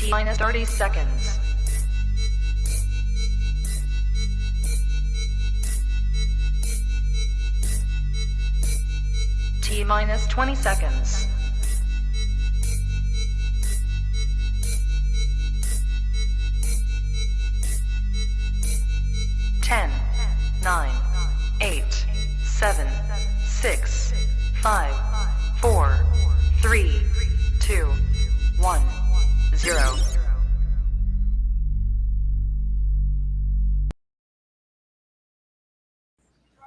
T-minus 30 seconds. T-minus 20 seconds. Ten, 9, 8, 7, 6, 5, 4, 3, 2, 1, 0.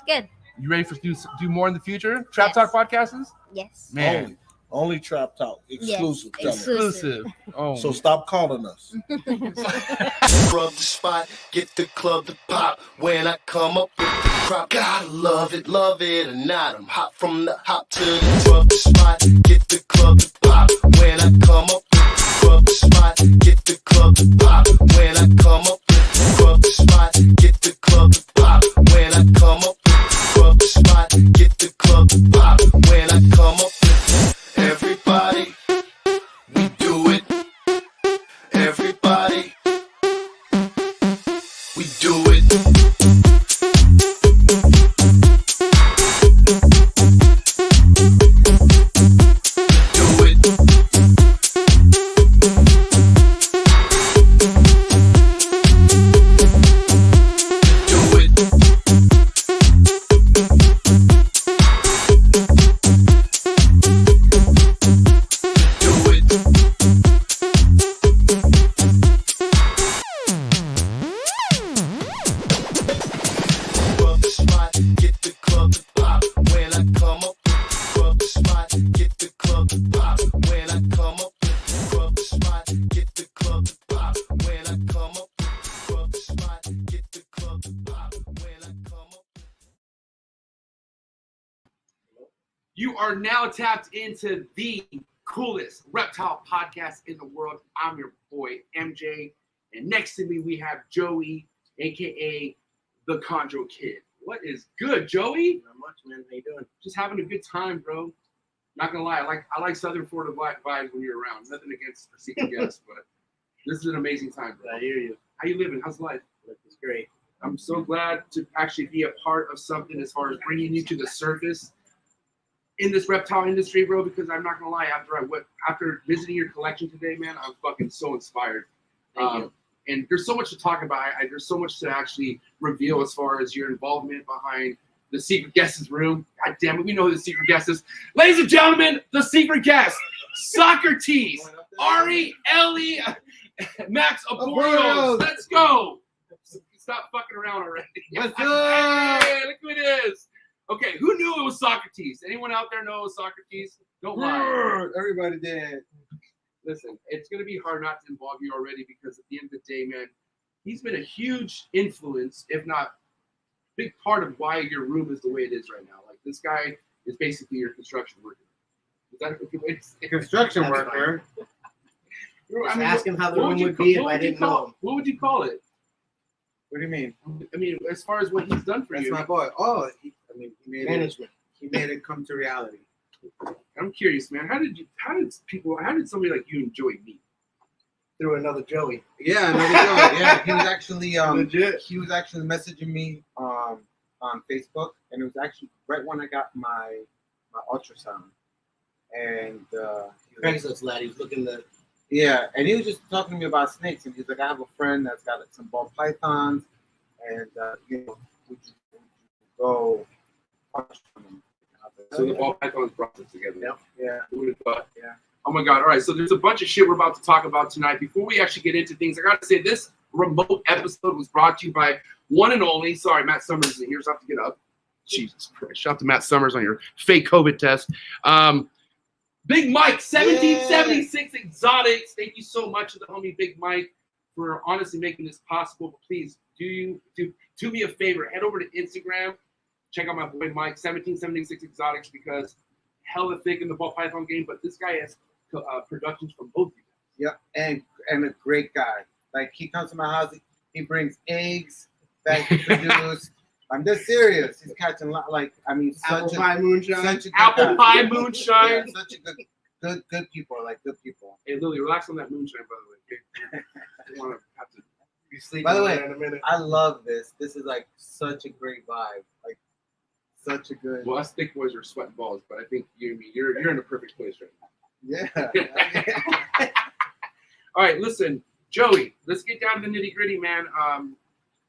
Good. You ready for do more in the future? Trap Talk podcasters? Yes. Man, Only Trap Talk. Exclusive. Yes. exclusive. Oh, So stop calling us. Rub the spot, get the club to pop. When I come up with the crop, gotta love it or not. I'm hot from the hop to the rub the spot, get the club to pop. When I come up with the rub the spot, get the club to pop. When I come up with the rub the spot, get the club to pop. When I come up with the rub the spot, get the club to pop. When I come up with everybody, we do it. Everybody, we do it. Do it. Do it. Do it. Rub the spot, get the club to pop. When I come up with the rub the spot, get the club to pop. When I come up with the rub the spot, get the club to pop. When I come up with the rub the spot, get the club to pop. When I come up. you are now tapped into the coolest reptile podcast in the world. I'm your boy MJ, and next to me we have Joey, aka the Chondro Kid. What is good, Joey? Not much, man. How you doing? Just having a good time, bro. Not gonna lie, I like Southern Florida vibes when you're around. Nothing against the secret guests, but this is an amazing time, bro. I hear you. How you living? How's life? Life is great. I'm so glad to actually be a part of something as far as bringing you to the surface in this reptile industry, bro. Because I'm not gonna lie, after visiting your collection today, man, I'm fucking so inspired. Thank you. And there's so much to talk about. There's so much to actually reveal as far as your involvement behind the secret guest's room. God damn it, we know who the secret guest is. Ladies and gentlemen, the secret guest, Socrates, Ari, Ellie, Max Aborios. Let's go. Stop fucking around already. What's up? Hey, look who it is. Okay, who knew it was Socrates? Anyone out there know it was Socrates? Don't lie. Everybody did. Listen, it's going to be hard not to involve you already because at the end of the day, man, he's been a huge influence, if not big part of why your room is the way it is right now. Like, this guy is basically your construction worker. Is that it's Construction That's worker. I Ask him how the what room you would ca- be if what I would you didn't call- know him. What would you call it? What do you mean? I mean, as far as what he's done for That's you, my boy. Oh, he made Management. He made it come to reality. I'm curious, man. How did somebody like you and Joey meet? Through another Joey. Yeah, another guy. Yeah, he was actually Legit. he was actually messaging me on Facebook, and it was actually right when I got my ultrasound, and he was like, Craigslist lad. He was looking to. yeah, and he was just talking to me about snakes, and he's like, I have a friend that's got some ball pythons, and would you go punch them? So the ball pythons brought us together. Yep. Yeah, Who would have thought? yeah. Oh my God. All right. So there's a bunch of shit we're about to talk about tonight. Before we actually get into things, I got to say this remote episode was brought to you by one and only. Sorry, Matt Summers isn't here, so I have to get up. Jesus Christ. Shout out to Matt Summers on your fake COVID test. Big Mike, 1776 Exotics. Thank you so much to the homie Big Mike for honestly making this possible. But please do me a favor. Head over to Instagram. Check out my boy Mike, 1776 Exotics, because hella thick in the ball python game. But this guy has productions from both of you guys. Yep, and a great guy. Like, he comes to my house, he brings eggs that he produced. I'm just serious. He's catching Apple pie moonshine. such a good Apple guy. pie moonshine. Yeah, such a good people. Like, good people. Hey, Lily, relax on that moonshine, by the way. I want to have to. You sleep By the way, in a minute. I love this. This is like such a great vibe. Like such a good. Well, us thick boys are sweating balls, but I think you're in a perfect place right now. Yeah. All right, listen, Joey, let's get down to the nitty gritty, man.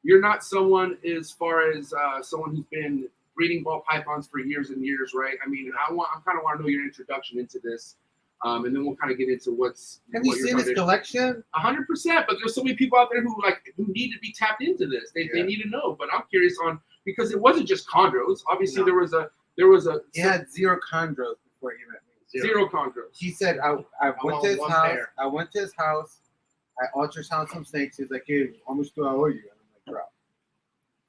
You're not someone as far as someone who's been breeding ball pythons for years and years, right? I mean, I kind of want to know your introduction into this, and then we'll kind of get into Have you seen his collection? 100%, but there's so many people out there who need to be tapped into this. They need to know. But I'm curious on, because it wasn't just chondros. Obviously, there was a. He had 0 chondros before he met me. Zero chondros. He said, I went to his one house. pair. I went to his house. I ultrasound some snakes. He's like, hey, how much do I owe you? And I'm like, bro.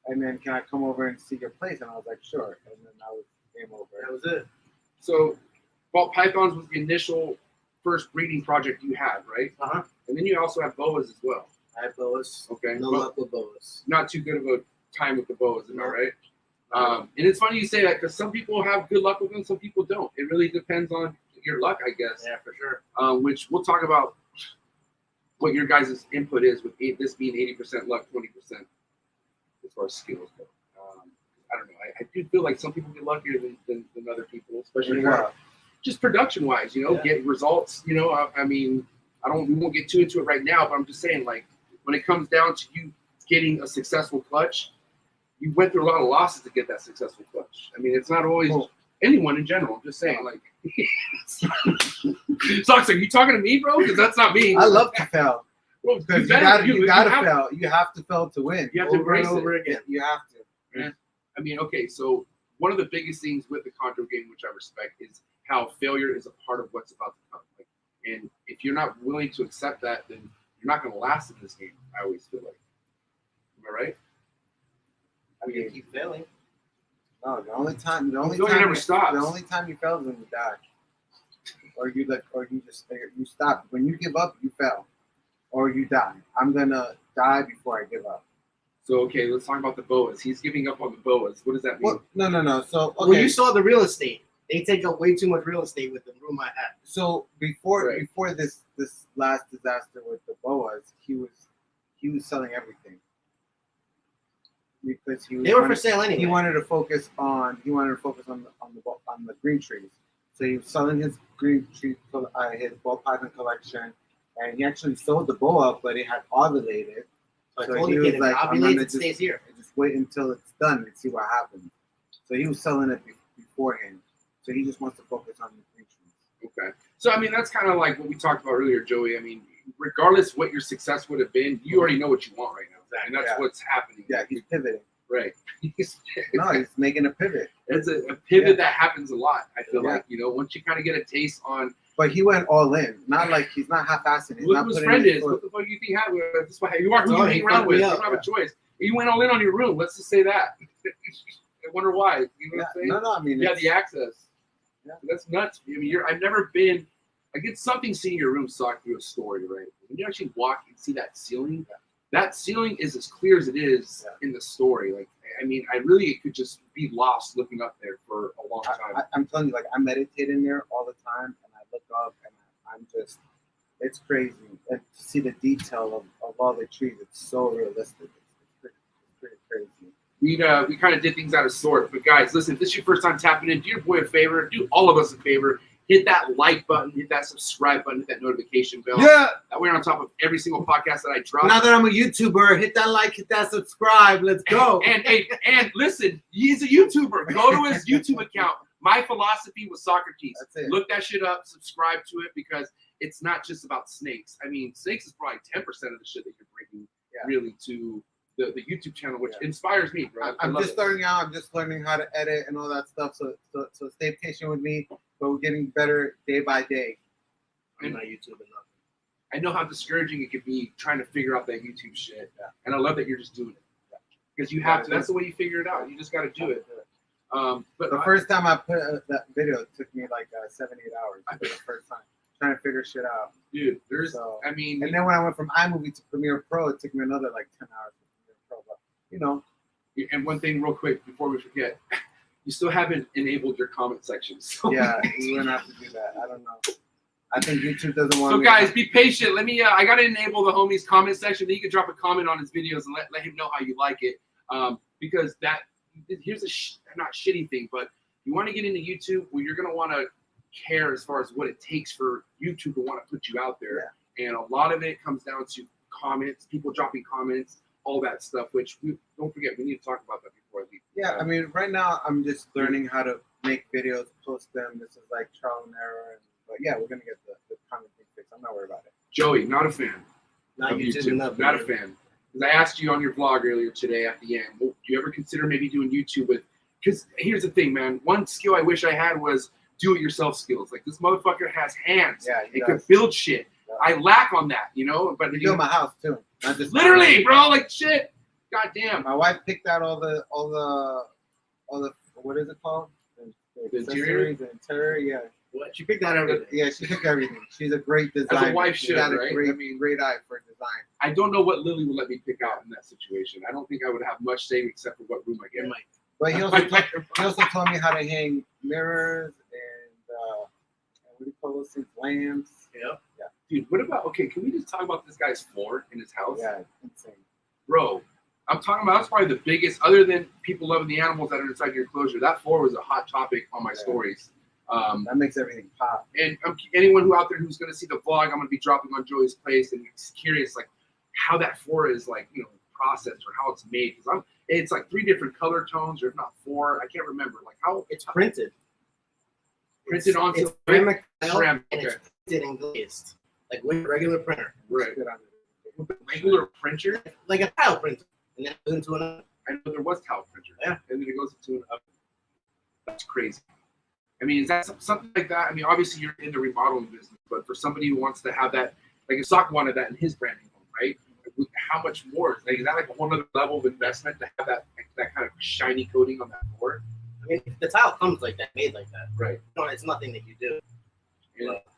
And then, can I come over and see your place? And I was like, sure. And then I came over. That was it. So, ball pythons was the initial first breeding project you had, right? Uh-huh. And then you also have boas as well. I had boas. Okay. No But luck with boas. not too good of a time with the boas, am I No. right? And it's funny you say that because some people have good luck with them, some people don't. It really depends on your luck, I guess. Yeah, for sure. Which we'll talk about what your guys' input is with this being 80% luck, 20% as far as skills go. I don't know. I do feel like some people get luckier than other people, especially just production-wise. Get results. I mean, we won't get too into it right now, but I'm just saying, like, when it comes down to you getting a successful clutch, you went through a lot of losses to get that successful clutch. I mean, it's not always anyone in general. I'm just saying, like, Socks, are you talking to me, bro? Because that's not me. I love to fail. Well, Because you gotta fail. You have to fail to win. You have to Over and embrace over it. again. You have to. I mean, okay, so one of the biggest things with the chondro game, which I respect, is how failure is a part of what's about to come. And if you're not willing to accept that, then you're not going to last in this game. I always feel like. Am I right? I mean, you keep failing. No, the only time never stops. The only time you fail is when you die, or you stop. When you give up, you fail, or you die. I'm gonna die before I give up. So okay, let's talk about the boas. He's giving up on the boas. What does that mean? Well, no. So okay. Well, you saw the real estate. They take up way too much real estate with the room I had. So before Right. this last disaster with the boas, he was selling everything because They were for sale anyway. He wanted to focus on the green trees. So he was selling his green tree, his ball python collection, and he actually sold the boa, but it had ovulated. So I So told he the was kid, like, if I'm it gonna ovulates, it stays here. Just wait until it's done and see what happens. So he was selling it beforehand. So he just wants to focus on the green trees. Okay. So, I mean, that's kind of like what we talked about earlier, Joey. I mean, regardless what your success would have been, you already know what you want right now. And that's what's happening. Yeah, he's pivoting. Right. No, he's making a pivot. It's a pivot that happens a lot, I feel like, once you kind of get a taste on. But he went all in. Not like he's not half-assing. He's Look not who his putting friend his is. foot- What the fuck do you think happened? That's why you are who No, you he hang around fucked with. me You up, don't have a yeah. choice. You went all in on your room. Let's just say that. I wonder why. You know what I'm saying? No, I mean, You had the access. Yeah. That's nuts. I mean, I've never been. Like, it's something seeing your room suck through a story, right? When you actually walk and see that ceiling, that ceiling is as clear as it is in the story. Like, I mean, I really could just be lost looking up there for a long time. I'm telling you, like, I meditate in there all the time, and I look up, and I'm just, it's crazy. And to see the detail of all the trees, it's so realistic. It's pretty crazy. We kind of did things out of sort, but guys, listen, if this is your first time tapping in, do your boy a favor, do all of us a favor, hit that like button, hit that subscribe button, hit that notification bell. Yeah. That way you're on top of every single podcast that I drop. Now that I'm a YouTuber, hit that like, hit that subscribe. Let's go. And listen, he's a YouTuber. Go to his YouTube account. My philosophy was Socrates. That's it. Look that shit up, subscribe to it, because it's not just about snakes. I mean, snakes is probably 10% of the shit that you're bringing really to the YouTube channel, which inspires me, bro. I'm just starting out. I'm just learning how to edit and all that stuff. So stay patient with me. But we're getting better day by day. I'm not YouTube enough. I know how discouraging it could be trying to figure out that YouTube shit. And I love that you're just doing it. Because you have to. That's the way you figure it out. You just got to do it. But The first time I put that video, it took me like 7-8 hours for the first time. Trying to figure shit out. Dude, there's, So, I mean. and then when I went from iMovie to Premiere Pro, it took me another like 10 hours to Premiere Pro. But, you know. And one thing real quick before we forget. You still haven't enabled your comment section. So Yeah, we're going to have to do that. I don't know. I think YouTube doesn't want. So me guys, to... be patient. Let me. I gotta enable the homies comment section. Then you can drop a comment on his videos and let him know how you like it. Because here's a not shitty thing, but you want to get into YouTube, well, you're gonna want to care as far as what it takes for YouTube to want to put you out there. Yeah. And a lot of it comes down to comments, people dropping comments, all that stuff. Which don't forget, we need to talk about that before I leave. Yeah, I mean, right now I'm just learning how to make videos, post them. This is like trial and error. But yeah, we're gonna get the comment thing fixed. I'm not worried about it. Joey, not a fan. Not YouTube. Not a fan. Because I asked you on your vlog earlier today at the end, do you ever consider maybe doing YouTube with? Because here's the thing, man. One skill I wish I had was do-it-yourself skills. Like, this motherfucker has hands. Yeah, it can build shit. Yeah. I lack on that, you know. But you do my house too. Not just literally, bro. Like shit. God damn. My wife picked out all the what is it called? The interior. The interior, yeah. What? She picked out everything. Yeah, she picked everything. She's a great designer. As a wife should, got right? Great eye for design. I don't know what Lily would let me pick out in that situation. I don't think I would have much say except for what room I get. But he also taught me how to hang mirrors and what do you call those things? Lamps. Yeah. Yeah. Dude, what about, okay, can we just talk about this guy's floor in his house? Yeah, insane. Bro, I'm talking about, that's probably the biggest, other than people loving the animals that are inside your enclosure, that floor was a hot topic on my stories. That makes everything pop. And anyone who out there who's going to see the vlog, I'm going to be dropping on Joey's place, and he's curious, like, how that floor is, like, you know, processed or how it's made. Because it's like 3 different color tones, or if not 4. I can't remember. Like, how it's printed. Printed onto it's ceramic, ceramic. And it's printed and glazed, like with a regular printer. Right. Regular printer? Like a tile printer. And then it goes into another. I know there was tile printer. Yeah. And then it goes into an oven. That's crazy. I mean, is that something like that? I mean, obviously you're in the remodeling business, but for somebody who wants to have that, like if Sock wanted that in his branding home, right? How much more? Like, is that like a whole other level of investment to have that kind of shiny coating on that floor? I mean, the tile comes like that, made like that. Right. No, it's nothing that you do.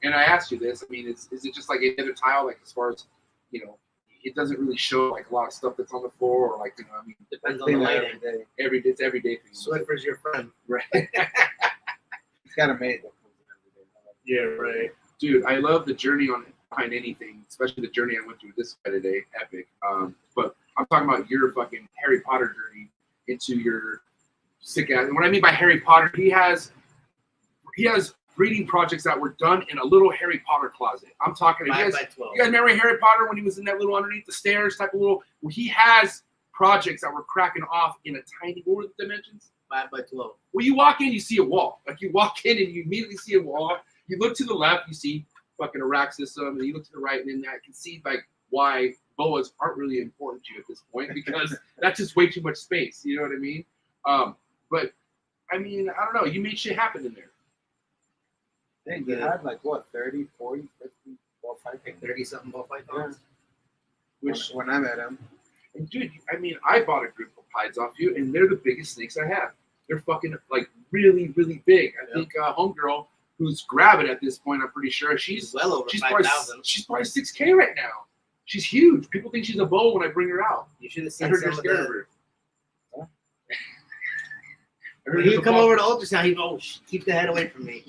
And I asked you this. I mean, is it just like any other tile? Like as far as, you know, it doesn't really show like a lot of stuff that's on the floor, or like, you know, I mean, depends on the lighting. It's everyday thing. Swiffer's your friend. Right. It's got a mate that comes in every day. Yeah, right. Dude, I love the journey behind anything, especially the journey I went through this guy today. Epic. But I'm talking about your fucking Harry Potter journey into your sick ass. And what I mean by Harry Potter, he has breeding projects that were done in a little Harry Potter closet. I'm talking. 5 by 12. You guys remember Harry Potter when he was in that little underneath the stairs type of little? Well, he has projects that were cracking off in a tiny. What were the dimensions? 5 by 12. Well, you walk in, you see a wall. Like you walk in and you immediately see a wall. You look to the left, you see fucking a rack system, and you look to the right, and then I can see like why boas aren't really important to you at this point, because that's just way too much space. You know what I mean? But I mean, I don't know. You made shit happen in there. Dang, you had like what, 30, 40, 50 ball pythons? 30-something ball pythons. Which when I met him. And dude, I mean, I bought a group of pies off you, and they're the biggest snakes I have. They're fucking like really, really big. I think homegirl who's gravid at this point, I'm pretty sure she's well over 5,000. She's probably 6K right now. She's huge. People think she's a boa when I bring her out. You should have I seen heard some you're of scared of the. her. When he come over to ultrasound, he goes, keep the head away from me.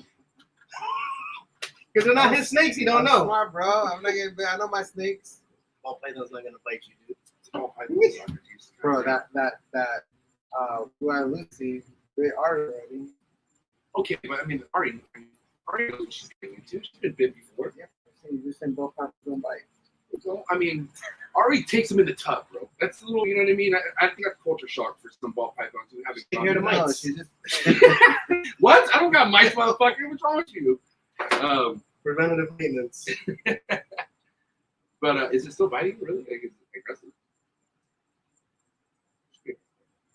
Because they're not his snakes, you don't I'm know. Smart, bro. I'm not getting. I know my snakes. Ball python's not gonna bite you, dude. Small pythons are reduced. Bro, Blue-Eye Lucy, they are ready. Okay, but I mean, Ari knows she's getting too. She's been bit before. Yeah, you just send both parts to bite. So, I mean, Ari takes them in the tub, bro. That's a little, you know what I mean? I think that's culture shock for some ball pythons who haven't Get rid of gone. mites. No, she just. What? I don't got mice, motherfucker. What's wrong with you? Preventative maintenance. But is it still biting? Really? Like, is it aggressive?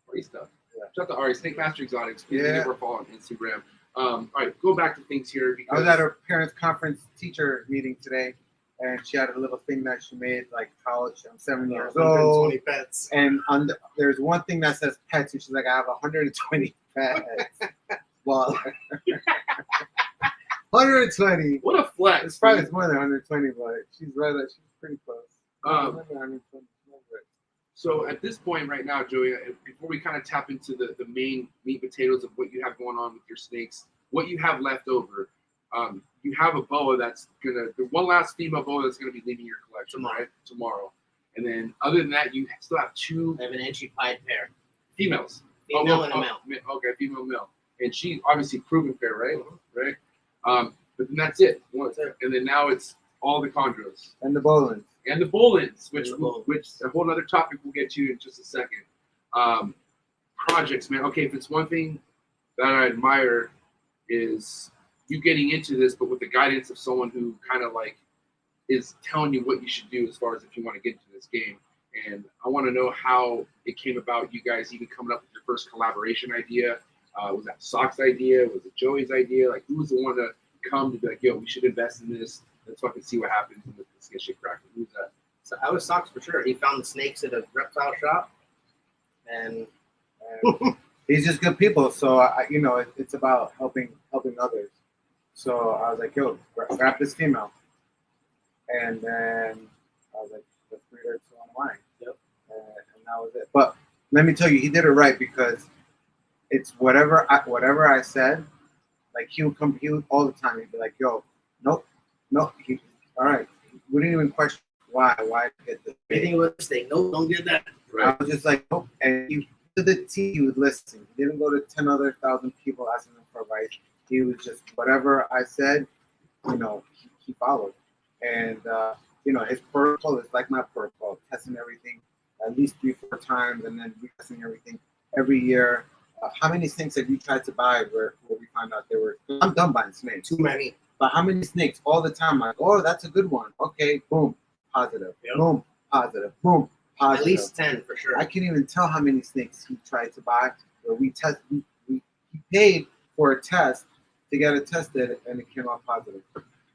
Ari stuff. Yeah. Shout out to Ari, Snake Master Exotics. Please Yeah. give her a follow on Instagram. All right, go back to things here. Because I was at her parents' conference teacher meeting today, and she had a little thing that she made, like how I'm 7 years old. 120 pets. And there's one thing that says pets, and she's like, I have 120 pets. Well, 120. What a flex. It's probably more than 120, but she's right. She's pretty close. 120. So at this point right now, Joey, before we kind of tap into the main meat and potatoes of what you have going on with your snakes, what you have left over, you have a boa that's the one last female boa that's gonna be leaving your collection tomorrow. And then other than that, you still have 2 I have an entry pied pair. females. Female and a male. Okay, female, male, and she obviously proven pair, right? Right. But then that's it. And then now it's all the chondros And the Boelens. and the Boelens, which Boelens. a whole other topic we'll get to in just a second. Projects, man. Okay, if it's one thing that I admire is you getting into this, but with the guidance of someone who kind of like is telling you what you should do as far as if you want to get into this game. And I want to know how it came about. You guys even coming up with your first collaboration idea. Was that Sock's idea? Was it Joey's idea? Like, who was the one to come to be like, yo, we should invest in this. Let's fucking see what happens and let's get shit cracking. Who's that? So I was Socks for sure. He found the snakes at a reptile shop, and He's just good people. So it's about helping others. So I was like, yo, grab this female, and then I was like, let's breed her to one line. Yep. And that was it. But let me tell you, he did it right because it's whatever I said. Like he would all the time. He'd be like, yo, nope. All right. We didn't even question why get this. anything with a snake. Nope, don't get that. Right. I was just like, nope. And to the T, he would listen. He didn't go to 10,000 people asking him for advice. He was just whatever I said, he followed. And his protocol is like my protocol, testing everything at least 3-4 times, and then retesting everything every year. How many snakes have you tried to buy where we found out they were? I'm done buying snakes. Too many. But how many snakes all the time? Like, oh, that's a good one. Okay, boom, positive. Yep. Boom, positive. Boom, positive. At least 10 for sure. I can't even tell how many snakes he tried to buy. Where we he paid for a test to get it tested, and it came out positive.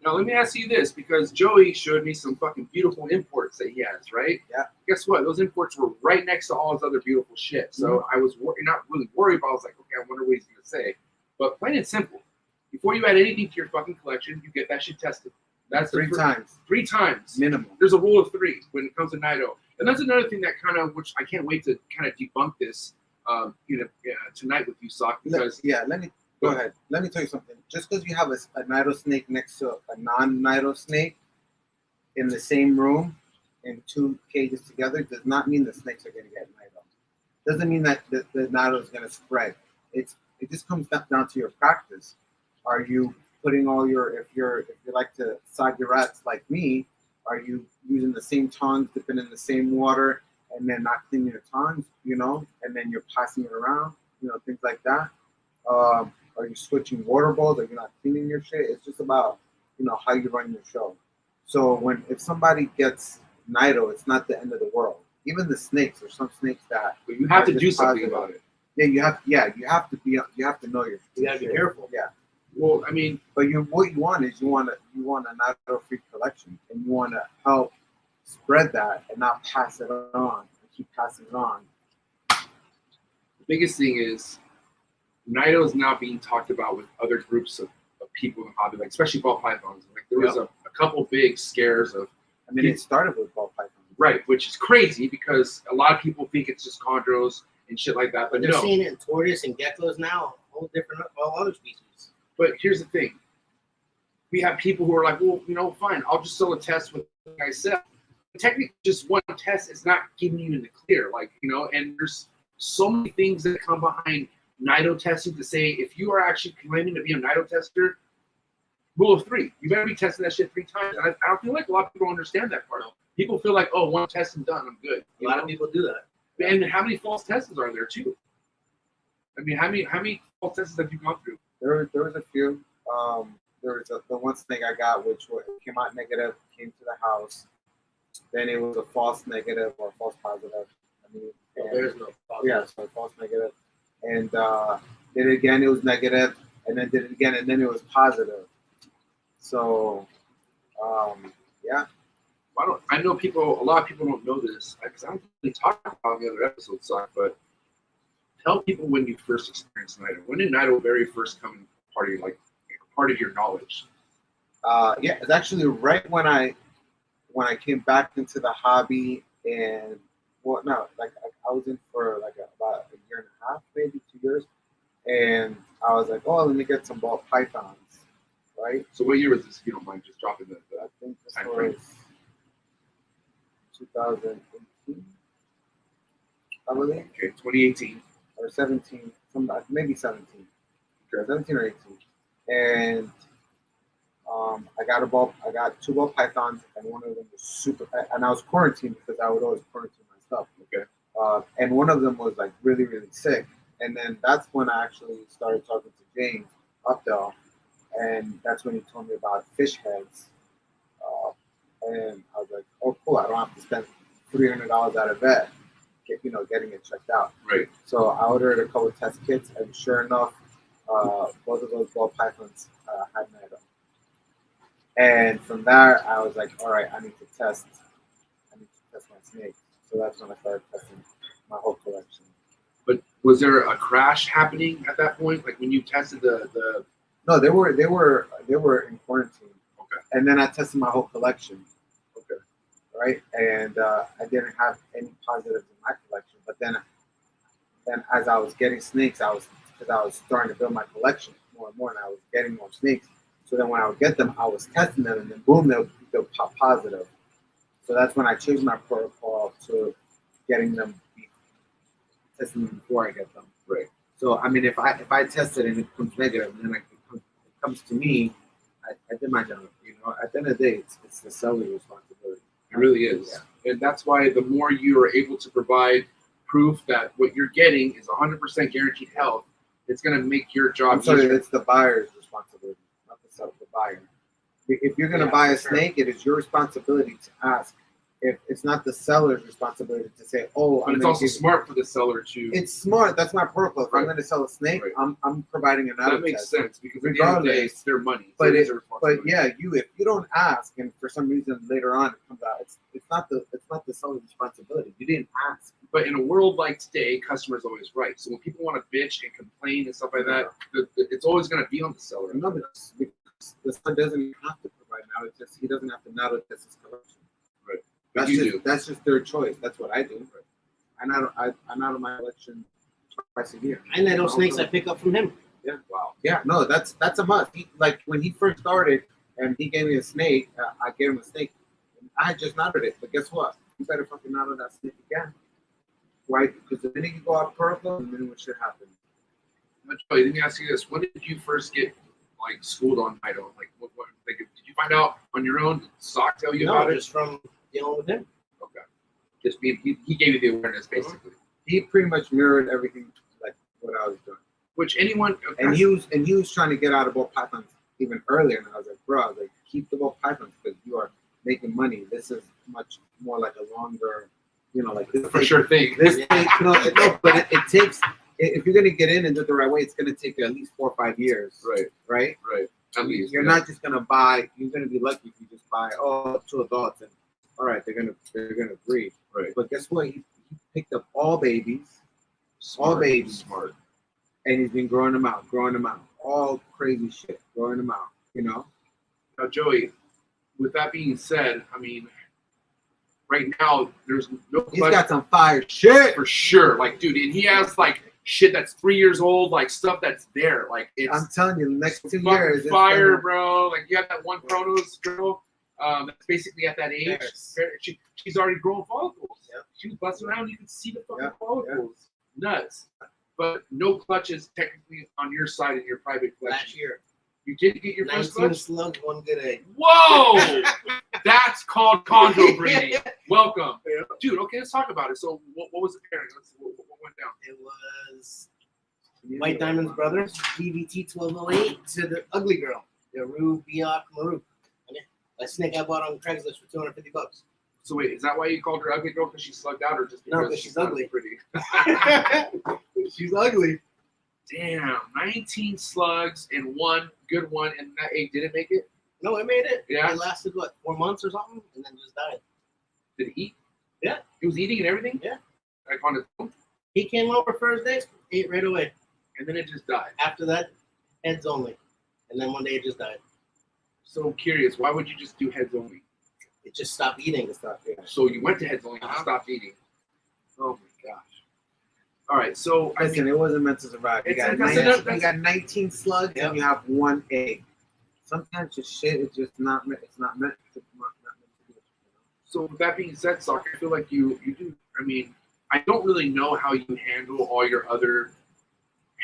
Now let me ask you this, because Joey showed me some fucking beautiful imports that he has, right? Yeah. Guess what? Those imports were right next to all his other beautiful shit. So I was not really worried, but I was like, okay, I wonder what he's gonna say. But plain and simple, before you add anything to your fucking collection, you get that shit tested. That's Three times 3 times minimum. There's a rule of 3 when it comes to Nido, and that's another thing that which I can't wait to kind of debunk this, tonight with you, Sock, because Let me go ahead. Let me tell you something. Just because you have a Nido snake next to a non-Nido snake in the same room in 2 cages together does not mean the snakes are going to get Nido. Doesn't mean that the Nido is going to spread. It just comes down to your practice. Are you putting all your if you like to side your rats like me? Are you using the same tongs, dipping in the same water, and then not cleaning your tongs, and then you're passing it around, things like that? Are you switching water bowls? Are you not cleaning your shit? It's just about, how you run your show. So if somebody gets Nido, it's not the end of the world. Even the snakes, there's some snakes that. But you have to do just something positive. about it. Yeah, you have to know your. You gotta be shit. careful. Yeah. Well, I mean, But what you want is you want a Nido-free collection, and you want to help spread that and not pass it on and keep passing it on. the biggest thing is Nido is now being talked about with other groups of people in the hobby, like especially ball pythons. Like there was a couple big scares of. I mean, it started with ball pythons. Right, which is crazy because a lot of people think it's just chondros and shit like that, but They're no. seeing it in tortoise and geckos now, a whole different, all other species. But here's the thing. We have people who are like, well, fine, I'll just sell a test with what I said. Technically, just one test is not giving you in the clear, and there's so many things that come behind Nido testing to say, if you are actually claiming to be a Nido tester, rule of 3, you better be testing that shit 3 times. And I don't feel like a lot of people understand that part. People feel like, oh, one test and done, I'm good. A lot of people do that. And how many false tests are there too? I mean, how many false tests have you gone through? There was a few. There was the one snake I got, which came out negative, came to the house. Then it was a false negative or false positive. There's no problem. Yeah, so false negative. And did it again, it was negative, and then did it again, and then it was positive. So, yeah. I know a lot of people don't know this because I don't really talk about the other episodes, but tell people when you first experienced Nido. When did Nido very first come part of your knowledge? Yeah, it's actually right when I came back into the hobby, and I was in for about a year and a half, maybe 2 years, and I was like, oh, let me get some ball pythons. right? So what year was this, if you don't mind just dropping the I think this time was frame? 2018, I believe, Okay, 2018. or 17, maybe 17. Sure, 17 or 18. And I got 2 ball pythons, and one of them was super. And I was quarantined because I would always quarantine my stuff. Okay. And one of them was like really, really sick. And then that's when I actually started talking to James Updell, and that's when he told me about fish heads. And I was like, oh, cool! I don't have to spend $300 out of vet, getting it checked out. Right. So I ordered a couple of test kits, and sure enough, both of those ball pythons had nido. And from there, I was like, all right, I need to test my snake. So that's when I started testing my whole collection. But was there a crash happening at that point? Like when you tested the No, they were in quarantine. Okay. And then I tested my whole collection. Okay. Right, and I didn't have any positives in my collection. But then as I was getting snakes, because I was starting to build my collection more and more, and I was getting more snakes. So then when I would get them, I was testing them, and then boom, they'll pop positive. So that's when I changed my protocol to getting them, testing them before I get them. Right. So I mean, if I test it and it comes negative, and then it comes to me, I did my job. At the end of the day, it's the seller's responsibility. It really is. Yeah. And that's why the more you are able to provide proof that what you're getting is 100% guaranteed health, it's going to make your job I'm sorry, easier. it's the buyer's responsibility, not the seller, the buyer. If you're going to buy a snake, it is your responsibility to ask. If it's not the seller's responsibility to say, oh, but it's also smart for the seller to. It's smart. That's my protocol. If I'm Right. going to sell a snake, Right. I'm providing an that makes test. sense because at the end of the day, it's their money. So But it is a but responsibility. yeah, if you don't ask, and for some reason later on it comes out, it's not the seller's responsibility. You didn't ask. But in a world like today, customer's always right. So when people want to bitch and complain and stuff like that, it's always going to be on the seller. No, because the seller doesn't have to provide now. It's just he doesn't have to now test his collection. Right. That's just their choice. That's what I do. I'm out of my collection twice a year. And I know snakes I pick up from him. Yeah. Wow. Yeah. No, that's a must. Like when he first started and he gave me a snake, I gave him a snake. And I had just knotted it, but guess what? You better fucking knot that snake again. Why? Because the minute you go out purple, the minute what should happen. But Joey, let me ask you this: when did you first get schooled on nido? What did you find out on your own? Did Sock tell you about it? Just from dealing with him. Okay. Just he gave you the awareness basically. He pretty much mirrored everything like what I was doing. Which anyone And he was trying to get out of ball pythons even earlier, and I was like, bro, keep the ball pythons because you are making money. This is much more like a longer, this for sure thing. This thing, but it takes. If you're gonna get in and do it the right way, it's gonna take you at least 4 or 5 years. Right. Right. At least You're not just gonna buy. You're gonna be lucky if you just buy 2 adults and all right, they're gonna breed. Right. But guess what? He picked up all babies, Smart. and he's been growing them out, all crazy shit, growing them out. Now, Joey, with that being said, I mean, right now there's no He's got some fire shit. for sure. Dude, and he has shit that's 3 years old, stuff that's there. It's I'm telling you, the next 2 fucking years, it's fire, gonna- bro. You have that one Chronos girl that's basically at that age. Yes. She's already growing follicles. Yep. She was busting around. You can see the fucking Yep. follicles. Nuts. But no clutches technically on your side in your private collection. Last year. You did get your first 19 clutch? slugs, 1 good egg. Whoa! That's called chondro breeding. Welcome. Yeah. Dude, okay, let's talk about it. So what was the pairing? What went down? It was White Diamond's brothers, BVT 1208 to the ugly girl, the Rue Biak Maru. A snake I bought on Craigslist for $250. So wait, is that why you called her ugly girl? Because she slugged out or just No, because 'cause she's not ugly. pretty? She's ugly. Damn, 19 slugs and 1 good one, and that egg didn't make it? No, it made it. Yeah. It lasted, 4 months or something, and then just died. Did it eat? Yeah. It was eating and everything? Yeah. On its own? He came over first day, ate right away. And then it just died. After that, heads only. And then one day it just died. So curious, why would you just do heads only? It just stopped eating. So you went to heads only and stopped eating. Oh my gosh. All right, so Listen, it wasn't meant to survive. You It's- got that's 19, enough- you got 19 slugs Yep. and you have 1 egg. sometimes just shit is just not meant. It's not meant to. Not meant to be. So with that being said, Sock, I feel like you do. I mean, I don't really know how you handle all your other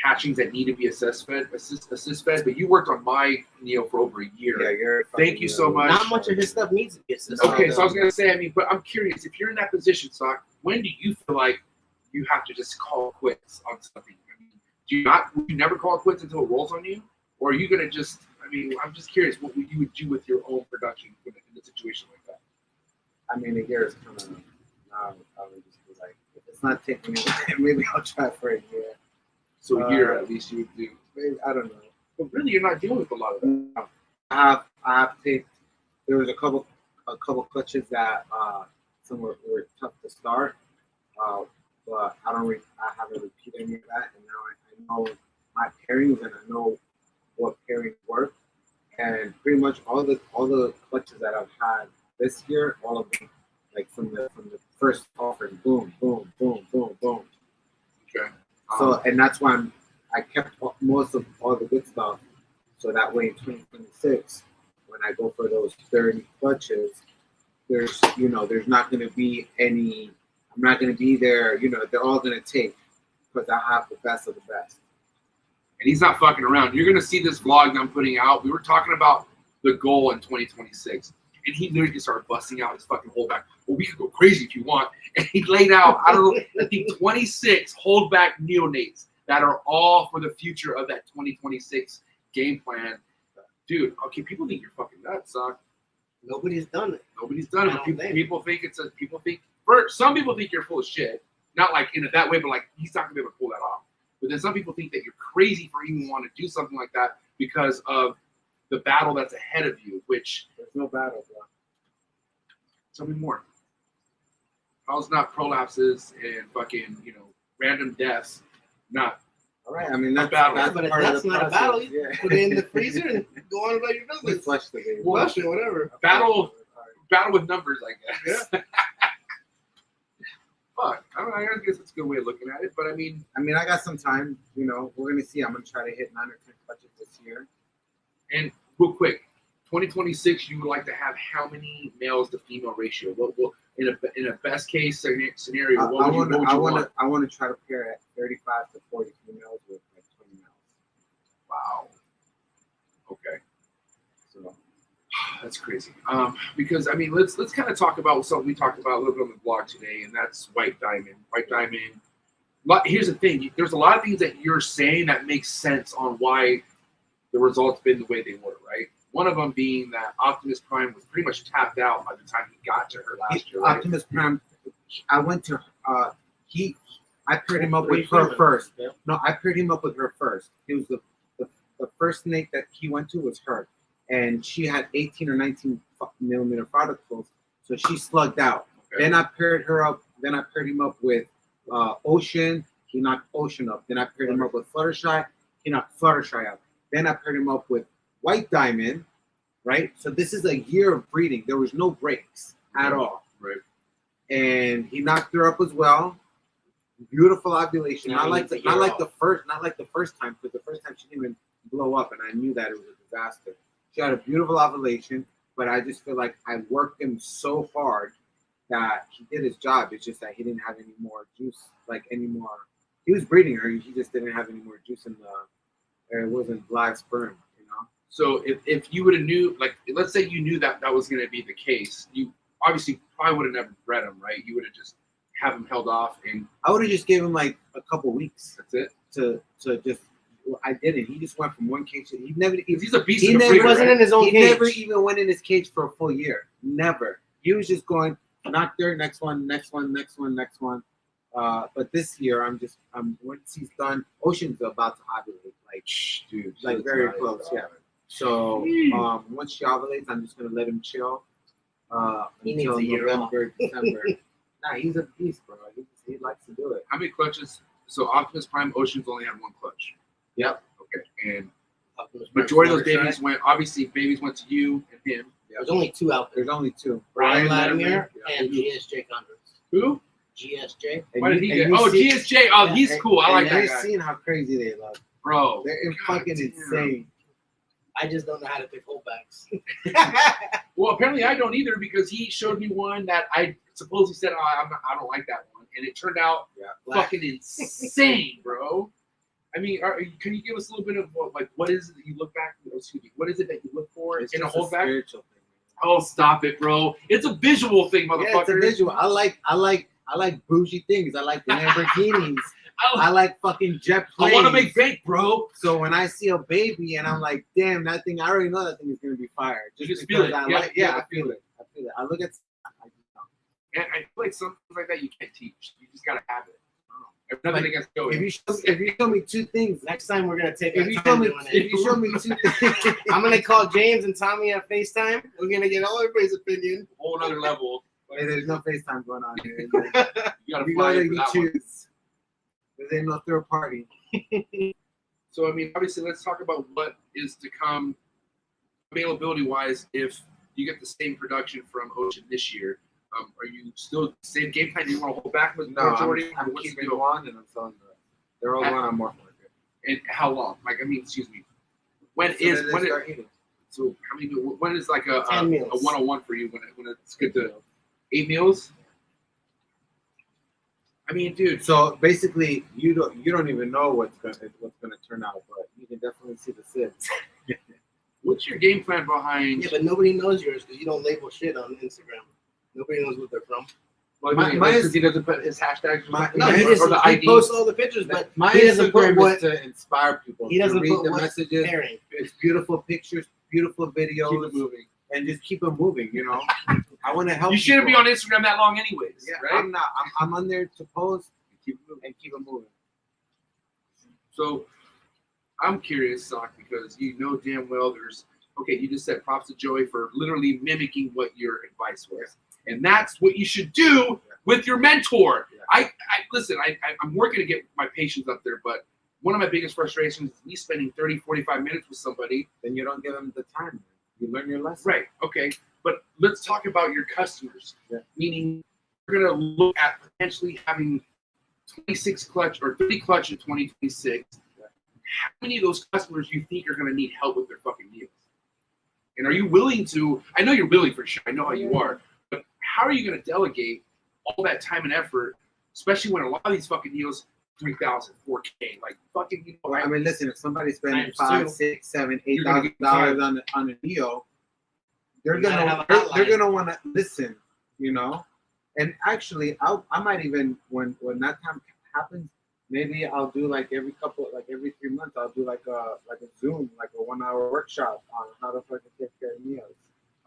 hatchings that need to be assist fed, but you worked on my Neo for over a year. Yeah, you're. Thank you so much. Not much of his stuff needs to be assisted. Okay, so I was gonna say, I mean, but I'm curious, if you're in that position, Sock, when do you feel like you have to just call quits on something? I mean, would you never call quits until it rolls on you? Or are you gonna just, I mean, I'm just curious what you would do with your own production in a situation like that. I mean, a year is kind of. I would just be like, if it's not taking me, maybe I'll try for a year. So a year at least you would do. Maybe, I don't know. But really, you're not dealing with a lot of that. I have picked. There was a couple clutches that some were tough to start, but I haven't repeated any of that, and now I know my pairings and I know what pairings work, and pretty much all the clutches that I've had this year, all of them, like from the first offering, boom, boom, boom, boom, boom. Okay. So, and that's why I kept most of all the good stuff. So that way in 2026, when I go for those 30 clutches, there's not going to be any, I'm not going to be there, they're all going to take because I have the best of the best. And he's not fucking around. You're going to see this vlog that I'm putting out. We were talking about the goal in 2026. And he literally just started busting out his fucking holdback. Well, we could go crazy if you want. And he laid out, I don't know, I think 26 holdback neonates that are all for the future of that 2026 game plan. Dude, okay, people think you're fucking nuts, son. Nobody's done it. Nobody's done it. People think some people think you're full of shit. Not like in that way, but like he's not gonna be able to pull that off. But then some people think that you're crazy for even wanting to do something like that because of the battle that's ahead of you, which there's no battle, bro. Tell me more. How's not prolapses and fucking, random deaths? Not. All right, I mean, that's battle. That's but if part that's of the not process. a battle, Yeah. put it in the freezer and go on about your We business. flush the baby. Flush it, whatever. Battle with numbers, I guess. Yeah. Fuck. I guess it's a good way of looking at it, but I mean, I got some time. We're gonna see. I'm gonna try to hit 9 or 10 clutches this year. And real quick, 2026, you would like to have how many males to female ratio? What in a best case scenario? I want to try to pair at 35 to 40 females with like 20 males. Wow. Okay. So that's crazy. Because I mean, let's kind of talk about something we talked about a little bit on the blog today, and that's white diamond. White diamond. Here's the thing. There's a lot of things that you're saying that makes sense on why the results been the way they were, right? One of them being that Optimus Prime was pretty much tapped out by the time he got to her last year. Right? Optimus Prime, I went to I paired him up with her first. Yeah. No, I paired him up with her first. It was the first snake that he went to was her, and she had 18 or 19 millimeter follicles, so she slugged out. Okay. Then I paired her up. Then I paired him up with Ocean. He knocked Ocean up. Then I paired him up with Fluttershy. He knocked Fluttershy out. Then I paired him up with White Diamond, right? So this is a year of breeding. There was no breaks at all. Right. And he knocked her up as well. Beautiful ovulation. Not like the first time, because the first time she didn't even blow up, and I knew that it was a disaster. She had a beautiful ovulation, but I just feel like I worked him so hard that he did his job. It's just that he didn't have any more juice, He was breeding her. He just didn't have any more juice in it wasn't live sperm, So if you would have knew, like, let's say you knew that was going to be the case, you obviously probably would have never bred him, right? You would have just have him held off, and I would have just gave him like a couple weeks. that's it. To just, I didn't. He just went from one cage to he's He's a beast. He of a never breeder, wasn't right? in his own he cage. never even went in his cage for a full year. Never. He was just going knock there, next one. But this year, once he's done, Ocean's about to ovulate, Dude, like very close, yeah. So once she ovulates, I'm just gonna let him chill. He needs Until a year November, December. Nah, he's a beast, bro. He likes to do it. How many clutches? So Optimus Prime Ocean's only had one clutch. Yep. Okay, and majority of those babies went. Obviously, babies went to you and him. There's only two out there. There's only two. Brian Brian Latimer Latimer, and GSJ Chondros. Who? GSJ. And Why you- did he and get? you Oh, see- GSJ. Oh, he's cool. I like that You've guy, seen how crazy they look. bro. They're God fucking damn. insane. I just don't know how to pick holdbacks. Well, apparently I don't either because he showed me one that I supposedly said, I don't like that one. And it turned out fucking insane, bro. I mean, can you give us a little bit of what is it that you look back? Excuse me. What is it that you look for in a holdback? Spiritual thing. Oh, stop it, bro! It's a visual thing, motherfucker. Yeah, it's a visual. I like bougie things. I like the Lamborghinis. I like fucking jet planes. I want to make bank, bro. So when I see a baby and I'm like, damn, that thing, I already know that thing is gonna be fired. You just feel it. I Yeah, like, yeah, I feel it. I feel it. I look at. And I feel like something like that you can't teach. You just gotta have it. There's nothing against Joey. If you show me two things, Next time we're gonna take. if you show me two things, I'm gonna call James and Tommy on FaceTime. We're gonna get all everybody's opinion. Whole other level. hey, there's no FaceTime going on here. You gotta You fly gotta in for that one. choose. There ain't no third party. So I mean, obviously, let's talk about what is to come, availability-wise. If you get the same production from Ocean this year, are you still the same game plan? Do you want to hold back with No, majority? I'm What's the keeping deal? one and I'm selling the rest. They're all going on more market. And how long? Like, I mean, excuse me. When So is they when it? start eating. So how many? When is like a 10 meals. 101 for you? When it's good to 8 meals? I mean, dude. So basically, you don't even know what's gonna turn out, but you can definitely see the sibs. What's your game plan behind? Yeah, but nobody knows yours because you don't label shit on Instagram. Nobody knows what they're from. Well, My- because he doesn't put his hashtags. My- No, My- he or just the he ID. posts all the pictures, but My he doesn't put Instagram what is to inspire people. he doesn't to read put the what messages. pairing. It's beautiful pictures, beautiful videos, Keep it moving. and just keep it moving. You know, I want to help. You shouldn't be people. on Instagram that long, anyways. Yeah, right? I'm not. I'm on there to post and keep it moving. So I'm curious, Sock, because you know damn well there's you just said props to Joey for literally mimicking what your advice was. And that's what you should do with your mentor. Yeah. I'm working to get my patience up there, but one of my biggest frustrations is me spending 30, 45 minutes with somebody. Then you don't give them the time. You learn your lesson. Right, okay. But let's talk about your customers. Yeah. Meaning we're gonna look at potentially having 26 clutch or 30 clutch in 2026. Yeah. How many of those customers do you think are gonna need help with their fucking meals? And are you willing to? I know you're willing for sure. I know how you are. But how are you going to delegate all that time and effort, especially when a lot of these fucking deals, 3,000, 4K, like fucking, you know, I mean, listen, if somebody's spending Times two. $5, $6, $7, You're gonna get $8,000 on a deal, they're You gotta gonna have a hotline. they're gonna want to listen, you know. And actually, I might even when that time happens, maybe I'll do like every 3 months, I'll do like a Zoom, like a 1 hour workshop on how to fucking take care of meals,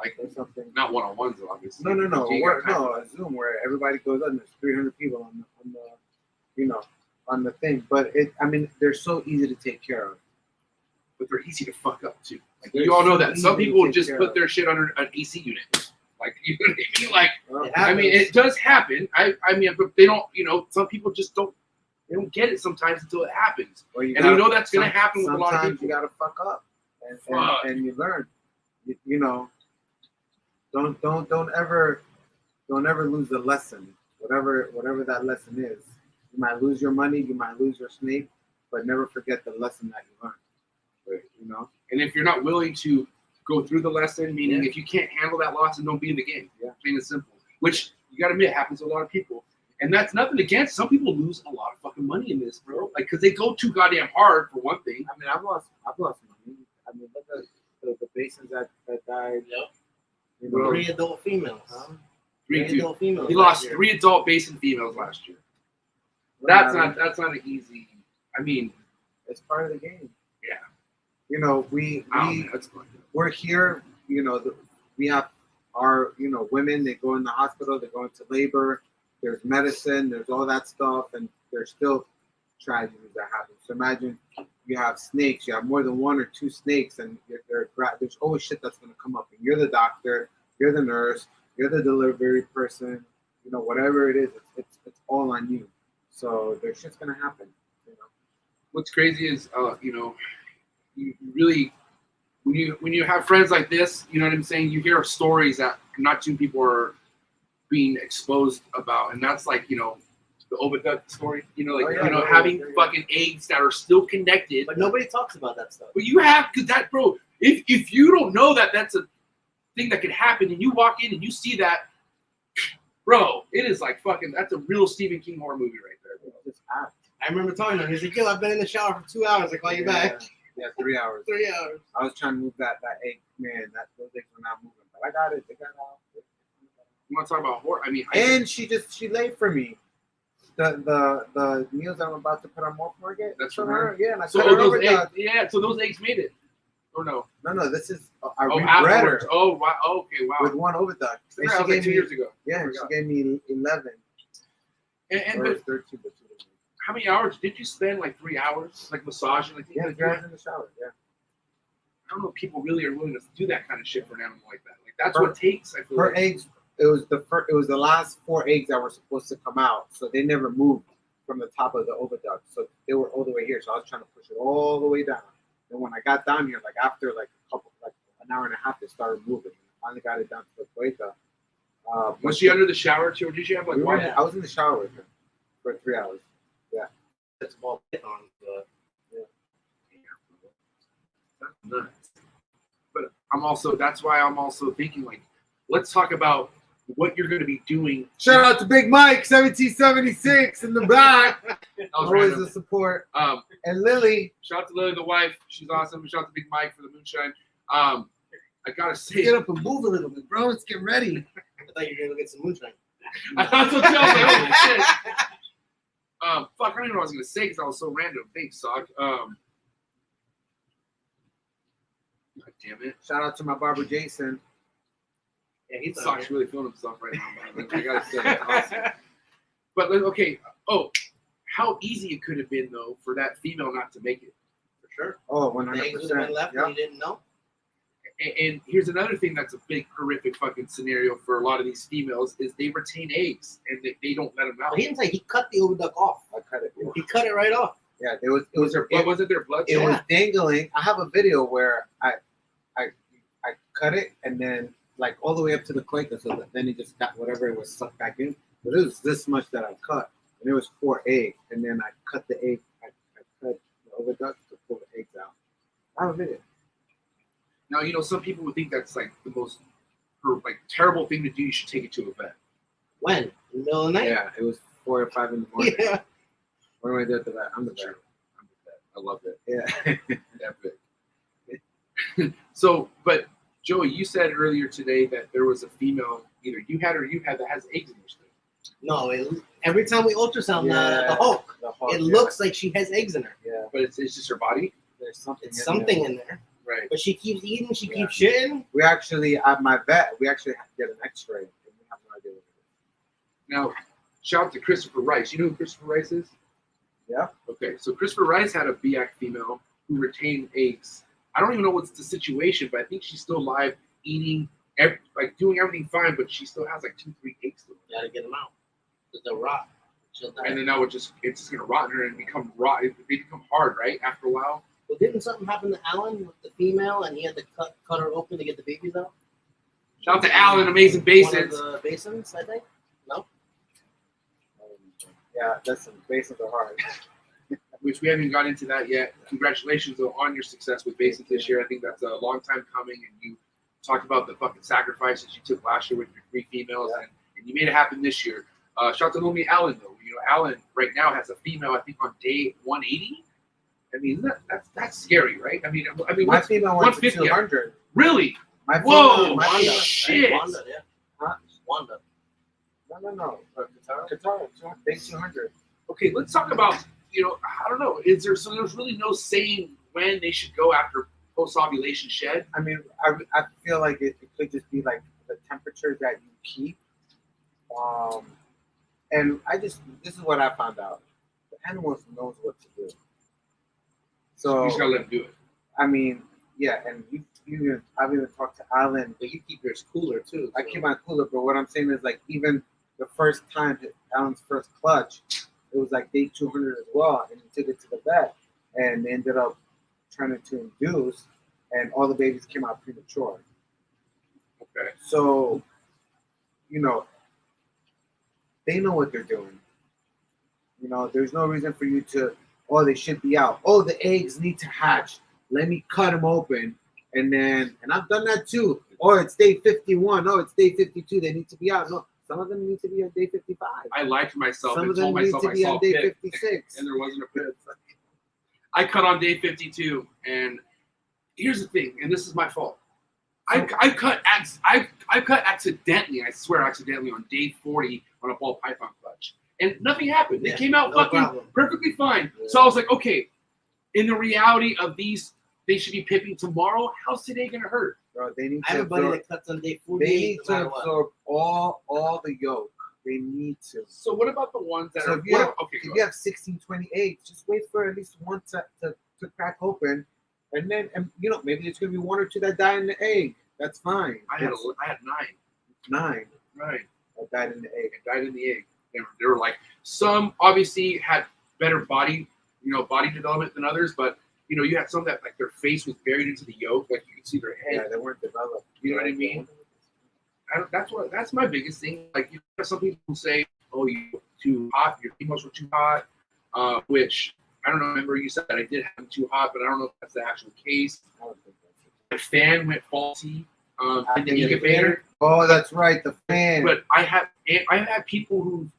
like or something. not one-on-ones, obviously. No, You got time for a Zoom where everybody goes on. There's 300 people on the you know, on the thing. But they're so easy to take care of. but they're easy to fuck up too. Like, They're you all know so that. Some easy to people take just care put of. their shit under an AC unit. Like, you know what I mean? Like, It I mean, happens. it does happen. I mean, but they don't, you know, some people just don't, they don't get it sometimes until it happens. Or And you know that's going to happen with a lot of sometimes people. you gotta fuck up, Fuck. and you learn. You know, don't ever lose the lesson. Whatever that lesson is, you might lose your money, you might lose your snake, but never forget the lesson that you learned. Right. You know. And if you're not willing to go through the lesson, meaning Yeah. if you can't handle that loss, then don't be in the game. Yeah. Plain and simple. Which you got to admit happens to a lot of people. And that's nothing against. Some people lose a lot of fucking money in this, bro. Like, because they go too goddamn hard for one thing. I mean, I've lost money. I mean, look at the basins that died. Yep. You know, 3 adult females. huh? 3, 2. adult females. He last lost year. 3 adult basin females last year. Well, That's not an easy. I mean, It's part of the game. Yeah. You know, that's fun. we're here. You know, we have our women. They go in the hospital. They go into labor. There's medicine. There's all that stuff, and there's still tragedies that happen. So imagine you have snakes. You have more than 1 or 2 snakes, and there's always shit that's going to come up. And you're the doctor. You're the nurse. You're the delivery person. You know, whatever it is, it's all on you. So there's shit's going to happen. You know. What's crazy is, you really, when you have friends like this, you know what I'm saying, you hear stories that not too people are being exposed about, and that's like, the oviduct story, having fucking eggs that are still connected. But nobody talks about that stuff. But you have, because that, bro, if you don't know that that's a thing that could happen, and you walk in and you see that, bro, it is like fucking. That's a real Stephen King horror movie right there. Just act. I remember talking to him. He's like, yo, I've been in the shower for 2 hours. I call you back. Yeah, 3 hours. 3 hours. I was trying to move that egg, man. Those eggs were not moving, but I got it. They got out. You want to talk about horror? I mean, And she laid for me. The meals I'm about to put on Morph Market. That's from from her? Yeah, and I so cut her those over eggs, yeah, so those eggs made it, or no? No, this is I Oh, rebred afterwards. her Oh, wow. Okay, wow. with one overduck. That And was she like gave 2 me years ago. yeah, Oh my she God. gave me 11. And Or but 13, but she didn't. how many hours did you spend? Like 3 hours, like massaging, like Yeah, I guys in the shower. Yeah. don't know if people really are willing to do that kind of shit for an animal like that. Like that's Her- what it takes. I feel Her like. eggs. It was the last 4 eggs that were supposed to come out, so they never moved from the top of the oviduct. So they were all the way here. So I was trying to push it all the way down. And when I got down here, like after like an hour and a half, they started moving. I finally got it down to the cueca. Was she under the shower too, or did you have like water? I was in the shower with her for 3 hours. That's all on the That's nuts. But that's why I'm also thinking like, let's talk about what you're going to be doing. Shout out to Big Mike, 1776 in the back. That was Always random. the support. Um, And Lily, shout out to Lily, the wife. She's awesome. Shout out to Big Mike for the moonshine. I gotta say, get up and move a little bit, bro. Let's get ready. I thought you were gonna go get some moonshine. I thought so too. I was like, holy shit. Fuck, I don't even know what I was gonna say because I was so random. Thanks, Sock. God damn it. Shout out to my barber Jason. Yeah, he's on Sock's here. really feeling himself right now, man. I gotta say, that's awesome. But like, okay, how easy it could have been though for that female not to make it. For sure. Oh, The eggs would have 100%. been left Yeah. and you didn't know. And here's another thing that's a big horrific fucking scenario for a lot of these females is they retain eggs and they don't let them out. But he didn't say he cut the oviduct off. I cut it. He cut it right off. Yeah, it was Wasn't there blood? it was dangling. I have a video where I cut it and then like all the way up to the cueca, so that then it just got whatever it was sucked back in. But it was this much that I cut, and it was 4 eggs, and then I cut the egg. I cut the oviduct to pull the eggs out. I have a video. Now, some people would think that's like the most terrible thing to do. You should take it to a vet. When? In the middle of the night? Yeah, it was 4 or 5 in the morning. Yeah. What am I doing to that? I'm the vet. I'm the vet. I love it. Yeah. Epic. So, but Joey, you said earlier today that there was a female, either you had or you had, that has eggs in her stomach. No, every time we ultrasound Yeah. the Hulk, The Hulk, it yeah. looks like she has eggs in her. Yeah. But it's just her body, There's something. It's in something there. in there. right? But she keeps eating, she Yeah. keeps shitting. We actually, at my vet, we actually have to get an X-ray. And we have no idea what it Now, shout out to Christopher Rice. You know who Christopher Rice is? Yeah. Okay, so Christopher Rice had a BIAC female who retained eggs. I don't even know what's the situation, but I think she's still alive, eating, doing everything fine, but she still has like 2-3 eggs still. You gotta get them out. Because they'll rot. She'll die. And then now it's just gonna rot in her and become raw. They become hard, right? After a while. Well, didn't something happen to Alan with the female and he had to cut her open to get the babies out? Shout out to Alan, Amazing One Basins. of the basins, I think. No? is. Yeah, listen, basins are hard. Which we haven't got into that yet. Congratulations though on your success with Basins this year. I think that's a long time coming, and you talked about the fucking sacrifices you took last year with your 3 females, Yeah. and you made it happen this year. Shout out to homie Alan though. Alan right now has a female, I think, on day 180. I mean, that's scary, right? I mean, My what's, female went to 150, 200. really? My Whoa, female, my Wanda. female, Shit. Wanda, yeah. Huh? Wanda. No. Katara, big 200. Okay, let's talk about, I don't know. There's really no saying when they should go after post-ovulation shed? I mean, I feel like it could just be like the temperature that you keep. And this is what I found out. The animal knows what to do. You So, just gotta let them do it. I mean, yeah, and I've even talked to Alan. But you keep yours cooler too. I so- keep my cooler, but what I'm saying is like even the first time, Alan's first clutch, it was like day 200 as well, and he took it to the vet, and they ended up trying to induce, and all the babies came out premature. Okay. So, they know what they're doing. There's no reason for you to, they should be out. Oh, the eggs need to hatch. Let me cut them open And I've done that too. Oh, it's day 51. Oh, it's day 52. They need to be out. No, some of them need to be on day 55. I lied to myself Some and of them told need myself to I be saw on a day pit, 56. and there wasn't a pit. I cut on day 52, and here's the thing, and this is my fault. I cut accidentally, I swear accidentally, on day 40 on a ball python clutch. And nothing happened. They came out perfectly fine. Yeah. So I was like, okay, in the reality of these, they should be pipping tomorrow. How's today going to hurt? Bro, they need to I have a buddy that cuts on day 48. They need to absorb all the yolk. They need to. So what about the ones that are... If you have 1628, just wait for at least one to crack open. And then, maybe there's going to be one or two that die in the egg. That's fine. I had 9. Right. That died in the egg. They were like, some obviously had better body development than others, but you had some that like their face was buried into the yolk, like you could see their head. Yeah, they weren't developed. You know what I mean? That's my biggest thing. Like, you have some people who say, "Oh, you're too hot. Your females were too hot," which I don't know. Remember you said that I did have them too hot, but I don't know if that's the actual case. The fan went faulty in the incubator. Oh, that's right, the fan. But I have people who,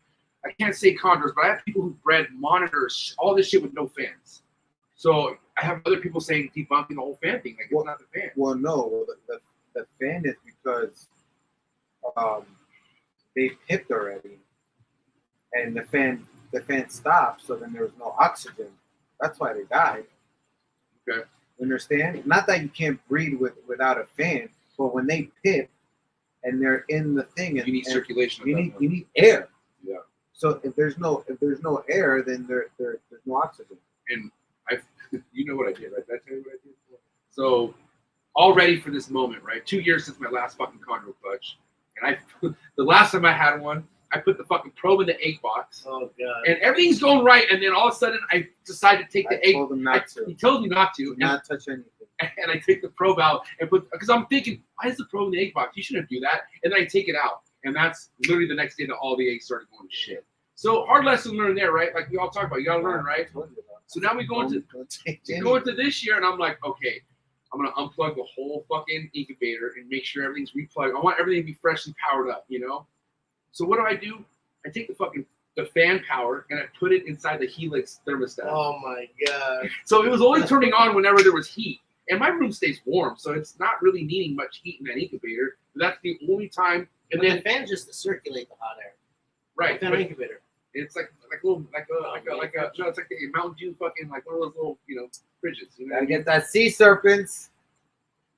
I can't say chondros, but I have people who bred monitors, all this shit with no fans. So I have other people saying debunking the whole fan thing, like it's not the fan. Well, no, the fan is because they pipped already, and the fan stopped, so then there was no oxygen. That's why they died. Okay. You understand? Not that you can't breed without a fan, but when they pip and they're in the thing, and you need circulation. You need air. Yeah. So if there's no air, then there's no oxygen. And you know what I did, right? Did I tell you what I did? So, all ready for this moment, right? 2 years since my last fucking chondro clutch, and the last time I had one, I put the fucking probe in the egg box. Oh god. And everything's going right, and then all of a sudden I decided to take the egg. Told him not to. He told me not to. Not touch anything. And I take the probe out and because I'm thinking, why is the probe in the egg box? You shouldn't do that. And then I take it out, and that's literally the next day that all the eggs started going to shit. So hard lesson learned there, right? Like we all talk about, you gotta learn, right? So now we go into this year, and I'm like, okay, I'm gonna unplug the whole fucking incubator and make sure everything's replugged. I want everything to be freshly powered up, So what do? I take the fan power and I put it inside the Helix thermostat. Oh my god! So it was only turning on whenever there was heat, and my room stays warm, so it's not really needing much heat in that incubator. That's the only time. And then the fan just to circulate the hot air. Right. The fan incubator. It's like a it's like a Mountain Dew fucking like one of those little fridges. Gotta get that sea serpents.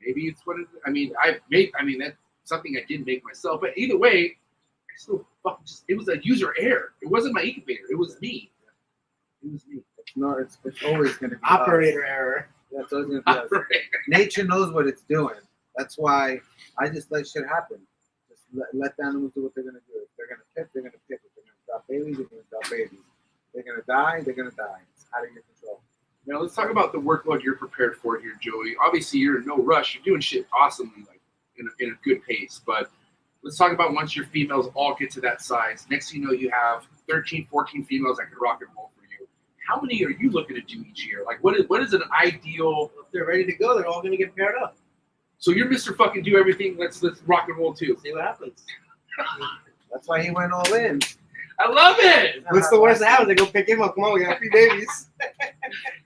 Maybe it's what it. That's something I didn't make myself. But either way, I still fucking it was a user error. It wasn't my incubator. It was me. It's always gonna be operator error. That's always gonna be us. Nature knows what it's doing. That's why I just let shit happen. Just let the animals do what they're gonna do. If they're gonna pip, they're gonna pip. If they're gonna drop babies, they're gonna drop babies. If they're gonna die, they're gonna die. It's out of your control. Now let's talk about the workload you're prepared for here, Joey. Obviously, you're in no rush. You're doing shit awesomely, like in a good pace. But let's talk about once your females all get to that size. Next thing you know, you have 13, 14 females that can rock and roll for you. How many are you looking to do each year? Like, what is an ideal? If they're ready to go, they're all going to get paired up. So you're Mr. Fucking do everything. Let's rock and roll too. See what happens. That's why he went all in. I love it. What's the worst that happens? They go pick him up. Come on, we got 3 babies.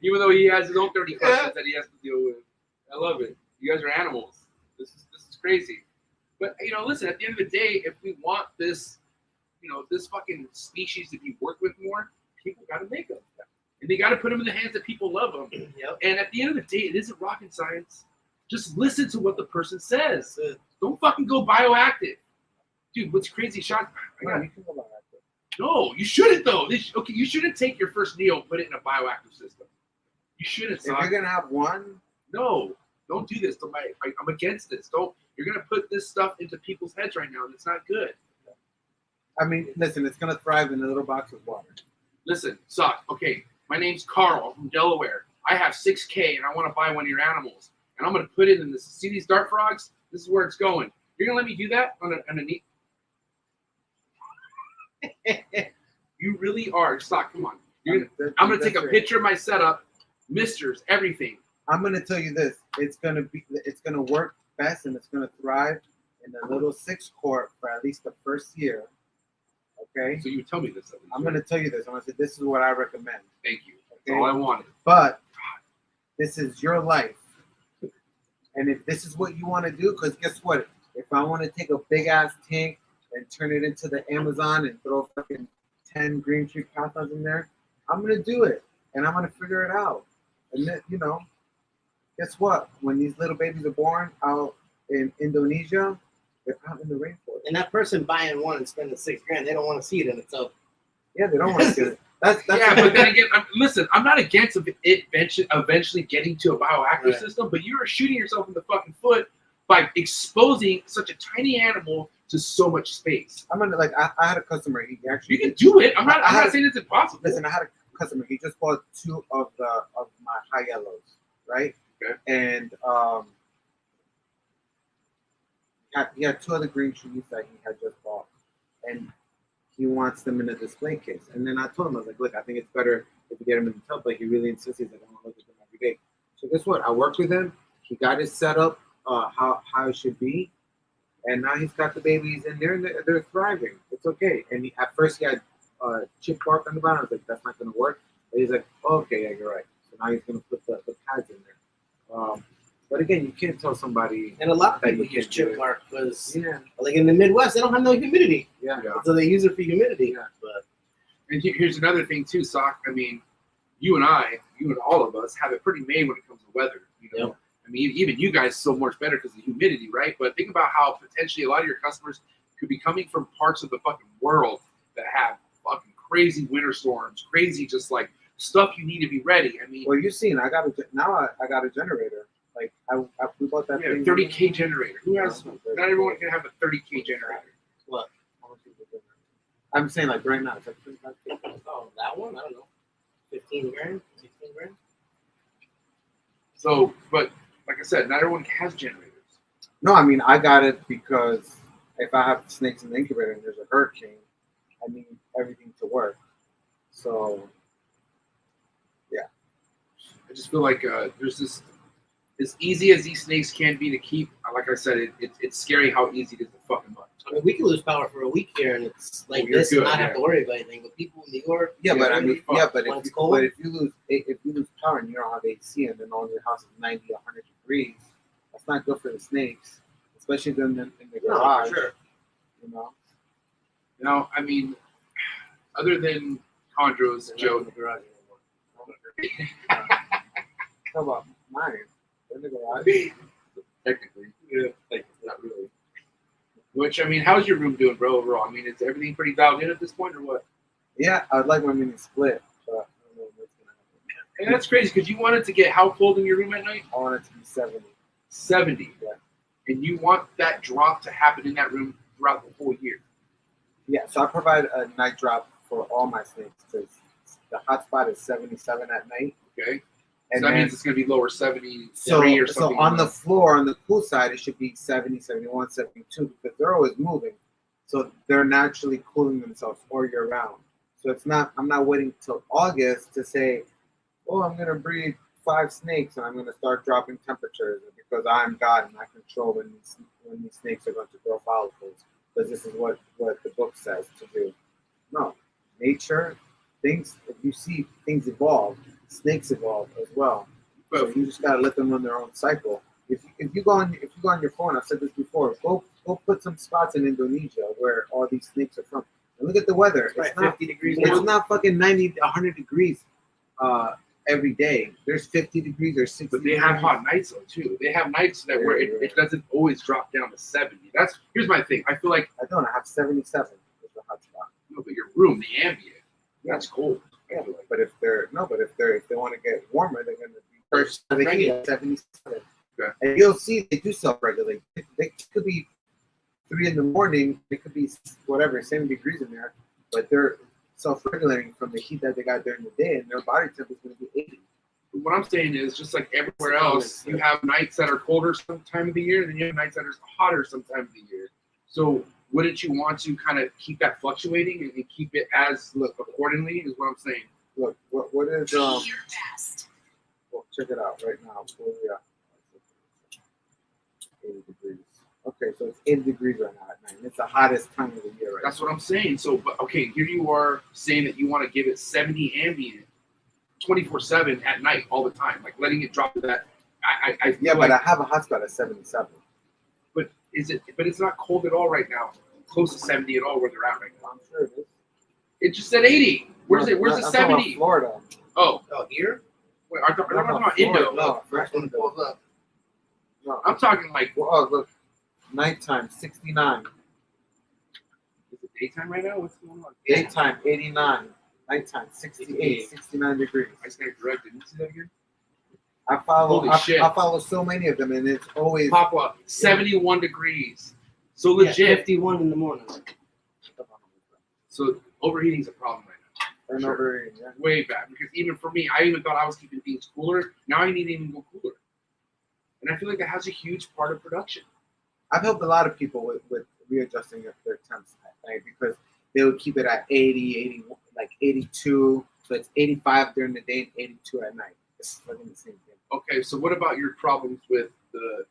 Even though he has his own 30 questions that he has to deal with. I love it. You guys are animals. This is crazy. But listen. At the end of the day, if we want this, this fucking species to be worked with more, people got to make them, and they got to put them in the hands that people love them. Yep. And at the end of the day, it isn't rocket science. Just listen to what the person says. Don't fucking go bioactive, dude. What's crazy, Sean? No, you shouldn't though. You shouldn't take your first Neo and put it in a bioactive system. You shouldn't. If you're gonna have one, no, don't do this. I'm against this. You're gonna put this stuff into people's heads right now, and it's not good. I mean, listen, it's gonna thrive in a little box of water. Listen, Sock. Okay, my name's Carl. I'm from Delaware. I have 6K, and I want to buy one of your animals, and I'm gonna put it in this. See these dart frogs? This is where it's going. You're gonna let me do that on a neat. You really are. Sock, come on. I'm going to take a picture of my setup, misters, everything. I'm going to tell you this. it's gonna work best and it's gonna thrive in a little 6 quart for at least the first year. Okay. So you tell me this. I'm gonna tell you this. I'm gonna say this is what I recommend. Thank you. That's Okay? all I wanted. But this is your life. And if this is what you want to do, because guess what? If I want to take a big ass tank and turn it into the Amazon and throw fucking 10 green tree pythons in there, I'm gonna do it. And I'm gonna figure it out. And then, you know, guess what? When these little babies are born out in Indonesia, they're out in the rainforest. And that person buying one and spending $6,000, they don't want to see it in itself. Yeah, they don't want to see it. That's Yeah, but then again, listen, I'm not against it eventually getting to a bioactive Right. system, but you are shooting yourself in the fucking foot by exposing such a tiny animal to so much space. I'm gonna I had a customer. He actually You can do it. I'm not saying it's impossible. Listen, I had a customer. He just bought 2 of my high yellows, right? Okay. And he had 2 other green trees that he had just bought, and he wants them in a display case. And then I told him, I was like, look, I think it's better if you get them in the tub, but he really insists. He's like, I want to look at them every day. So guess what? I worked with him. He got it set up how it should be, and now he's got the babies in there, and they're thriving. It's okay. And at first he had chip bark on the bottom. I was like, that's not going to work. And he's like, oh, okay, yeah, you're right. So now he's going to put the pads in there. But again, you can't tell somebody. And a lot of that people you use can't do chip it. bark because, Yeah, like in the Midwest, they don't have no humidity. yeah. So they use it for humidity. Yeah. But And here's another thing too, Sock. I mean, you and all of us have it pretty made when it comes to weather. You know, Yep. I mean, even you guys so much better because of the humidity, right? But think about how potentially a lot of your customers could be coming from parts of the fucking world that have fucking crazy winter storms, crazy just like stuff you need to be ready. I mean, Well, you've seen. I got a generator. Like we bought that thing. 30K generator. Who has? Yeah, Not everyone can have a 30K generator. what? I'm saying like right now. It's like 25K. Oh, that one? I don't know. $15,000, $16,000. So, but like I said, not everyone has generators. No, I mean I got it because if I have snakes in the incubator and there's a hurricane, I need everything to work. So I just feel like there's this, as easy as these snakes can be to keep. Like I said, it's scary how easy it is to fuck them up. I mean, we can lose power for a week here, and it's like You're this, good, and not yeah. have to worry about anything. But people in New York, yeah, but I mean, yeah, but when if it's you, cold. but if you lose power and you don't have AC and then all your house is 90, 100 degrees, that's not good for the snakes, especially them in the No, garage. for sure. You know. Now, I mean, other than chondros, They're not Joe. in the garage anymore. How about mine? In the garage. Technically, yeah, like not really. Which I mean, how's your room doing, bro? Overall, I mean, is everything pretty dialed in at this point, or what? Yeah, I'd like my mini split, but I don't know what's gonna happen. And that's crazy because you wanted to get how cold in your room at night? I want it to be 70. 70. Yeah. And you want that drop to happen in that room throughout the whole year. Yeah, so I provide a night drop for all my snakes because the hot spot is 77 at night. Okay. And so that then, means it's going to be lower 73 so, or so something. on the floor, on the cool side, it should be 70, 71, 72 because they're always moving. So they're naturally cooling themselves all year round. So it's not, I'm not waiting till August to say, oh, I'm going to breed 5 snakes and I'm going to start dropping temperatures because I'm God and I control when these snakes are going to grow follicles because this is what the book says to do. No, nature, things, if you see things evolve, snakes evolve as well. So you just gotta let them run their own cycle. If you go on your phone, I've said this before. Go put some spots in Indonesia where all these snakes are from, and look at the weather. It's It's like not 50 degrees. it's not fucking 90, 100 degrees every day. There's 50 degrees or 60. But they have degrees. hot nights though too. They have nights that where it doesn't always drop down to 70. Here's my thing. I feel like I don't. I have 77 is the hot spot. no, but your room, the ambient, that's cold. I Yeah, feel like. but if they want to get warmer, they're gonna be First, they can regular. get 77. Okay. And you'll see they do self-regulate. They could be 3 in the morning. It could be whatever 7 degrees in there, but they're self-regulating from the heat that they got during the day, and their body temperature is going to be 80. But what I'm saying is, just like everywhere else, you have nights that are colder some time of the year, and then you have nights that are hotter some time of the year. So wouldn't you want to kind of keep that fluctuating and keep it as accordingly? Is what I'm saying. Look, what is Well, check it out right now. Where we are. 80 degrees. Okay, so it's 80 degrees right now at night. It's the hottest time of the year right That's what I'm saying. So, but okay, here you are saying that you want to give it 70 ambient, 24/7 at night, all the time, like letting it drop to that. I feel Yeah, like, but I have a hotspot at 77. but is it? But it's not cold at all right now. Close to 70 at all where they're at right now. I'm sure it is. It just said 80. Where's it? Where's the I'm talking about 70? Florida. Oh, Oh, here? wait, I'm talking about Florida. Indo. No, First one pulls up. no. I'm talking like, Well, oh, look. Nighttime, 69. is it daytime right now? What's going on? Daytime, 89. Nighttime, 68, 69 degrees. I stand corrected. Did you see that again? I follow. Holy shit. I follow so many of them, and it's always. Pop up 71 degrees. So Yeah, legit. 51 in the morning. So overheating's a problem right now. Turn Sure. over. Yeah. Way bad, because even for me, I even thought I was keeping things cooler. Now I need to even go cooler, and I feel like that has a huge part of production. I've helped a lot of people with readjusting their temps at night because they would keep it at 80, 81, like 82. So it's 85 during the day and 82 at night. It's fucking the same thing. Okay, so what about your problems with the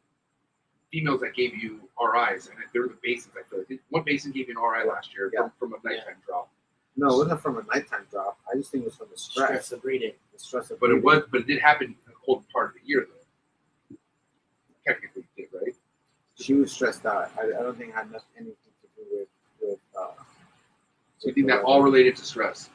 females that gave you RIs? And they were the basins. I feel like one basin gave you an RI last year Yeah. from a nighttime drop, No, it wasn't from a nighttime drop. I just think it was from the stress. Stress of breeding. The stress of but it breathing. was, but it did happen a whole part of the year though. Technically, it did, right? She was stressed out. I don't think it had anything to do with So you think that all related to stress?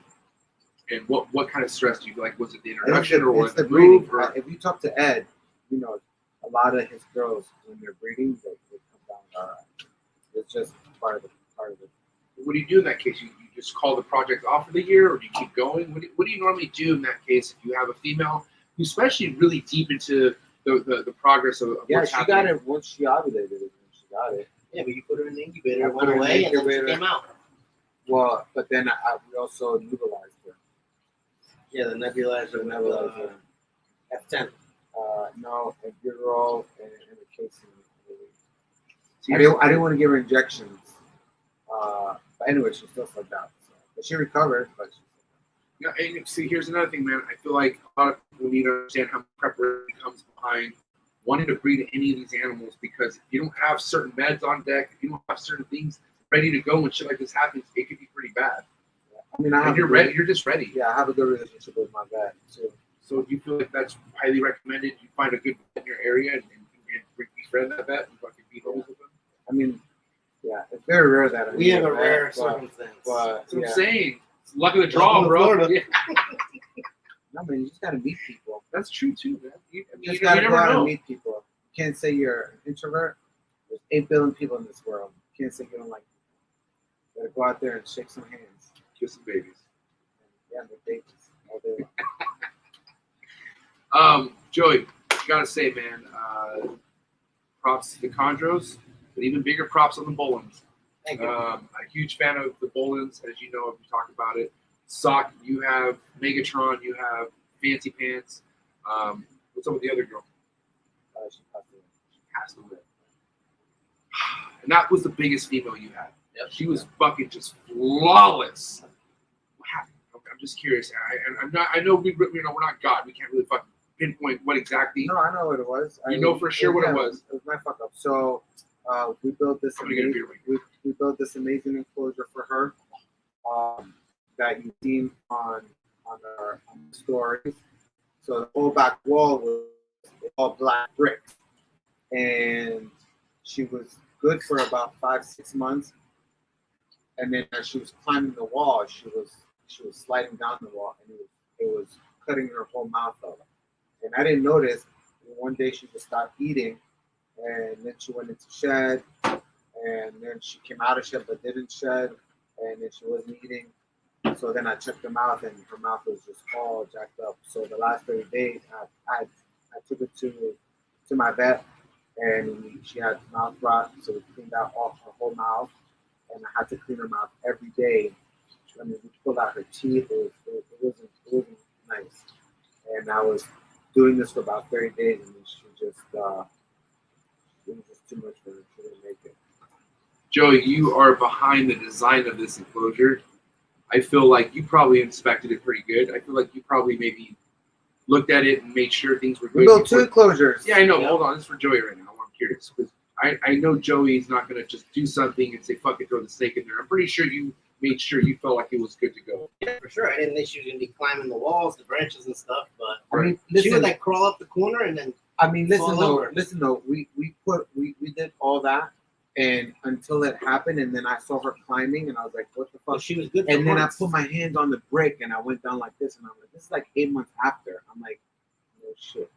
And what kind of stress do you like? Was it the I think introduction or was it's the it the move? breeding. Or, If you talk to Ed, you know, a lot of his girls when they're breeding, they come down. It's just part of it. what do you do in that case? You just call the project off for the year, or do you keep going? What do you normally do in that case if you have a female who's especially really deep into the progress of Yeah, what's she happening? got it once she ovulated. She got it. Yeah, but you put her in the incubator, I it put went her in the away, and then incubator. she came out. Well, but then we also utilized her. Yeah, the nebulizer, Nebulizer. F10. No, a epidural and a casing. See, I didn't want to give her injections. But anyway, she still slept out. So. But she recovered. But she and see, here's another thing, man. I feel like a lot of people need to understand how much preparation comes behind wanting to breed any of these animals, because if you don't have certain meds on deck, if you don't have certain things ready to go when shit like this happens, it could be pretty bad. I mean, I And have you're a good- ready. You're just ready. Yeah, I have a good relationship with my vet too. So do you feel like that's highly recommended? You find a good vet in your area and befriend that vet and fucking be homies with them? I mean, yeah, it's very rare that I We need have a vet, rare but- circumstance. But That's what yeah, I'm saying. It's luck of the draw, Welcome to bro. Florida. Yeah, no, man, you just gotta meet people. that's true too, man. You You just you gotta go never out and know. meet people. You can't say you're an introvert. There's 8 billion people in this world. You can't say you don't like people. You gotta go out there and shake some hands. Kiss some babies. Yeah, the babies all day long. Joey, gotta say, man, props to the Chondros, but even bigger props on the Boelens. Thank you. A huge fan of the Boelens, as you know, we talked about it. Sock, you have Megatron, you have Fancy Pants. What's up with the other girl? She passed away. She passed away. And that was the biggest female you had. Yep. She was fucking just flawless. What happened? I'm just curious. I know we're not God. We can't really fucking pinpoint what exactly. No, I know what it was. You know for sure what it was. It was my fuck up. So we built this I'm gonna get a amazing, beer. we built this amazing enclosure for her that you've seen on our stories. So the whole back wall was all black bricks, and she was good for about 5-6 months. And then as she was climbing the wall, she was sliding down the wall, and it was cutting her whole mouth off. And I didn't notice. One day she just stopped eating, and then she went into shed, and then she came out of shed but didn't shed, and then she wasn't eating. So then I checked her mouth, and her mouth was just all jacked up. So the last 30 days, I took her to my vet, and she had mouth rot, so we cleaned out all her whole mouth, and I had to clean her mouth every day. I mean, we pulled out her teeth. It wasn't nice. And I was doing this for about 30 days, and then she just it was just too much for her. She didn't make it. Joey, you are behind the design of this enclosure. I feel like you probably inspected it pretty good. I feel like you probably maybe looked at it and made sure things were good. We built 2 enclosures. Yeah, I know. Yeah. Hold on. This is for Joey right now. I'm curious. 'Cause I know Joey's not gonna just do something and say fuck it, throw the snake in there. I'm pretty sure you made sure you felt like it was good to go. Yeah, for sure. I didn't think she was gonna be climbing the walls, the branches and stuff, but I mean, she listen, would like crawl up the corner and then listen fall though, over. we did all that, and until it happened, and then I saw her climbing, and I was like, what the well, fuck? she was good. And for then I months. put my hand on the brake, and I went down like this, and I'm like, this is like 8 months after. I'm like, no shit.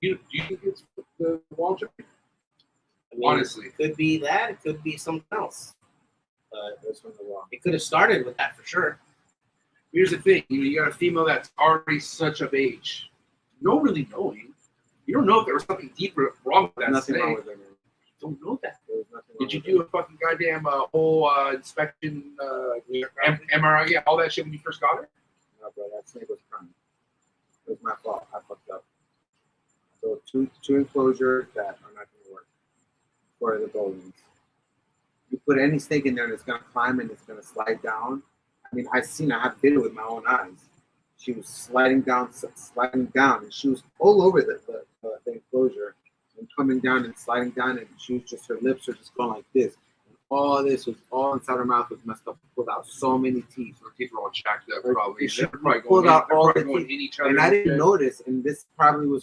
Do you think it's the wall jumping? I mean, Honestly, it could be that. It could be something else. But that's from the wall. It could have started with that for sure. here's the thing. You got a female that's already such of age. No really knowing. You don't know if there was something deeper wrong with that Nothing snake. wrong with it, man. Don't know that. There was nothing wrong Did you with do a fucking goddamn whole inspection, MRI, yeah, all that shit when you first got her? No, bro, that snake was crying. It was my fault. I fucked up. So two enclosures that are not going to work for the Boelens. You put any snake in there and it's going to climb and it's going to slide down. I mean, I have video with my own eyes. She was sliding down, and she was all over the enclosure and coming down and sliding down, and she was just, her lips were just going like this. And all this was all inside her mouth was messed up. Pulled out so many teeth. Her teeth were all jacked up, Like, probably. she They're probably pulled going, out they're all probably the going teeth. in each other. And I didn't shit. notice, and this probably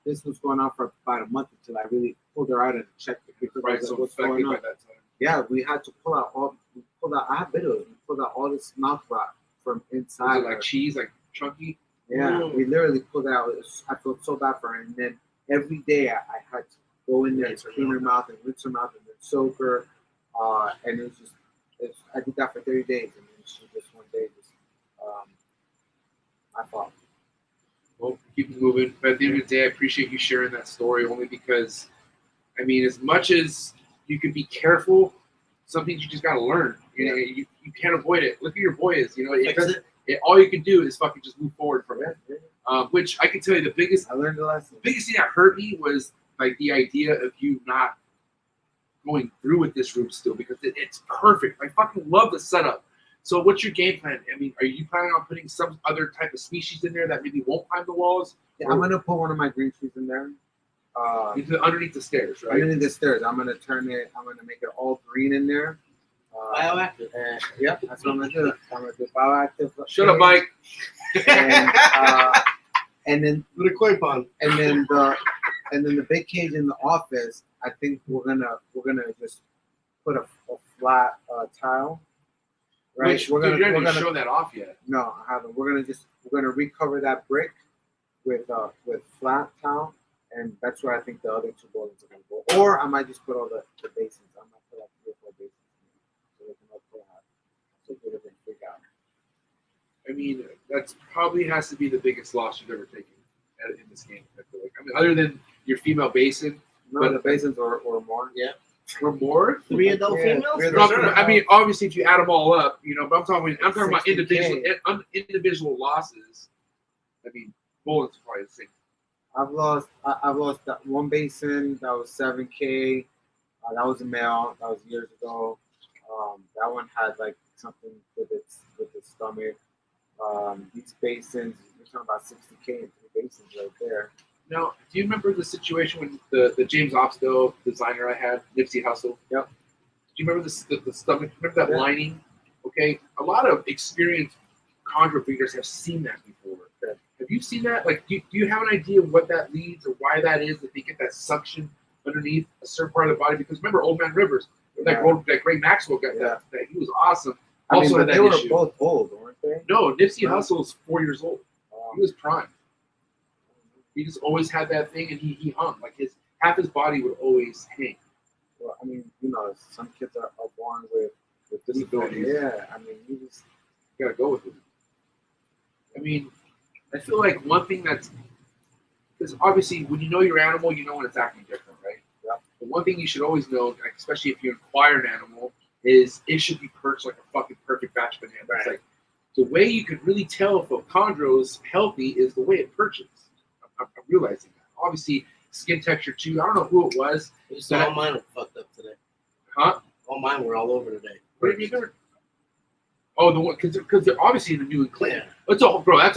this was going on for about a month until I really pulled her out and checked it because I Right, was so like, what's affected going by on? that time. Yeah, we had to pull out I have videos. We pulled out all this mouth rot from Was inside it her. like cheese, like chunky? Yeah, we literally pulled it out. I felt so bad for her. And then every day I had to go in there and clean her mouth and rinse her mouth and then soak her. And it was just, I did that for 30 days. And then she just one day just, I fought. Well, keep it moving. But at the end of the day, I appreciate you sharing that story only because, I mean, as much as you can be careful, some things you just got to learn. You know, you can't avoid it. Look at your boys. You know, all you can do is fucking just move forward from it. Which I can tell you, the biggest I learned a lesson. thing that hurt me was like the idea of you not going through with this route still because it's perfect. I fucking love the setup. So what's your game plan? I mean, are you planning on putting some other type of species in there that maybe won't climb the walls? Yeah, I'm gonna put one of my green trees in there. Underneath the stairs, right? Underneath the stairs. I'm gonna make it all green in there. Bioactive. And, yep, that's what I'm gonna do. I'm gonna do bioactive. Shut up, Mike. And then With a koi pond. and then the big cage in the office. I think we're gonna just put a flat tile. Right. Which, dude, you haven't even shown that off yet. No, I haven't. We're gonna recover that brick with flat tile, and that's where I think the other two buildings are gonna go. Or I might just put all the basins. I might put like 3 or 4 basins in there, so they can all pull out. So they can freak out. I mean, that's probably has to be the biggest loss you've ever taken in this game. I feel like. I mean, other than your female basin, No, but the basins or more. Yeah. or more. 3 adult Yeah, females? 3 For adult sure. females. I mean, obviously, if you add them all up, you know. But I'm talking about 60K. individual losses. I mean, Boelens probably the same. I've lost that one basin that was 7K. That was a male. That was years ago. That one had like something with its stomach. These basins, we're talking about 60K and 3 basins right there. Now, do you remember the situation when the James Opstow designer I had, Nipsey Hussle? Yep. Do you remember the stomach? Remember that Yeah. lining? Okay, a lot of experienced chondro breeders have seen that before. Okay. Have you seen that? Like, do you have an idea of what that leads or why that is that they get that suction underneath a certain part of the body? Because remember, Old Man Rivers, that Ray Maxwell got Yeah. that. He was awesome. I mean, Also but had they that were issue. both old, weren't they? No, Nipsey No. Hussle's 4 years old. He was prime. He just always had that thing, and he hung like half his body would always hang. Well, I mean, you know, some kids are born with Disabilities. Yeah, I mean, you just You gotta go with it. I mean, I feel like one thing that's because obviously when you know your animal, you know when it's acting different, right? Yeah. But one thing you should always know, like, especially if you acquire an animal, is it should be perched like a fucking perfect batch banana. Right. It's like the way you could really tell if a chondro's healthy is the way it perches. I'm realizing that. Obviously, skin texture too. I don't know who it was. All mine were fucked up today. Huh? All mine were all over today. What did you do? Oh, the one because they're obviously in the New England. Yeah. That's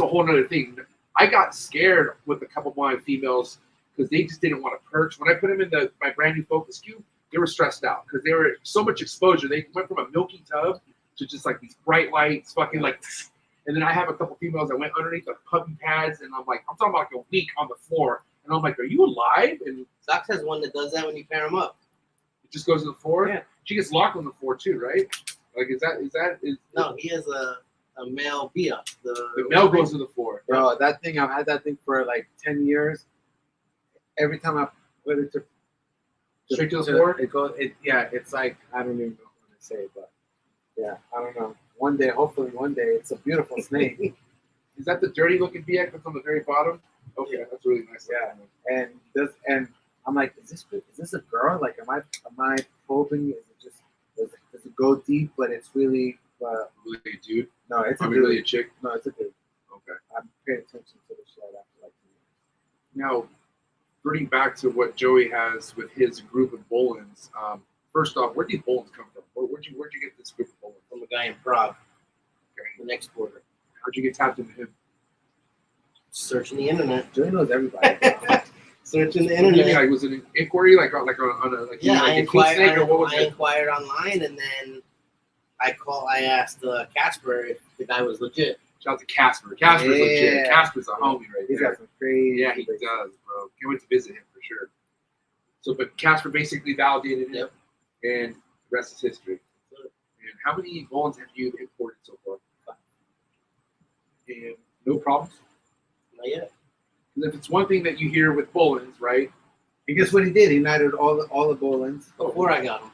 a whole nother thing. I got scared with a couple of my females because they just didn't want to perch. When I put them in my brand new focus cube, they were stressed out because they were so much exposure. They went from a milky tub to just like these bright lights, fucking like. And then I have a couple females that went underneath the puppy pads, and I'm talking about like a week on the floor, and I'm like, are you alive? And Sox has one that does that when you pair them up. it just goes to the floor. Yeah. She gets locked on the floor too, right? Like, is No, he has a male Bia. the male goes to the floor? Bro, that thing, I've had that thing for like 10 years. Every time I put it Straight to the floor? it goes, it's like, I don't even know what to say, but yeah, I don't know. One day, hopefully one day, it's a beautiful snake. Is that the dirty looking BX that's on the very bottom? Okay, that's really nice. Yeah. And I'm like, is this a girl? Like, am I probing? Is it just, does it go deep, but it's really, Really a dude? no, it's a I mean, dude. really a chick? No, it's a dude. Okay. I'm paying attention to the shit after like 2 years. Now, bringing back to what Joey has with his group of Boelens, first off, where did Boelens come from? Where'd you get this group of Boelens? From a guy in Prague, Okay. an exporter. How'd you get tapped into him? Searching the internet. Joey knows everybody. Searching the What do you mean, internet. like, was it an inquiry, like on a like, Yeah, like I a king snake, or what was I it? inquired online, and then I asked Casper if the guy was legit. Shout out to Casper. Casper's legit. Yeah. Casper's a homie right He's there. got some crazy. Yeah, he does, bro. Can't wait to visit him for sure. So, but Casper basically validated him, Yep. and the rest is history. And how many Boelens have you imported so far? And no problems? Not yet. Because if it's one thing that you hear with Boelens, right? And guess what he did? He knighted all the Boelens. Before I got him.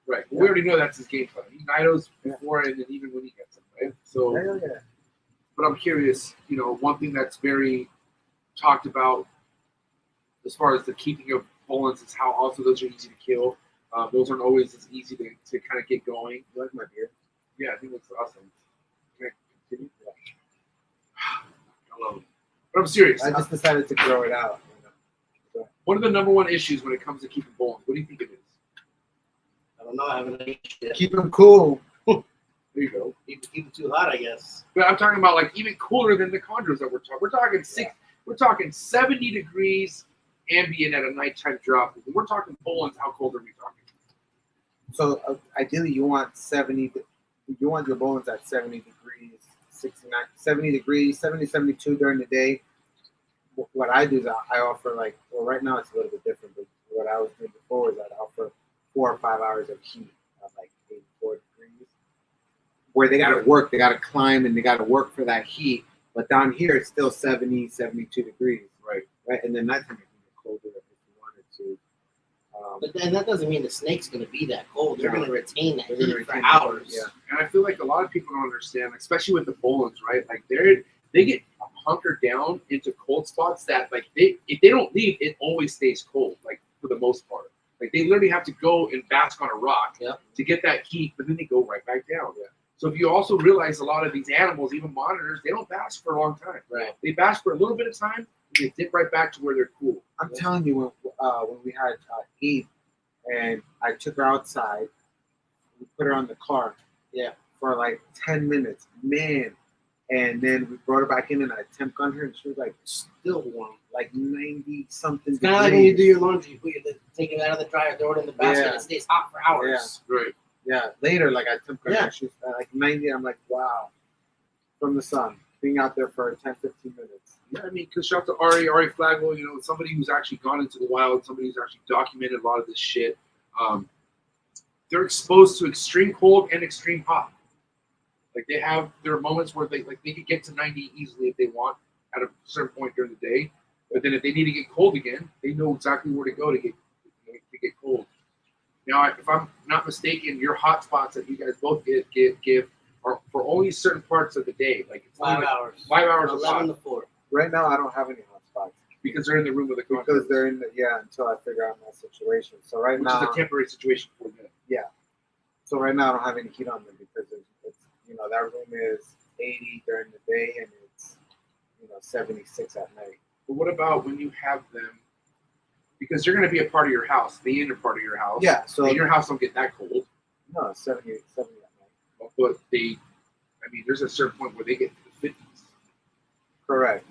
Right. Well, we already know that's his game plan. He Nidos before and then even when he gets them, right? So, Yeah. but I'm curious, one thing that's very talked about as far as the keeping of Boelens is how also those are easy to kill. Those aren't always as easy to kind of get going. You like my beard? Yeah, I think that's awesome. Can I continue? I love it. But I'm serious. I just decided to grow it out. What are the number one issues when it comes to keeping Boelens? What do you think it is? I don't know. I haven't age yet. Keep him cool. There you go. Keep it too hot, I guess. But I'm talking about like even cooler than the Chondros that we're talking. We're talking 70 degrees ambient at a nighttime drop. When we're talking Boelens, how cold are we talking? So ideally, you want 70. You want your Boelens at 70 degrees, 69, 70 degrees, 70, 72 during the day. What I do is I offer right now it's a little bit different, but what I was doing before is I'd offer 4 or 5 hours of heat at like 84 degrees, where they got to work, they got to climb, and they got to work for that heat. But down here, it's still 70, 72 degrees. Right. And then nighttime it can get colder if you wanted to. But then that doesn't mean the snake's going to be that cold. They're No. going to retain that They're gonna heat for retain that hours. heat, yeah. And I feel like a lot of people don't understand, especially with the Boelens, right? Like they get hunkered down into cold spots that like if they don't leave, it always stays cold, like for the most part. Like they literally have to go and bask on a rock to get that heat, but then they go right back down. Yeah. So if you also realize a lot of these animals, even monitors, they don't bask for a long time. Right. They bask for a little bit of time, and they dip right back to where they're cool. I'm telling you, when we had Eve, and I took her outside, we put her on the car, for like 10 minutes, man, and then we brought her back in and I temp gunned her, and she was like still warm, like 90 something. It's kind of like when you do your laundry, you take it out of the dryer, throw it in the basket, Yeah. it stays hot for hours. Right. Yeah, later, like I temp gunned Yeah. her, she was like 90. I'm like, wow, from the sun, being out there for 10, 15 minutes. Yeah, I mean, because shout out to Ari Flagwell, somebody who's actually gone into the wild, somebody who's actually documented a lot of this shit. They're exposed to extreme cold and extreme hot. Like there are moments where they could get to 90 easily if they want at a certain point during the day. But then if they need to get cold again, they know exactly where to go to get cold. Now, if I'm not mistaken, your hot spots that you guys both give are for only certain parts of the day. Like it's 5 only like hours. 5 hours of 11 hot to 4. Right now, I don't have any hot spots because they're in the room with the because they're in until I figure out my situation. So right which now, is a temporary situation for them. So right now I don't have any heat on them because it's that room is 80 during the day and it's 76 at night. But what about when you have them? Because they're going to be a part of your house, the inner part of your house. Yeah, so And your house don't get that cold. no, 70 at night. But there's a certain point where they get to the 50s. Correct.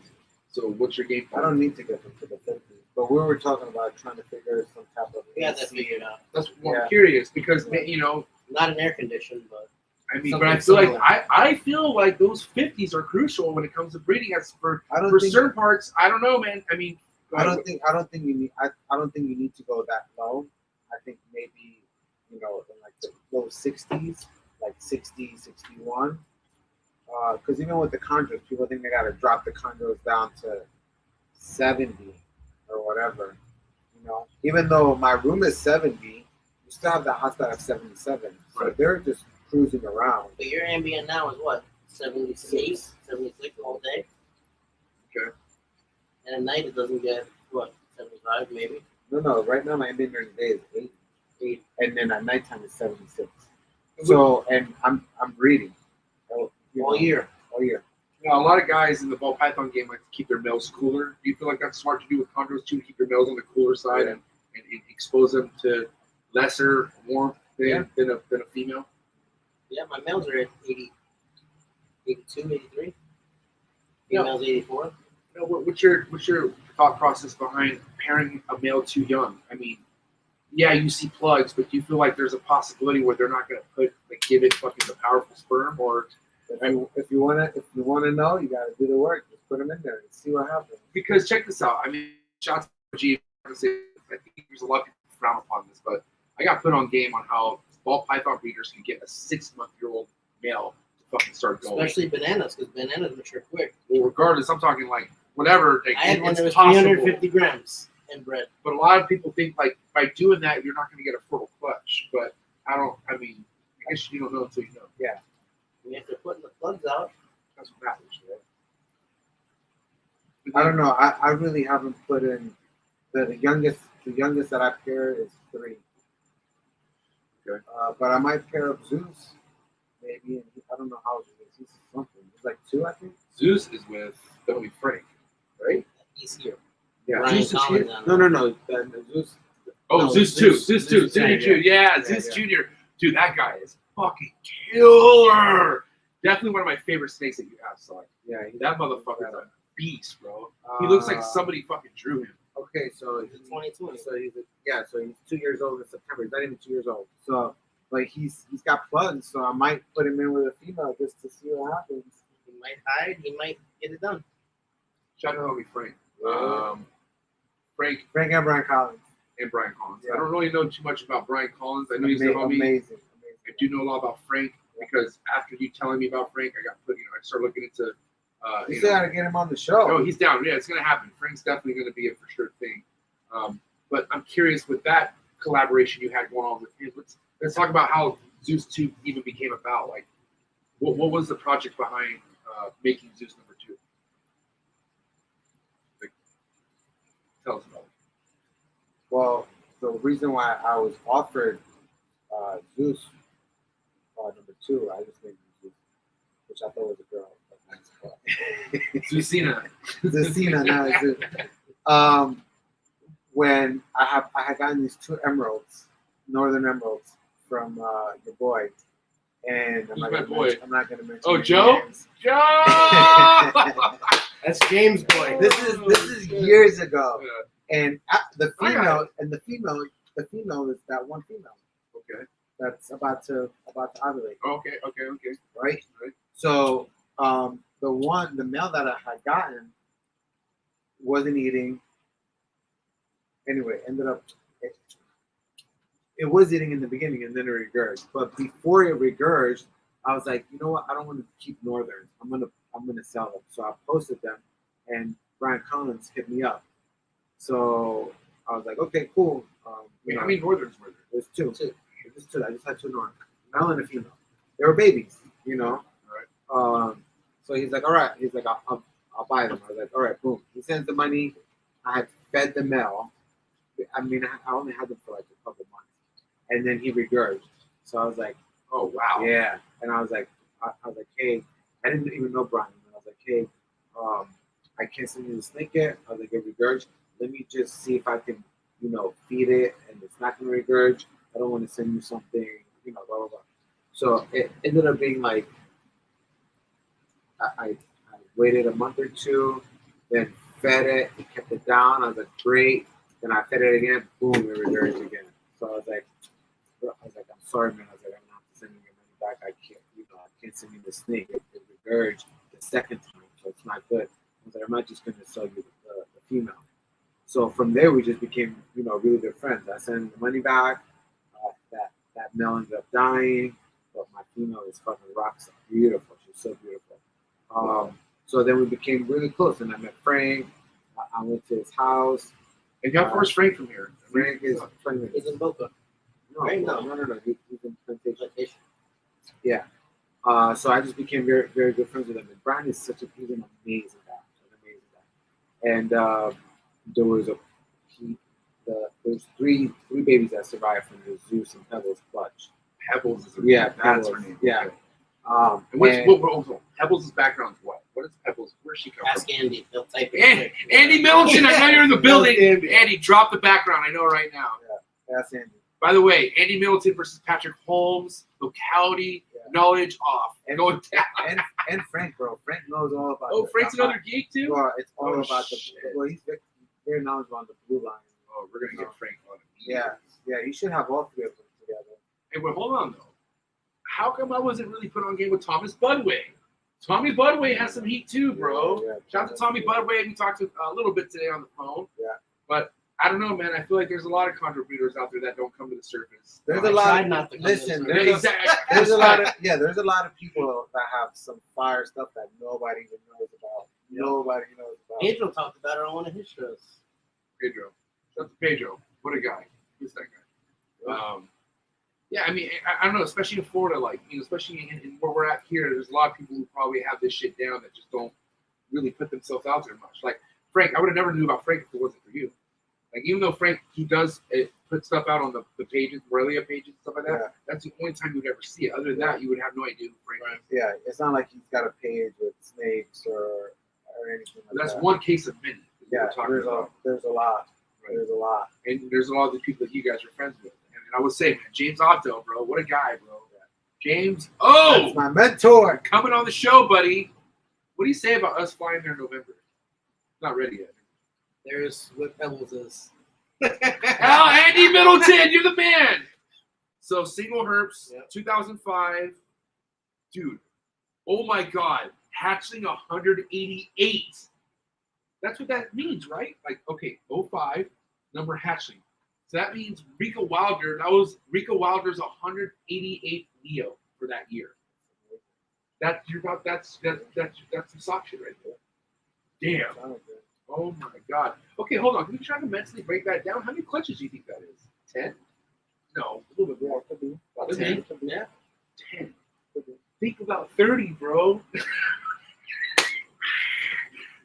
So what's your game I plan? don't need to get them to the 50s, But we were talking about trying to figure some type of. We got that figured out. That's what Yeah. I'm curious because you know, Not an air condition, but I mean, Something but I feel like similar. I feel like those 50s are crucial when it comes to breeding. As for I don't for think. certain parts, I don't know, man. I mean, I don't think you need. I don't think you need to go that low. I think maybe in like the low 60s, like 60, 61. Because even with the chondros, people think they gotta drop the chondros down to 70 or whatever. Even though my room is 70, you still have the house that have 77. So Right. they're just cruising around. but your ambient now is what? 76 all day. Okay. And at night it doesn't get what? 75 maybe. No. Right now my ambient during the day is 8, and then at nighttime it's 76. So and I'm breeding All year. All year. You know, a lot of guys in the ball python game like to keep their males cooler. Do you feel like that's smart to do with chondros too, to keep your males on the cooler side and expose them to lesser warmth than a female? Yeah, my males are at 80, 82, 83. Yeah. Females 84. You know, what's your thought process behind pairing a male too young? I mean, yeah, you see plugs, but do you feel like there's a possibility where they're not going to give it fucking the powerful sperm? Or If you wanna know, you gotta do the work. Just put them in there and see what happens. because check this out. I mean, shots to G. I think there's a lot of people who frown upon this, but I got put on game on how ball python breeders can get a 6-month-old male to fucking start going. Especially bananas, because bananas mature quick. Well, regardless, I'm talking like whatever. Like, I had one it's that was possible. 350 grams in bread. But a lot of people think like by doing that you're not going to get a fertile clutch. But I mean, I guess you don't know until you know. And if they're putting the plugs out, That's what matters, right? I don't know. I really haven't put in the youngest. The youngest that I pair is 3. Okay. But I might pair up Zeus, maybe. And I don't know how old he is. He's something. He's like 2, I think. Zeus is with Billy Frank, right? he's here. Yeah. Brian Zeus is Collins here? on No. The Zeus. Oh, No, Zeus Zeus- 2. Zeus 2. Zeus 2, Junior 2. Yeah, Yeah, Zeus yeah. Junior. Dude, that guy is fucking killer. Definitely one of my favorite snakes that you have, son. Yeah. That motherfucker's a beast, bro. He looks like Uh, somebody fucking drew him. Okay, so He's 22. So he's 2 years old in September. He's not even 2 years old. So like he's got plugs. So I might put him in with a female just to see what happens. He might hide. He might get it done. Shout out to homie Frank. Frank Frank and Brian Collins. and Brian Collins. Yeah. I don't really know too much about Brian Collins. I know he's a homie. Amazing. I do know a lot about Frank because after you telling me about Frank, I started looking into. You still gotta get him on the show. No, he's down. Yeah, it's gonna happen. Frank's definitely gonna be a for sure thing. But I'm curious with that collaboration you had going on with him. Let's talk about how Zeus 2 even became about. Like, what was the project behind making Zeus number 2? Like, tell us about it. Well, the reason why I was offered Zeus number 2, I just named him Zeus, which I thought was a girl. Zeusina. Zeusina, now it's Zeus. When I had gotten these 2 emeralds, northern emeralds from your boy, and I'm Who's not my gonna boy? mention. I'm not gonna mention. Oh, any Joe? names. Joe! That's James' boy. This is years ago, Yeah. and the I got female and the female is that one female Okay. that's about to ovulate, Okay. right? So the male that I had gotten wasn't eating. Anyway, ended up it was eating in the beginning and then it regurged. But before it regurged, I was like, you know what? I don't want to keep northerns. I'm gonna sell them. So I posted them, and Brian Collins hit me up. So I was like, okay, cool. How many northerns were there? There's 2. There's 2. I just had 2 northern, male and a female. They were babies, So he's like, all right. He's like, I'll buy them. I was like, all right, boom. He sends the money. I had fed the male. I mean, I only had them for like a couple months, and then he regurged. So I was like, Oh wow. yeah. And I was like, hey, I didn't even know Brian. And I was like, hey, I can't send you the snake yet. I was like, it regurged. Let me just see if I can, feed it, and it's not gonna regurge. I don't want to send you something, blah blah blah. So it ended up being like, I waited a month or 2, then fed it, kept it down. I was like, great. Then I fed it again, boom, it regurgitated again. So I was like, I'm sorry, man. I was like, I'm not sending your money back. I can't send you the snake. It regurgitated the second time, so it's not good. I was like, I'm not just gonna sell you the female. So from there, we just became, really good friends. I sent him the money back. That male ended up dying, but my female is fucking rock star. Beautiful. She's so beautiful. So then we became really close, and I met Frank. I went to his house. And how far is Frank from here? Frank is 20 minutes. He's in Boca. No. He's in Plantation. Yeah. So I just became very, very good friends with him. And Brian is he's an amazing guy. And there was there's three babies that survived from the Zeus and Pebbles clutch. Pebbles is Pebbles. that's her name. Yeah. Okay. And Pebbles' background is what? What is Pebbles? Where's she come from? Ask Andy. He'll type it. Andy Middleton, I know you're in the building. Andy, drop the background. I know right now. Yeah, that's Andy. By the way, Andy Middleton versus Patrick Holmes, locality, knowledge off. And going down. And Frank, bro. Frank knows all about Oh, Frank's another geek too? Well, it's all about shit. he's very knowledgeable on the blue line. Oh, we're going to get Frank on it. Yeah, you should have all three of them together. Hey, but hold on, though. How come I wasn't really put on game with Thomas Budway? Tommy Budway has some heat too, bro. Yeah, Shout out to Tommy Budway. We talked a little bit today on the phone. Yeah. But I don't know, man. I feel like there's a lot of chondro breeders out there that don't come to the surface. There's I a lot. tried not to come Listen, to this there's There's a lot of there's a lot of people that have some fire stuff that nobody even knows about. Nobody knows about. Pedro talked about it on one of his shows. Pedro. Shout out to Pedro. What a guy. Who's that guy? Yeah, I mean, I don't know, especially in Florida, like, especially in where we're at here, there's a lot of people who probably have this shit down that just don't really put themselves out there much. Like, Frank, I would have never knew about Frank if it wasn't for you. Like, even though Frank, he does put stuff out on the pages, Borrelia pages, stuff like that, Yeah. that's the only time you'd ever see it. Other than that, you would have no idea who Frank is. Yeah, it's not like he's got a page with snakes or anything like That's that. one case of many. that Yeah, we're talking about. there's a lot. Right. There's a lot. And there's a lot of the people that you guys are friends with. And I would say, man, James Otto, bro, what a guy, bro. James, That's my mentor. coming on the show, buddy. What do you say about us flying there in November? Not ready yet. There's what Pebbles is. Oh, Andy Middleton, you're the man. So, Single Herps, Yep. 2005. Dude, oh my God. Hatchling 188. That's what that means, right? Like, okay, 05, number hatchling. So that means Rika Wilder, Rika Wilder's 188 Leo for that year. That's some sock shit right there. Damn. Oh my God. Okay, hold on. Can we try to mentally break that down? How many clutches do you think that is? 10? No, a little bit more. About 10? Yeah. 10. Think about 30, bro.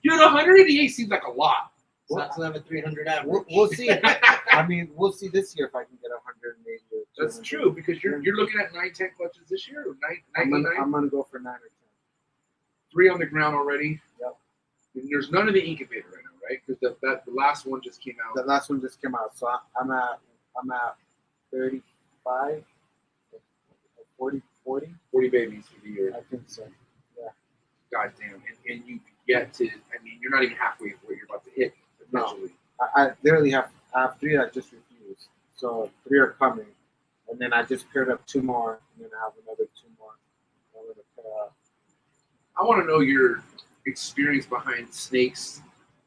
Dude, 188 seems like a lot. Sox will have a 300 average. We'll see. I mean, we'll see this year if I can get 180. That's true, because you're looking at 9-10 clutches this year, or 9 I'm gonna go for 9 or 10. 3 on the ground already. Yep. And there's none in the incubator right now, right? Because the last one just came out. The last one just came out, so I'm at 35, 40 babies for the year. I think so. God damn. And you get to, I mean, you're not even halfway to where you're about to hit eventually. I literally have 3 that just refused, so 3 are coming, and then I just paired up 2 more, and then I have another 2 more. I'm gonna pair up. I want to know your experience behind snakes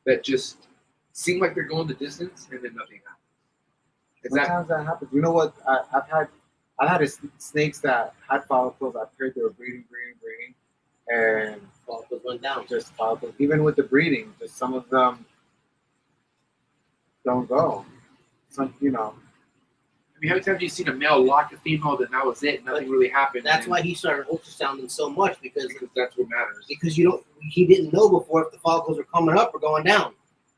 that just seem like they're going the distance and then nothing happens. Sometimes that happens. You know what? I've had snakes that had follicles. I paired, they were breeding, and Follicles went down. just follicles. Even with the breeding, just some of them don't go. Some, I mean, how many times have you seen a male lock a female, then that was it, nothing really happened? That's and why he started ultrasounding so much because that's what matters. he didn't know before if the follicles are coming up or going down.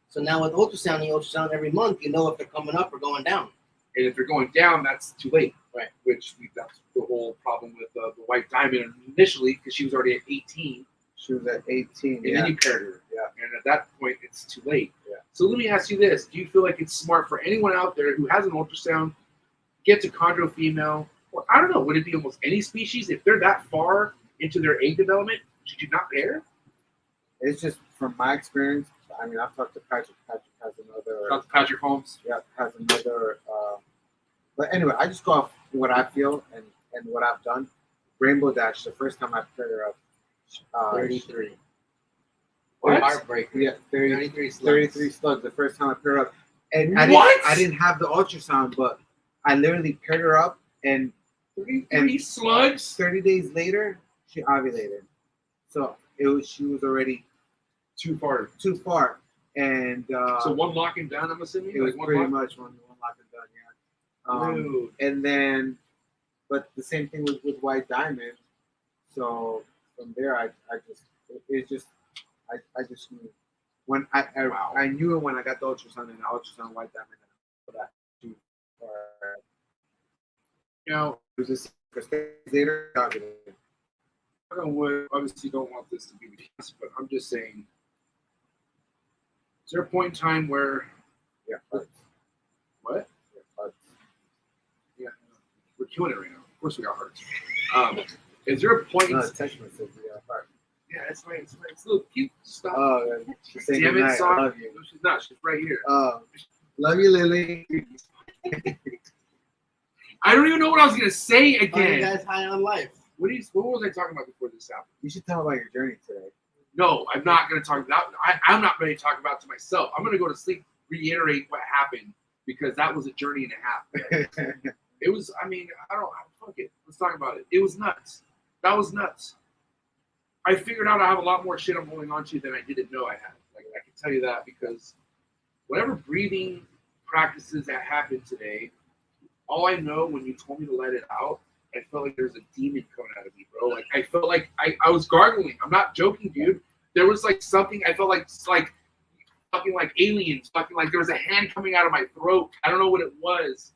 So now with ultrasound every month, you know if they're coming up or going down. And if they're going down, that's too late. Right. That's the whole problem with the white diamond initially, because she was already at 18. She was at 18. And then you paired her. Yeah. And at that point, it's too late. Yeah. So let me ask you this. Do you feel like it's smart for anyone out there who has an ultrasound, gets a chondro female, or I don't know, would it be almost any species? If they're that far into their egg development, should you not pair? It's just from my experience. I mean, I've talked to Patrick. Patrick has another. Dr. Patrick Holmes. Yeah, has another. But anyway, I just go off what I feel and what I've done. Rainbow Dash. The first time I paired her up, 33. What? Heartbreaker. Yeah, 33 slugs. 33 slugs. The first time I paired her up, and What? I didn't have the ultrasound, but I literally paired her up, and 33 slugs. 30 days later, she ovulated. So she was already Too far. too far, and So one locking down, I'm assuming? it was Like one pretty lock? much one lock and done. Yeah. Dude. And then, but the same thing with White Diamond. So from there, I just knew when Wow. I knew it when I got the ultrasound and the ultrasound White Diamond and that too. You know, It was just because later ovulated. I obviously don't want this to be the case, but I'm just saying, is there a point in time where, Yeah. But, what? yeah, but, Yeah, we're killing it right now. Of course we got hearts. Is there a point? no, the text message. Yeah. But, Yeah, it's a little cute. Stop. oh, she's saying Damn it, goodnight. Sock. I love you. No, she's not. She's right here. Love you, Lily. I don't even know what I was gonna say Are you again. guys high on life? What was I talking about before this happened? You should tell about your journey today. No, I'm not gonna talk about. I'm not ready to talk about it to myself. I'm gonna go to sleep, reiterate what happened because that was a journey and a half. It was. I mean, fuck it. Let's talk about it. It was nuts. That was nuts. I figured out I have a lot more shit I'm holding on to than I didn't know I had. Like I can tell you that because whatever breathing practices that happened today, all I know when you told me to let it out, I felt like there's a demon coming out of me, bro. Like I felt like I was gargling. I'm not joking, dude. There was like something. I felt like fucking like aliens. Fucking like there was a hand coming out of my throat. I don't know what it was,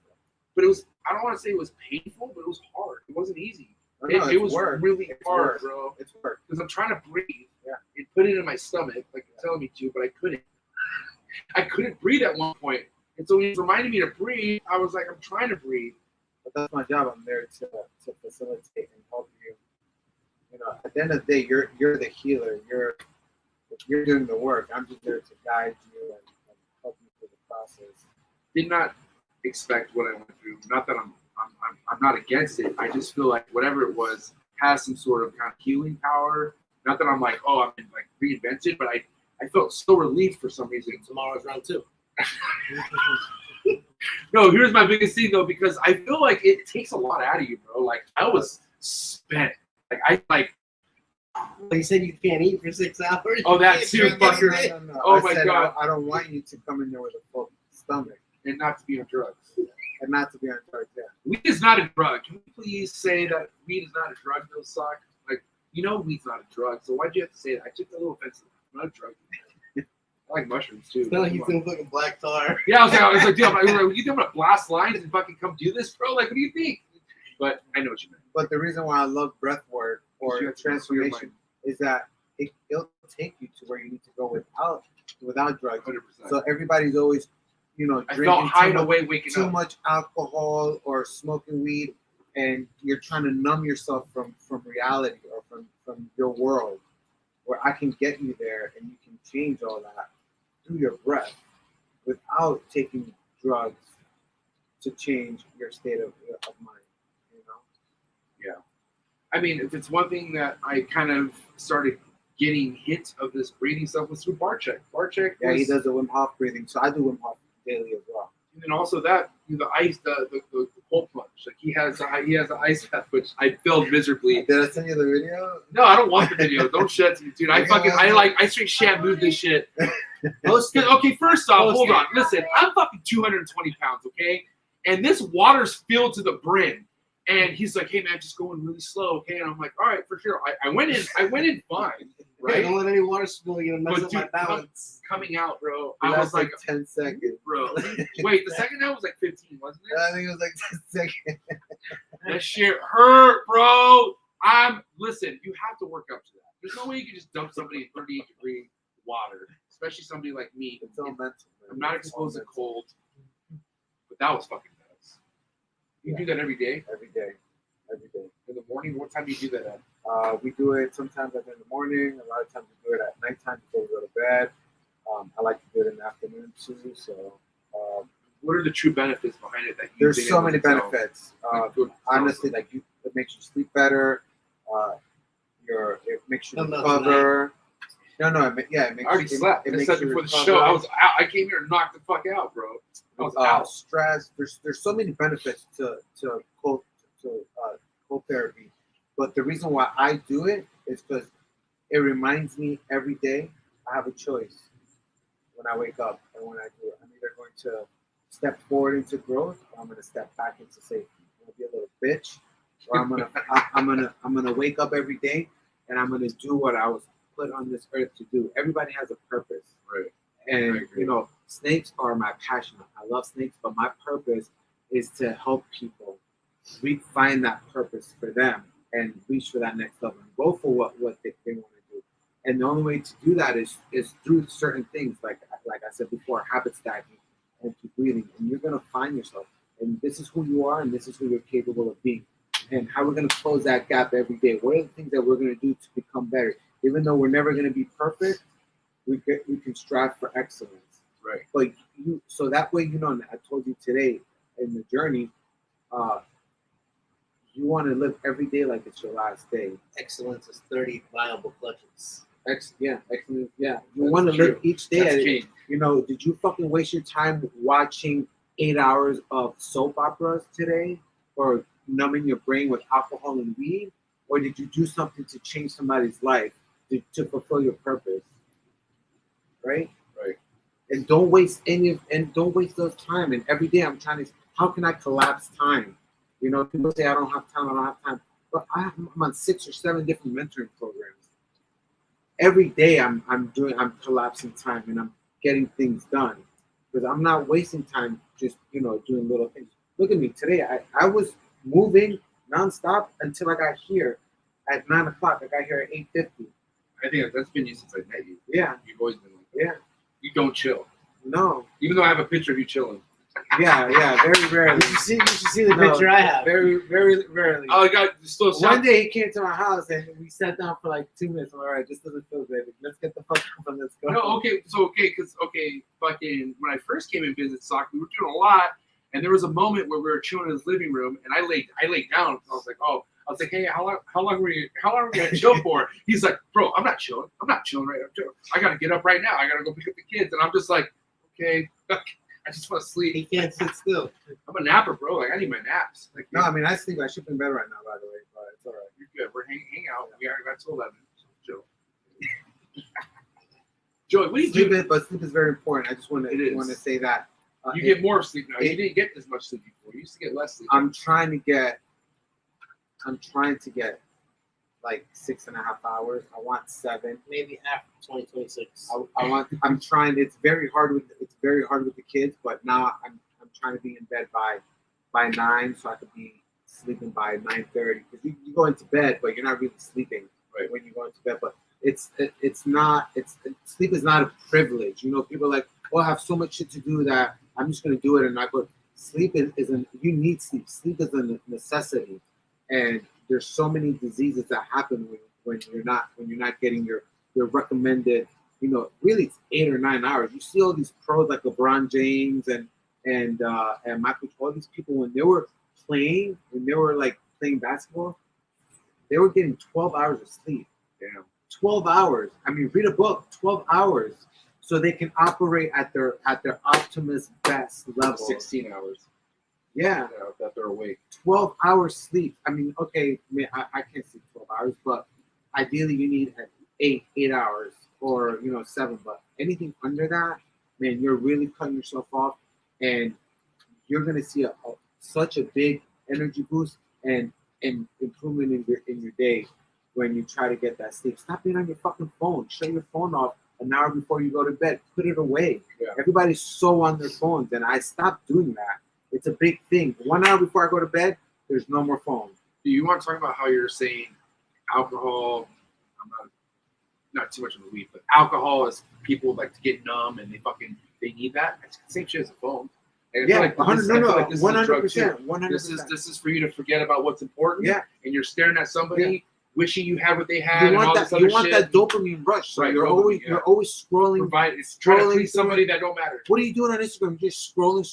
but it was. I don't want to say it was painful, but it was hard. It wasn't easy. It was work. really It's hard, work. bro. It's work. Because I'm trying to breathe. Yeah. And put it in my stomach, like you're telling me to, but I couldn't. I couldn't breathe at one point. And so he was reminding me to breathe. I was like, I'm trying to breathe. But that's my job. I'm there to facilitate and help you. You know, at the end of the day, you're the healer. You're doing the work. I'm just there to guide you and help you through the process. Did not expect what I went through. Not that I'm not against it. I just feel like whatever it was has some sort of kind of healing power. Not that I'm like, oh, I'm like reinvented, but I felt so relieved for some reason. Tomorrow's round 2. No, here's my biggest thing though, because I feel like it takes a lot out of you, bro. Like I was spent. He said you can't eat for 6 hours. Oh, that You too, can't drink fucker. anything. No. Oh I my said, God. I don't want you to come in there with a full stomach and not to be on drugs. and not to be on drugs. Yeah. Weed is not a drug. Can we please say that weed is not a drug, Bill Sock? Like, you know weed's not a drug, so why'd you have to say that? I took that a little offensive. I'm not a drug. I like mushrooms too. It's not like he's doing fucking black tar. Yeah, I was like, dude, you think I'm gonna blast lines and fucking come do this, bro? Like, what do you think? But I know what you meant. But the reason why I love breath work You or have to clear your transformation is that it'll take you to where you need to go without drugs. 100%. So everybody's always, I drinking felt high too and much, away waking too up. much alcohol or smoking weed, and you're trying to numb yourself from reality or from your world. Where I can get you there, and you can change all that through your breath without taking drugs to change your state of mind. Yeah. I mean, if it's one thing that I kind of started getting hints of this breathing stuff was through Barcheck. Barcheck Yeah, was, he does the Wim Hof breathing, so I do Wim Hof daily as well. and then also that the ice, the cold plunge. Like he has an ice bath, which I failed miserably. Did I send you the video? No, I don't want the video. Don't share it to me, dude. I straight shampooed this shit. Okay, first off, hold on. Listen, I'm fucking 220 pounds, okay? And this water's filled to the brim. And he's like, hey man, just going really slow, okay? And I'm like, all right, for sure. I went in fine, right? Don't let any water spill. You're gonna mess But up my dude, balance. coming out, bro. It I was lasted like, 10 seconds. bro. Wait, the second time was like 15, wasn't it? I think it was like 10 seconds. That shit hurt, bro. Listen, you have to work up to that. There's no way you can just dump somebody in 38-degree water, especially somebody like me. It's all mental. I'm not exposed to cold, but that was fucking nuts. You do that every day? Every day. In the morning? What time do you do that at? We do it sometimes in the morning. A lot of times we do it at nighttime before we go to bed. I like to do it in the afternoon too. So, what are the true benefits behind it? That there's so many benefits. Good. Honestly, like it makes you sleep better. It makes you Come out recover. No, it makes I already slept. It I makes said you before the recover. show, I was out. I came here and knocked the fuck out, bro. I was out. Stress. There's so many benefits to cold therapy, but the reason why I do it is because it reminds me every day I have a choice when I wake up and when I do it. I'm either going to step forward into growth or I'm going to step back into safety. I'm going to be a little bitch, or I'm gonna wake up every day and I'm going to do what I was put on this earth to do. Everybody has a purpose. Right. And, you know, snakes are my passion. I love snakes, but my purpose is to help people find that purpose for them and reach for that next level and go for what they want to do. And the only way to do that is through certain things, like I said before, habit stacking and keep breathing. And you're going to find yourself. And this is who you are and this is who you're capable of being. And how we're going to close that gap every day. What are the things that we're going to do to become better? Even though we're never going to be perfect, we can strive for excellence. Right. But so that way, you know, I told you today in the journey, you want to live every day like it's your last day. Excellence is 30 viable clutches. Excellent. Yeah. You want to live each day. You know, did you fucking waste your time watching 8 hours of soap operas today, or numbing your brain with alcohol and weed, or did you do something to change somebody's life to fulfill your purpose? Right. And don't waste those time. And every day I'm trying to, how can I collapse time? You know, people say I don't have time. But I'm on 6 or 7 different mentoring programs. Every day I'm collapsing time and I'm getting things done because I'm not wasting time just, you know, doing little things. Look at me today. I was moving nonstop until I got here at 9 o'clock. I got here at 8:50. I think that's been you since I met you. Yeah. You've always been like that. Yeah. You don't chill. No. Even though I have a picture of you chilling. Yeah. Very rarely. You should see the picture I have. Very rarely. Oh, I got still. One day he came to my house and we sat down for like 2 minutes. I'm all right, this doesn't feel good. Let's get the fuck up and let's go. No, okay, fucking when I first came in business talk, we were doing a lot, and there was a moment where we were chilling in his living room, and I laid down. I was like, hey, how long are we gonna chill for? He's like, bro, I'm not chilling right now. I gotta get up right now. I gotta go pick up the kids, and I'm just like, okay, I just want to sleep. He can't sit still. I'm a napper, bro. Like I need my naps. Like, No, I mean I sleep. I should be in bed right now, by the way, but it's all right. you're good. We're hang out. We got till 11. Chill. Joey, what do you do? But sleep is very important. I just want It is. to say that. You get more sleep now. You didn't get as much sleep before. You used to get less sleep. I'm trying to get like 6.5 hours. I want 7. Maybe after 2026. I'm trying. It's very hard with the kids, but now I'm trying to be in bed by 9, so I could be sleeping by 9:30. Because you go into bed, but you're not really sleeping when you go into bed. But sleep is not a privilege. You know, people are like, oh, I have so much shit to do that I'm just gonna do it and not go. Sleep you need sleep. Sleep is a necessity, and there's so many diseases that happen when you're not getting your recommended. You know, really it's 8 or 9 hours. You see all these pros like LeBron James and Michael, all these people when they were playing basketball, they were getting 12 hours of sleep. Damn. 12 hours. I mean, read a book. 12 hours, so they can operate at their optimus best level. 16 hours. Yeah. That they're awake. 12 hours sleep. I mean, okay, I can't sleep 12 hours, but ideally you need 8 hours or 7. But anything under that, man, you're really cutting yourself off, and you're gonna see such a big energy boost and improvement in your day when you try to get that sleep. Stop being on your fucking phone. Shut your phone off an hour before you go to bed. Put it away. Yeah. Everybody's so on their phones, and I stopped doing that. It's a big thing. 1 hour before I go to bed, there's no more phone. Do you want to talk about how you're saying alcohol? I'm not too much of a weed, but alcohol is people like to get numb and they need that. It's the same shit as a phone. And I feel like 100%. This is for you to forget about what's important. Yeah. And you're staring at somebody wishing you had what they had. You and all want this that. other You want shit. that dopamine rush. So Right, you're dopamine, always yeah. you're always scrolling. Provide, it's trying to Scrolling please somebody that don't matter. What are you doing on Instagram? Just scrolling,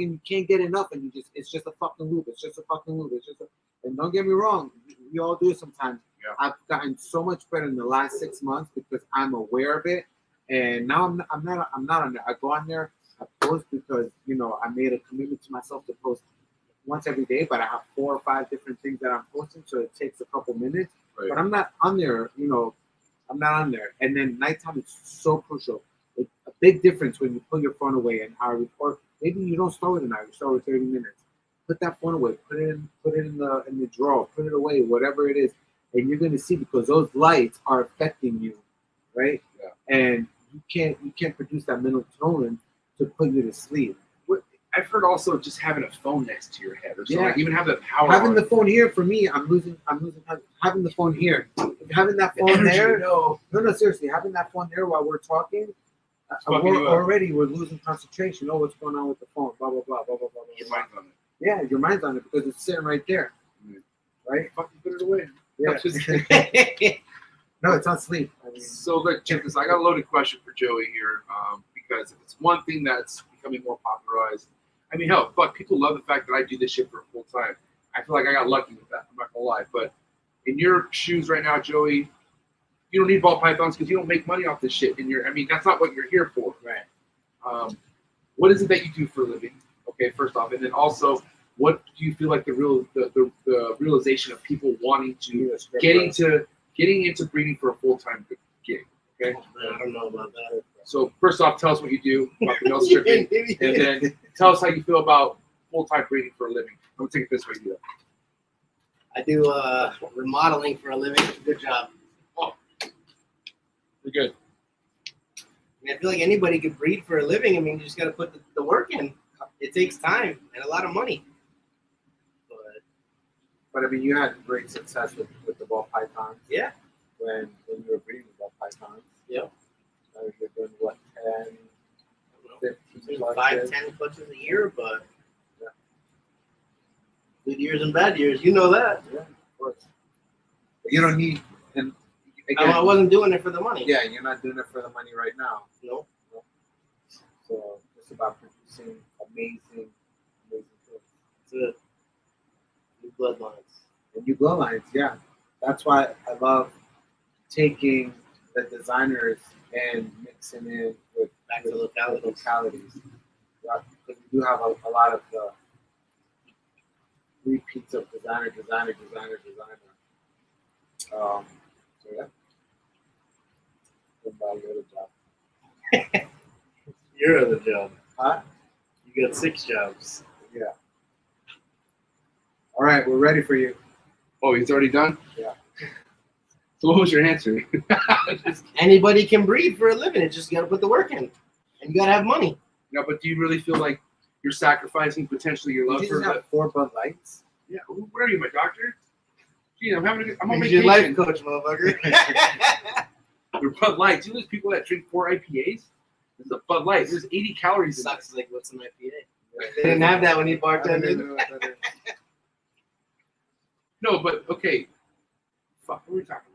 and you can't get enough, and it's just a fucking loop. It's just a fucking loop. And don't get me wrong, we all do it sometimes. Yeah. I've gotten so much better in the last 6 months because I'm aware of it, and now I'm not on there. I go on there, I post because I made a commitment to myself to post once every day, but I have 4 or 5 different things that I'm posting, so it takes a couple minutes. Right. But I'm not on there, I'm not on there. And then nighttime is so crucial. It's a big difference when you put your phone away an hour before. Maybe you don't start with an hour, you start with 30 minutes. Put that phone away, put it in the drawer, put it away, whatever it is, and you're gonna see because those lights are affecting you, right? Yeah. And you can't produce that melatonin to put you to sleep. I've heard also just having a phone next to your head or something. Yeah. Like even have the power. Having on. the phone here for me, I'm losing having the phone here. Having that phone there, no, seriously, having that phone there while we're talking, fucking you up. we're losing concentration. Oh, what's going on with the phone? Blah blah blah blah blah blah. Your blah. mind's on it. Yeah, your mind's on it because it's sitting right there, right? Fucking put it away. Yeah. That's just- No, it's on sleep. I mean, So look, check this. I got a loaded question for Joey here, because if it's one thing that's becoming more popularized. I mean, hell, fuck, people love the fact that I do this shit for full time. I feel like I got lucky with that. I'm not gonna lie, but in your shoes right now, Joey, you don't need ball pythons because you don't make money off this shit. I mean, that's not what you're here for. right. What is it that you do for a living? Okay, first off, and then also, what do you feel like the realization of people wanting to getting into breeding for a full-time gig? Okay, I don't know about that. so first off, tell us what you do about the male stripping, and then tell us how you feel about full-time breeding for a living. I'm gonna take it this way, you. I do remodeling for a living. Good job. You're good. I mean, I feel like anybody could breed for a living. I mean, you just got to put the work in. It takes time and a lot of money. But I mean, you had great success with the ball pythons. Yeah. When you were breeding ball pythons. Yep. You're doing what, 10, 15 5, clutches? 10 clutches a year, but Yeah. good years and bad years, you know that. Yeah, of course. But you don't need, and I wasn't doing it for the money. yeah, you're not doing it for the money right now. No. So it's about producing amazing things. It's a new bloodlines. And new bloodlines, yeah. That's why I love taking the designers and mixing in with Back to localities. Yeah, because we do have a lot of the repeats of designer. So yeah. Good about your other job. Your other job. Huh? You got 6 jobs. Yeah. All right, we're ready for you. Oh, he's already done? Yeah. So what was your answer? Anybody can breed for a living. It's just you got to put the work in. And you got to have money. No, but do you really feel like you're sacrificing potentially your love Did for you just have 4 Bud Lights? Yeah, what are you, my doctor? Gee, I'm on He's vacation. your life coach, motherfucker. Your Bud Light. Do you know those people that drink 4 IPAs? This is a Bud Light. There's 80 calories in it. Sucks. Like, what's an IPA? They didn't have that when you bartended. No, but okay. Fuck, what are we talking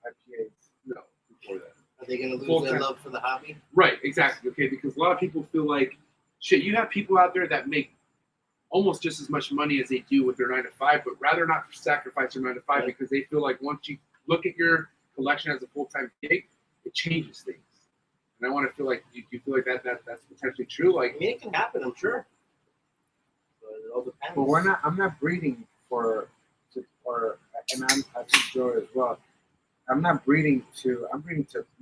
about? IPAs. No, before that. Are they going to lose Full their time. love for the hobby? Right, exactly. Okay, because a lot of people feel like, shit, you have people out there that make almost just as much money as they do with their 9 to 5, but rather not sacrifice their 9 to 5 Yeah. because they feel like once you look at your collection as a full-time gig, it changes things. And I want to feel like, do you feel like that's potentially true? I Like, mean, it can happen, I'm sure. But it all depends. But I'm not breeding and I think Joe as well. I'm breeding to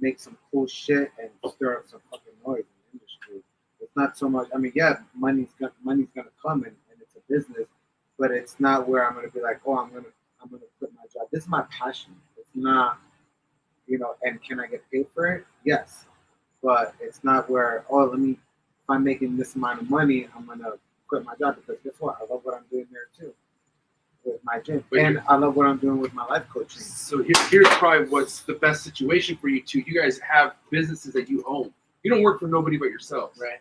make some cool shit and stir up some fucking noise in the industry. It's not so much. I mean, yeah, money's gonna come and it's a business, but it's not where I'm gonna be like, oh, I'm gonna quit my job. This is my passion. It's not, and can I get paid for it? Yes, but it's not where if I'm making this amount of money, I'm gonna quit my job because guess what? I love what I'm doing there too. With my gym, and I love what I'm doing with my life coaching. so here's probably what's the best situation for you two. You guys have businesses that you own. You don't work for nobody but yourself. Right.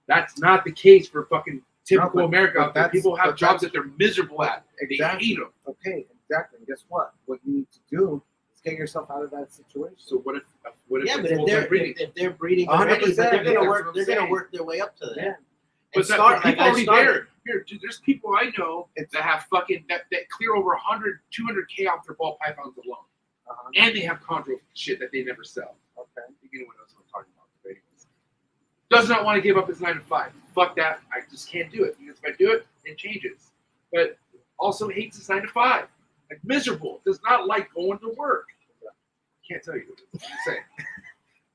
That's not the case for fucking typical but America out there. that's- People have but jobs that's- that they're miserable at. Exactly. They hate them. Okay, exactly. And guess what? What you need to do is get yourself out of that situation. So what if Yeah, it's but if full-time they're breeding? if they're breeding 100%, already, but they're yeah, gonna that's what I'm they're gonna saying. work their way up to that. Yeah. But And start like people I already started. there. Here, dude, there's people I know It's- that have fucking that clear over 100, 200K off their ball pythons alone, Uh-huh. and they have chondro shit that they never sell. Okay. I think anyone knows what I'm talking about. But anyways. Does not want to give up his 9 to 5. Fuck that. I just can't do it. Because if I do it, it changes. But also hates his 9 to 5. Like miserable. Does not like going to work. Can't tell you. Just saying.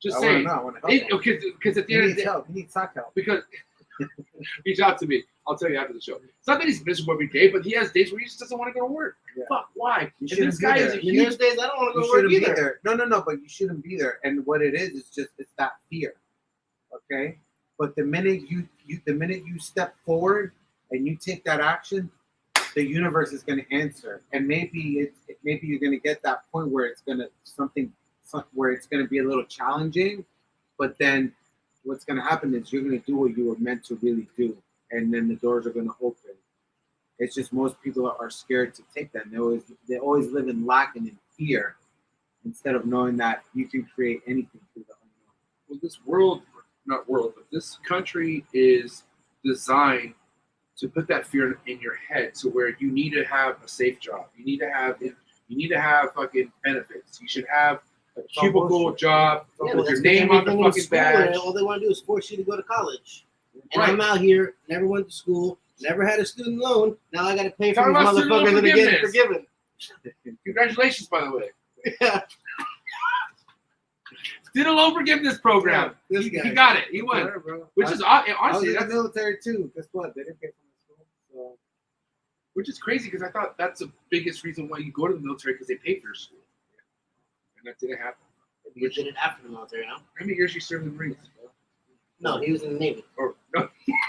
Just I saying. want to help him. Because at the He end of needs the day, help. He needs sock help. because reach out to me. I'll tell you after the show. It's not that he's miserable every day, but he has days where he just doesn't want to go to work. Yeah. Fuck, why? You And shouldn't this be guy there. is a I mean, huge. there's days I don't want to You go to work shouldn't be either. there. No, but you shouldn't be there. And what it is just it's that fear. Okay? But the minute you step forward and you take that action, the universe is going to answer. And maybe you're going to get that point where it's going to where it's going to be a little challenging, but then what's going to happen is you're going to do what you were meant to really do, and then the doors are going to open. It's just most people are scared to take that. And they always live in lack and in fear instead of knowing that you can create anything through the unknown. Well, this world, not world, but this country is designed to put that fear in your head to where you need to have a safe job. You need to have fucking benefits. You should have a It's all cubicle bullshit. job Yeah, with but your that's name on the everything in fucking school, badge. and all they want to do is force you to go to college. And Right. I'm out here, never went to school, never had a student loan. Now I got to pay for Talk these about student loan motherfuckers to get forgiveness. forgiven. Congratulations, by the way. Yeah, Student loan forgiveness program. this He guy. got it. He won. Whatever, bro. Which I is was honestly, in the that's, military too. Guess what? They didn't pay for my school. which is crazy because I thought that's the biggest reason why you go to the military because they pay for your school. And that didn't happen. You did it after the military, no? How many years you served in the Marines? No, he was in the Navy. Or no,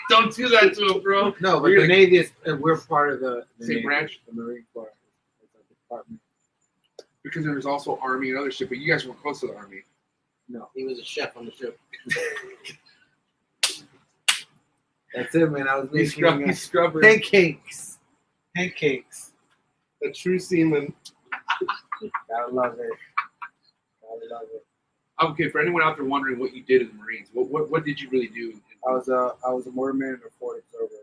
don't do that to him, bro. No, but You're the like- Navy is we're part of the Same Navy, branch? the Marine Corps. It's a department. Because there's also Army and other shit, but you guys were close to the Army. No, He was a chef on the ship. that's it, man. I was He's making scrubber. pancakes. A true seaman. Gotta love it. Gotta love it. Okay, for anyone out there wondering what you did in the Marines, what did you really do? I was a mortarman and a forward observer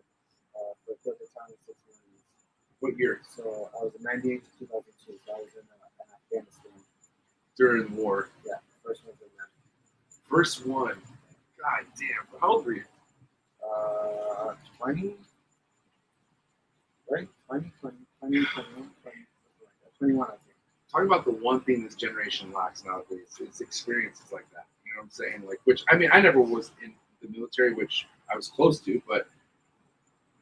for a period of time of 6 months. What year? So I was in '98 to 2002. So I was in Afghanistan. During the war. Yeah, first one was in that. First one. God damn. How old were you? 20, right? 21, I think. Talking about the one thing this generation lacks nowadays is experiences like that. You know what I'm saying? Like, which, I mean, I never was in the military, which I was close to, but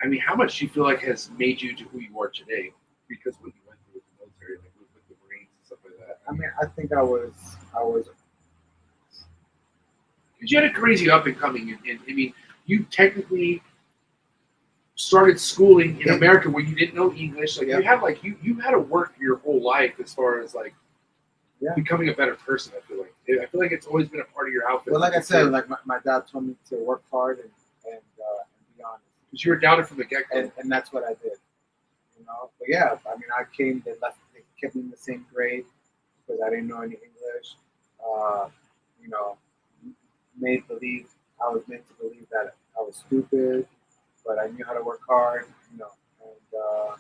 I mean, how much do you feel like has made you to who you are today because what you went through with the military, like with the Marines and stuff like that? I mean, I think I was. Because you had a crazy up and coming, and I mean, you technically started schooling in America where you didn't know English. Like you had you had to work your whole life as far as like becoming a better person. I feel like it's always been a part of your outfit. Well, like I said, like my dad told me to work hard and be honest. Because you were doubted from the get go. And that's what I did. You know, but yeah, I mean, I came. They kept me in the same grade because I didn't know any English. You know, I was meant to believe that I was stupid, but I knew how to work hard. You know, and I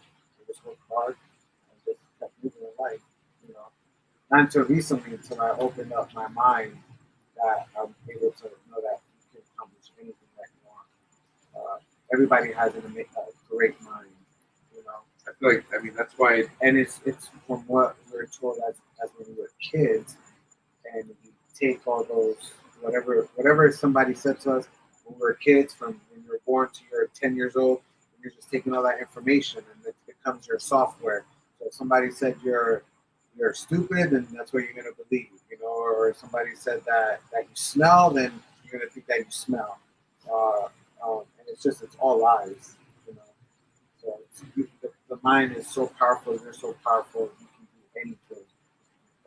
just worked hard and just kept moving in life. You know, not until recently, until I opened up my mind, that I'm able to know that you can accomplish anything that you want. Everybody has a great mind, you know. I feel like, I mean, that's why. And it's from what we're told as when we were kids, and you take all those whatever somebody said to us when we were kids, from when you were born to you're 10 years old, and you're just taking all that information, and it becomes your software. So if somebody said you're stupid, then that's what you're gonna believe, you know. Or if somebody said that you smell, then you're gonna think that you smell. And it's all lies, you know. So the mind is so powerful. You're so powerful. You can do anything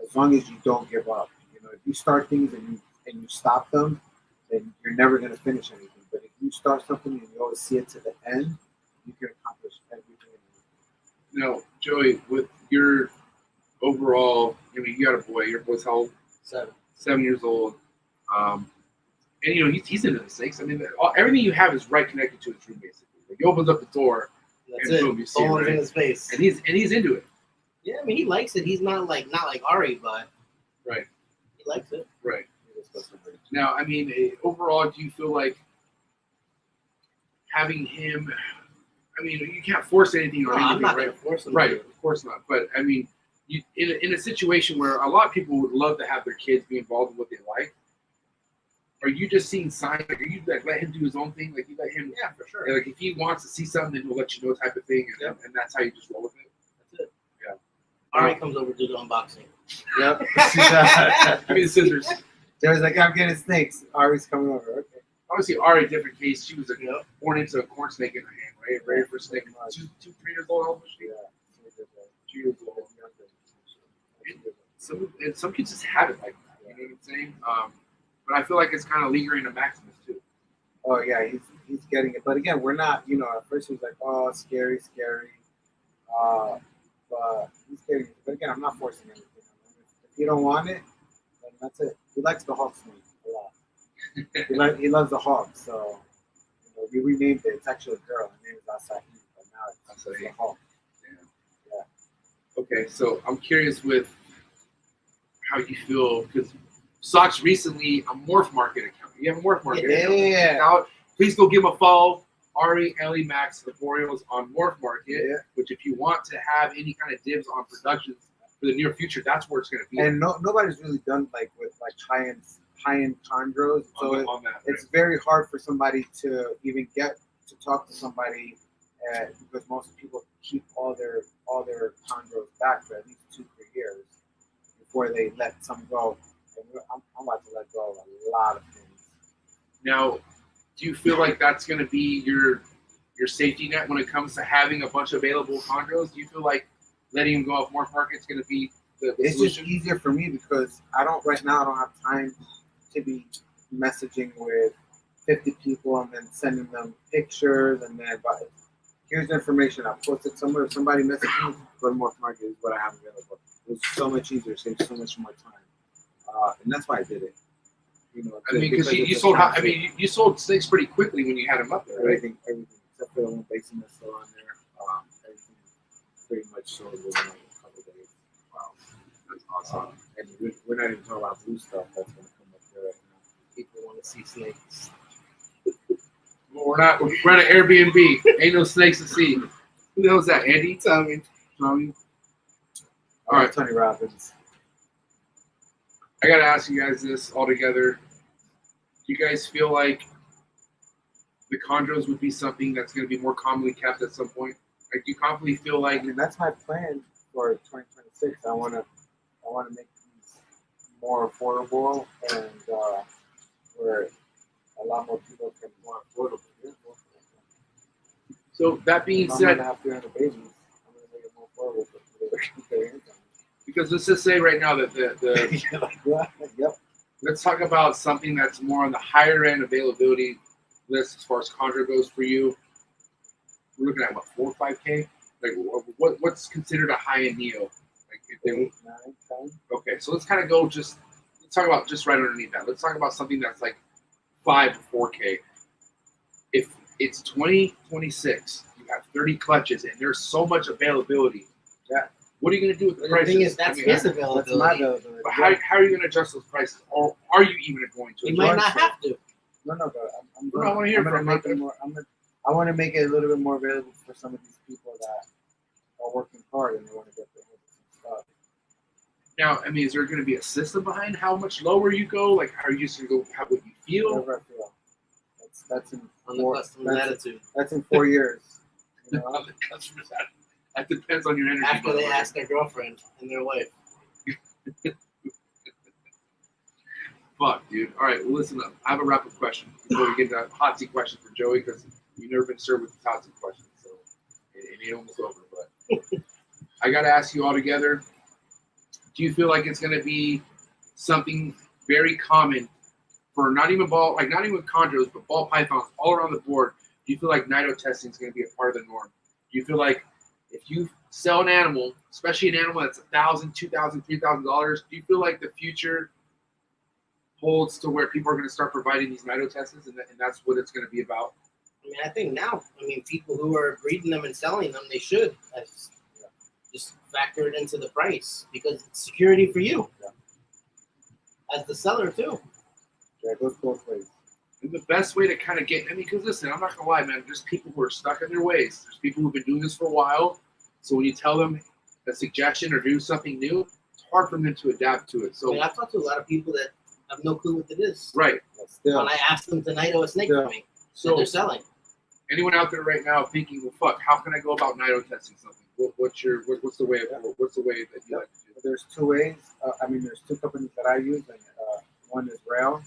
as long as you don't give up. You know, if you start things and you stop them, then you're never gonna finish anything. But if you start something and you always see it to the end, you can accomplish everything. Now, Joey, with your overall, I mean, you got a boy. Your boy's how old? 7 years old. And you know he's into the snakes. I mean, everything you have is right connected to his room, basically. Like, he opens up the door, That's and it. boom, you see it, Boelens right? in his face. And he's into it. Yeah, I mean, he likes it. He's not like Ari, but Right. he likes it. Right. Now, I mean, overall, do you feel like having him? I mean, you can't force anything No, on I'm anything, not right? gonna force him. Right, to. of course not. But I mean, you, in a situation where a lot of people would love to have their kids be involved in what they like, are you just seeing signs? Like, are you like let him do his own thing? Like you let him? Yeah, for sure. Like if he wants to see something, then he'll let you know, type of thing, and that's how you just roll with it. That's it. Yeah. Ari comes over to do the unboxing. Yep. Give me the scissors. Jerry's like, I'm getting snakes. Ari's coming over. Okay. Obviously, Ari, different case. She was Yep. born into a corn snake in her hand, right? Ready for a snake. 2, 3 years old. How old was she? Yeah. 2 years old. Some kids just have it like that. You know what I'm saying? But I feel like it's kind of lingering to Maximus too. Oh yeah, he's getting it. But again, we're not. You know, at first he was like, oh, scary. But he's getting it. But again, I'm not forcing anything. If you don't want it, then that's it. He likes the hawk snake a lot. He loves the hawk. So you know, we renamed it. It's actually a girl. Her name is Asahi, but now it's the hawk. Okay, so I'm curious with how you feel because Socks recently a Morph Market account. You have a Morph Market account. Yeah. Now, please go give him a follow. Ari, Ellie, Max, the Boreals on Morph Market. Yeah. Which, if you want to have any kind of dibs on productions for the near future, that's where it's going to be. And nobody's really done like with like high-end chondros. So on that, it's very hard for somebody to even get to talk to somebody because most people keep all their chondros back for at least 2-3 years before they let some go. And I'm about to let go of a lot of things. Now, do you feel like that's going to be your safety net when it comes to having a bunch of available chondros? Do you feel like letting them go off Morph Market is going to be the It's solution? just easier for me because I don't have time to be messaging with 50 people and then sending them pictures and then here's the information. I'll post it somewhere. If somebody messages me, go to Morph Market is what I have available. It was so much easier, saves so much more time. And that's why I did it. You know, I mean, because you sold. I mean, you sold snakes pretty quickly when you had them up there, right? everything except for the one basin that's still on there. Everything pretty much sold within like a couple of days. Wow, that's awesome. And we're not even talking about blue stuff that's going to come up there right now. People want to see snakes. Well, we're not. We're at an Airbnb. Ain't no snakes to see. Who the hell is that? Andy? Tommy. All right. Tony Robbins. I gotta ask you guys this all together. Do you guys feel like the chondros would be something that's going to be more commonly kept at some point? Like, do you confidently feel like? I mean, that's my plan for 2026. I want to make these more affordable and where a lot more people can more affordable. So that being I'm said, gonna have 300 babies. I'm gonna make it more affordable for their income. because let's just say right now that the Yep. let's talk about something that's more on the higher end availability list as far as chondro goes for you. We're looking at what, 4 or 5K? Like what's considered a high end neo? Like if they 8, 9, 10. okay, so let's kind of go let's talk about just right underneath that. Let's talk about something that's like 5 or 4K. If it's 2026, you have 30 clutches, and there's so much availability. Yeah. What are you going to do with the The prices? thing is, that's his That's availability. my availability. But how are you going to adjust those prices? Or are you even going to? He adjust? might not have to. No, but I'm Well, I wanna hear I'm gonna from make you. it more. I want to make it a little bit more available for some of these people that are working hard and they want to get their hands on stuff. Now, I mean, is there going to be a system behind how much lower you go? Like, are you just going to go have what you feel? Whatever I feel. That's in On the 4. customer's attitude. That's in 4 years. You know? On the customer's side. That depends on your energy. After they level. ask their girlfriend and their wife. Fuck, dude. All right, well, listen up. I have a wrap-up question before we get to hot seat question for Joey, because you've never been served with the hot seat question, so it ain't almost over. But I got to ask you all together, do you feel like it's going to be something very common for not even chondros, but ball pythons all around the board, Do you feel like nido testing is going to be a part of the norm? Do you feel like if you sell an animal, especially an animal that's $1,000, $2,000, $3,000, do you feel like the future holds to where people are going to start providing these nido tests, and that's what it's going to be about? I mean, I think now, people who are breeding them and selling them, they should just factor it into the price because it's security for you as the seller too. Yeah, it goes both ways. And the best way to kind of get, because listen, I'm not going to lie, man, there's people who are stuck in their ways. There's people who've been doing this for a while. So when you tell them a suggestion or do something new, it's hard for them to adapt to it. So I've talked to a lot of people that have no clue what it is. Right. Still, When I ask them to nido a snake for me, so So they're selling. anyone out there right now thinking, well, fuck, how can I go about nido testing something? What's the way that you like to do? there's two ways. There's two companies that I use, and one is Rail.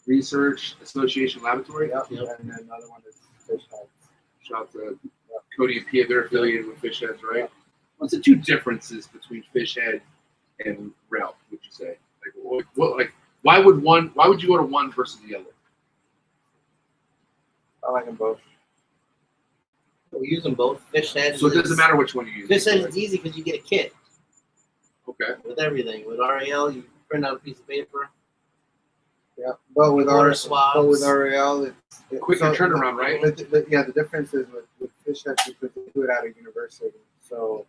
Research Association Laboratory. Yep. Yep. And then another one is Fish Heads. Shout out to Cody and Pia, they're affiliated with Fish Heads, right? What's the two differences between Fish Head and Rel, would you say? Why would you go to one versus the other? I like them both. We use them both. Fish heads. So it doesn't matter which one you use. Fish heads is easy because you get a kit Okay. with everything. With RAL, you print out a piece of paper. Yeah, but with Water swabs. RAL, it's Quicker turnaround, right? The difference is with Fish Heads because they do it at a university. So,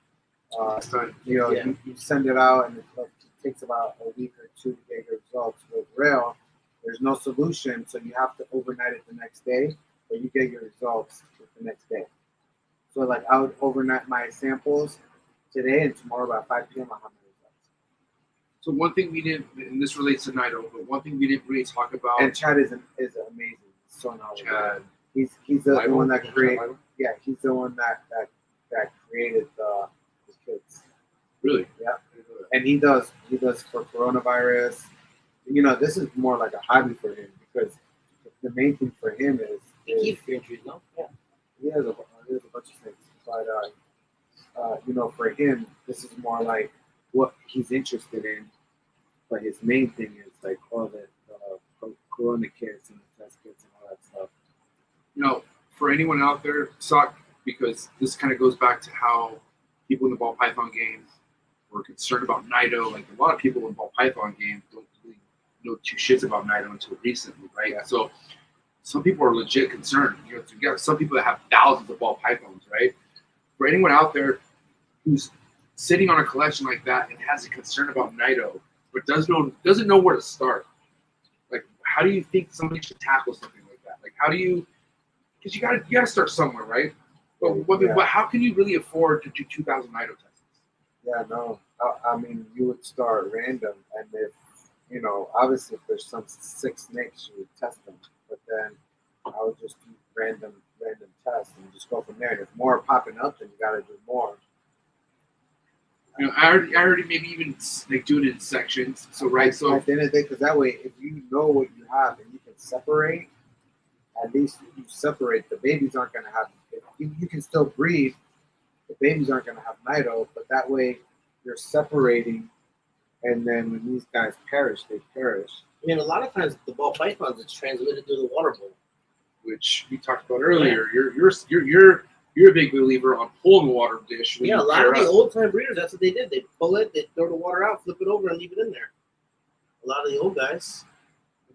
Yeah. you send it out and it takes about a week or two to get your results. With Rail, there's no solution, so you have to overnight it the next day, but you get your results the next day. So, like, I would overnight my samples today, and tomorrow by 5 p.m. I'll have my results. So one thing we didn't, and this relates to Nido, but one thing we didn't really talk about. And Chad is amazing. He's so knowledgeable. Chad, He's the Lido? one that Chad created. Lido? Yeah, he's the one that created the kids. Really? Yeah. And he does for coronavirus. This is more like a hobby for him because the main thing for him is You keep your entries, no? Yeah. he has a bunch of things. But for him, this is more like what he's interested in. But his main thing is like all the corona kits and the test kits and all that stuff. For anyone out there, suck, because this kind of goes back to how people in the ball python game were concerned about Nido. Like a lot of people in ball python game don't really know two shits about Nido until recently, right? Yeah. So some people are legit concerned. You got some people that have thousands of ball pythons, right? For anyone out there who's sitting on a collection like that and has a concern about Nido, but doesn't know where to start, like how do you think somebody should tackle something like that? Like how do you? Because you gotta start somewhere, right? But how can you really afford to do 2,000 Nido tests? Yeah, no. You would start random, and if obviously if there's some sick snakes, you would test them. But then I would just do random tests and just go from there. And if more are popping up, then you got to do more. I already maybe even like do it in sections. So right, so At the end of the day, because that way, if you know what you have and you can separate, at least you separate. The babies aren't going to have. You can still breed. The babies aren't going to have Nido, but that way you're separating. And then when these guys perish, they perish. A lot of times the ball pythons it's transmitted through the water bowl. which we talked about earlier. You're a big believer on pulling the water dish. when Yeah, a you lot pair of the up. old time breeders, that's what they did. They pull it, they throw the water out, flip it over, and leave it in there. A lot of the old guys.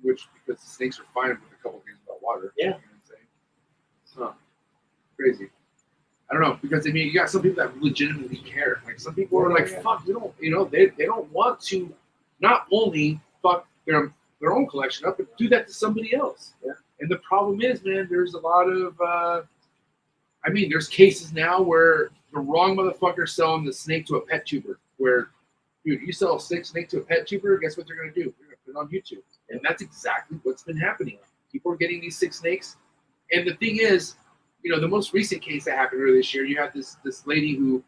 Which because the snakes are fine with a couple things about water. Yeah. You know what I'm saying? Huh. Crazy. I don't know, because you got some people that legitimately care. Like some people are like, fuck, we don't, they don't want to not only fuck their own collection up, but do that to somebody else. Yeah. And the problem is, man, there's a lot of, there's cases now where the wrong motherfucker's selling the snake to a pet tuber. Where, dude, you sell a snake to a pet tuber, guess what they're gonna do? They're gonna put it on YouTube, and that's exactly what's been happening. People are getting these sick snakes, and the thing is, the most recent case that happened earlier this year, you had this lady who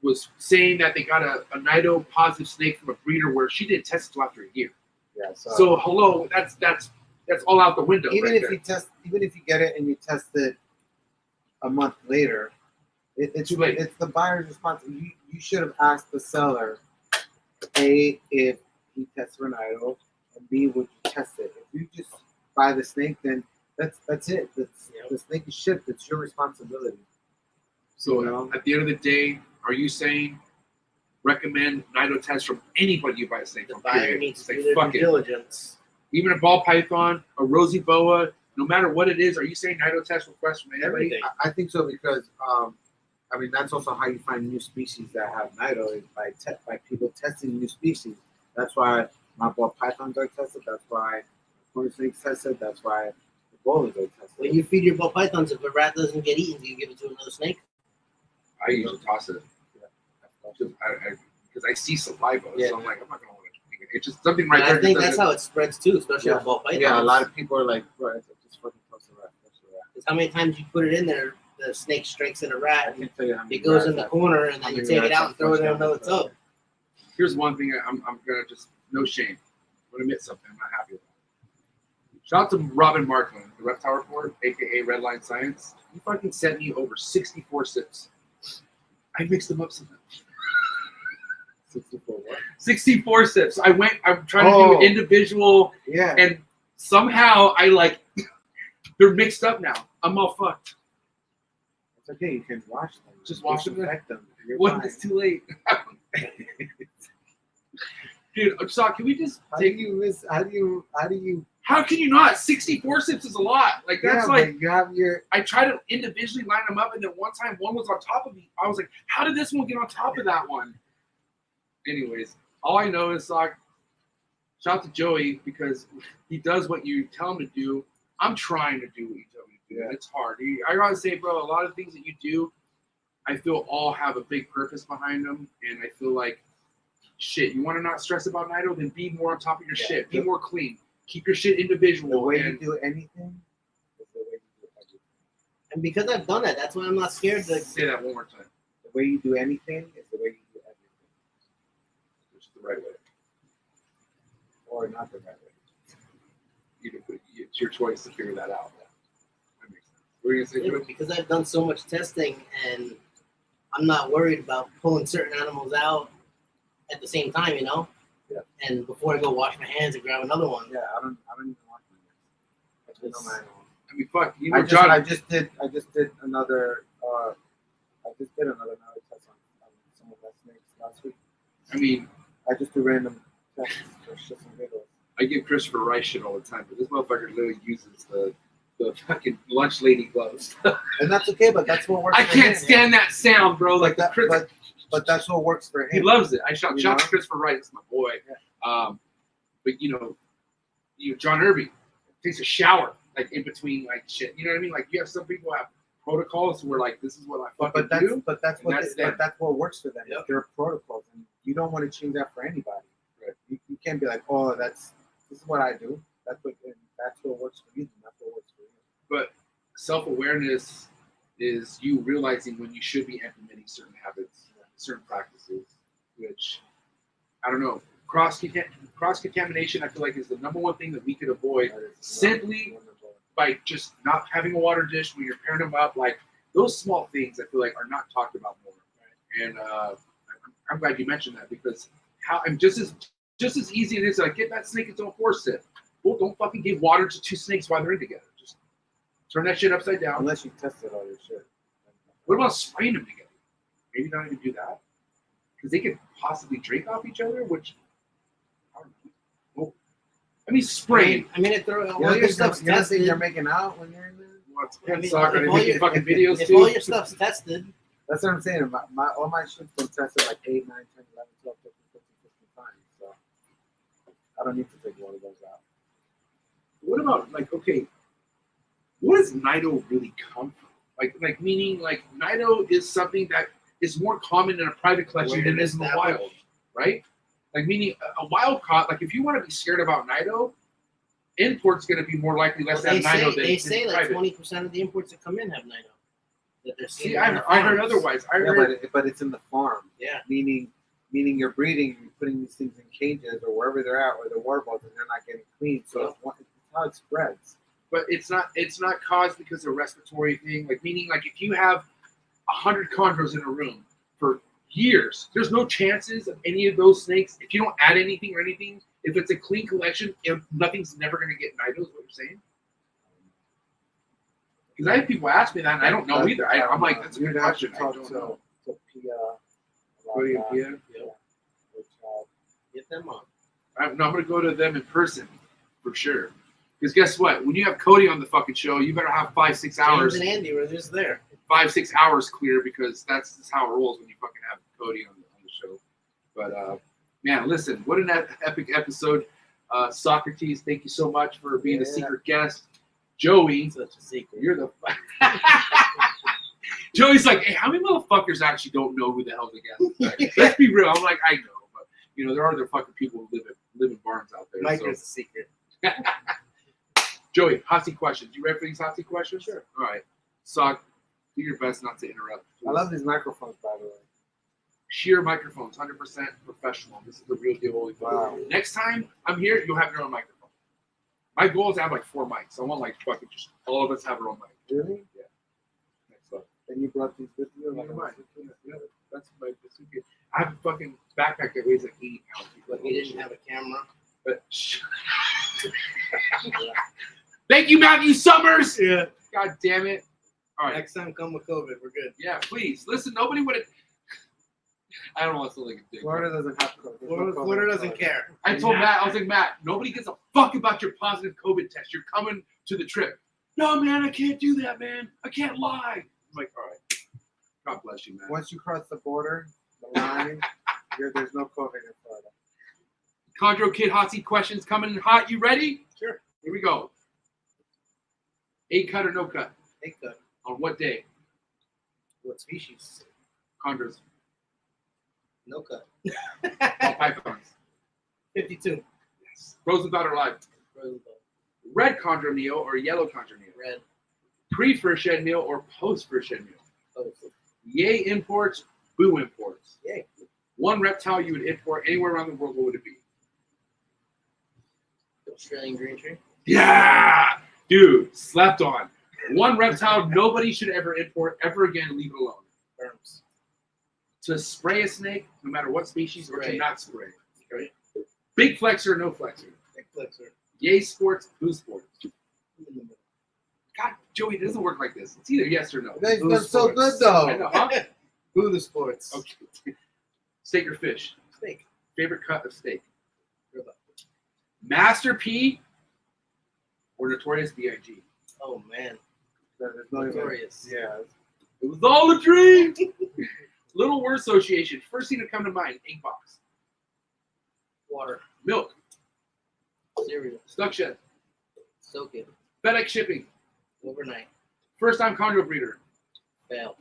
was saying that they got a Nido positive snake from a breeder where she didn't test it until after a year. Yeah. So hello, that's all out the window. Even right if there. even if you get it and you test it a month later, it's Too late. It's the buyer's responsibility. You should have asked the seller, A, if he tests for Nido, and B, would you test it? If you just buy the snake, then That's it. The snake is shipped. It's your responsibility. So at the end of the day, are you saying recommend nido test from anybody you buy a snake The from? buyer period? needs to Say, do their fuck due it. diligence. Even a ball python, a rosy boa, no matter what it is, are you saying nido test request from anybody? Everything. I think so because I mean that's also how you find new species that have nido is by people testing new species. That's why my ball pythons are tested. That's why corn snakes tested. That's why the bolas are tested. When you feed your ball pythons, if a rat doesn't get eaten, do you give it to another snake? I usually toss it. Because I see saliva, so I'm like, I'm not gonna want to. It's just something right And there. I think that that's doesn't- how it spreads too, especially with ball pythons. Yeah, a lot of people are like, bro, it's just fucking toss a rat. Because how many times you put it in there, the snake strikes at a I rat, and can't tell you how many it goes rats in the I've- corner, and how then you many take it rats out I've and throw it in flushed down another the toilet. tub. Here's one thing I'm gonna just no shame. I'm gonna admit something I'm not happy about. Shout out to Robin Markland, the Reptile Report, aka Redline Science. He fucking sent me over 64 sips. I mixed them up sometimes. 64 what? 64 sips. I'm trying to Oh. do individual, Yeah. and somehow they're mixed up now. I'm all fucked. It's okay. You can wash them. Just wash them. Disinfect them. You're What? fine. It's too late. Dude, I'm sorry. Can we just How do take? you miss? How do you? How can you not? 64 sips is a lot. Like that's Yeah, like but you have your. I tried to individually line them up, and then one time one was on top of me. I was like, how did this one get on top of that one? Anyways, all I know is like, shout out to Joey because he does what you tell him to do. I'm trying to do what you tell me to do. Yeah. It's hard. I gotta say, bro, a lot of things that you do, I feel all have a big purpose behind them, and I feel like, shit, you want to not stress about nido, then be more on top of your Yeah. shit. Be more clean. Keep your shit individual. The way you and do anything is the way you do everything. And because I've done that, that's why I'm not scared to. say that one more time. The way you do anything is the way you do everything, Which is the right way. or not the right way. It's your choice to figure that out. That makes sense. What are you gonna say, Joey? Because I've done so much testing, and I'm not worried about pulling certain animals out at the same time, you know. Yeah. And before I go wash my hands and grab another one. Yeah, I don't even watch my next. I just know my animal. I mean, fuck. You know, I just did another test on some of my snakes last week. I mean, I just do random tests for shits and giggles. I give Christopher Rice shit all the time, but this motherfucker literally uses the fucking lunch lady gloves. And that's okay, but that's what works I for can't him. stand that sound, bro. Like But, the that, but that's what works for him. he loves it. I shout You to know? Christopher Rice, it's my boy. But you know, John Irby takes a shower like in between like shit. You know what I mean? Like you have some people have protocols where like this is what I fucking do. But that's what works for them. Yep. There are protocols, and you don't want to change that for anybody. Right. You can't be like, oh, this is what I do. That's what works for you. And that's what works for you. But self-awareness is you realizing when you should be implementing certain habits, certain practices, which I don't know. Cross-contamination, I feel like, is the number one thing that we could avoid That is simply wonderful. by just not having a water dish when you're pairing them up. Like those small things, I feel like are not talked about more. And I'm glad you mentioned that because I'm just as easy it is to like get that snake its own force sip. Well, don't fucking give water to two snakes while they're in together. Just turn that shit upside down. Unless you tested all your shit. What about spraying them together? Maybe not even do that because they could possibly drink off each other, which I don't know. Well, I mean, spraying. I mean, if all You don't your think stuff's you're tested, making out when you're in there? Well, it's I mean, soccer. if They all making your- fucking videos if too. all your stuff's tested, That's what I'm saying. All my shit's been tested like 8, 9, 10, 11, 12, 13, 14, 15 times. So I don't need to take one of those out. What about like okay? What does nido really come from? Like meaning like nido is something that is more common in a private collection than it is in the wild, right? Like meaning a wild caught. Like if you want to be scared about nido, import's going to be more likely less well, than nido than they say like private. 20% of the imports that come in have nido. That they're See, seeing I on the heard farms. otherwise. I Yeah, heard but it's in the farm. Yeah. Meaning you're breeding, you're putting these things in cages or wherever they're at, or they're warbles, and they're not getting clean. So it's how it spreads. but it's not caused because of a respiratory thing. Like meaning like if you have 100 chondros in a room for years, there's no chances of any of those snakes if you don't add anything or anything. If it's a clean collection, nothing's never going to get nido. Is what you're saying? Because I have people ask me that, and I don't know either. I'm like, that's a good You'd have to question. I talk don't know. to Pia. Cody and about Pia? that. Yeah. Which, Get them on. I'm going to go to them in person for sure. Because guess what? When you have Cody on the fucking show, you better have 5-6 hours. James and Andy were just there. 5-6 hours clear, because that's just how it rolls when you fucking have Cody on the show. But man, listen, what an epic episode. Socrates, thank you so much for being a secret guest. Joey, Such a secret. you're the Joey's like, hey, how many motherfuckers actually don't know who the hell the guest is? Like, let's be real. I'm like, I know, but you know, there are other fucking people who live in barns out there. Mike so. is a secret. Joey, hot seat questions. You ready for these hot seat questions? Sure. All right. Sock, do your best not to interrupt. I love these microphones, by the way. Sheer microphones, 100% professional. This is the real deal. Holy fuck. Wow. Next time I'm here, you'll have your own microphone. My goal is to have like 4 mics. I want like fucking just all of us have our own mic. Really? Yeah. Next up. And you brought these with you? Yeah, mine. Yeah, that's my suitcase. I have a fucking backpack that weighs like 80 pounds. But he didn't have a camera. But thank you, Matthew Summers. Yeah. God damn it. All right. Next time, come with COVID. We're good. Yeah, please. Listen, nobody would have. I don't want to sound like a dick. Florida doesn't have COVID. Florida doesn't care. I told Matt, I was like, Matt, nobody gives a fuck about your positive COVID test. You're coming to the trip. No, man, I can't do that, man. I can't lie. I'm like, all right. God bless you, man. Once you cross the border, the line, there's no COVID in Florida. Chondro Kid hot seat questions coming in hot. You ready? Sure. Here we go. 8 cut or no cut? Take cut. On what day? What species? Chondros. No cut. All pythons. 52. Yes. Frozen thought or live? Red chondro meal or yellow chondro meal? Red. Pre-first shed meal or post-first shed meal? Post. Yay imports, boo imports. Yay. One reptile you would import anywhere around the world, what would it be? Australian green tree. Yeah! Dude, slept on. One reptile nobody should ever import ever again, leave it alone. Worms. To spray a snake, no matter what species, or to Spray. not spray. Okay? Big flexor, no flexor. Big flexor. Yay sports, boo sports. God, Joey, it doesn't work like this. It's either yes or no. They've Boo done so sports. good, though. I know, huh? Who the sports? Okay. Steak or fish? Steak. Favorite cut of steak? Ribeye. Master P or Notorious B.I.G.? Oh man. There's no even- Notorious. Yeah. It was all a dream. Little word association. First thing to come to mind: egg box, Water. milk, Cereal. stuck shed, Soak it. FedEx shipping, Overnight. first time chondro breeder. Fail.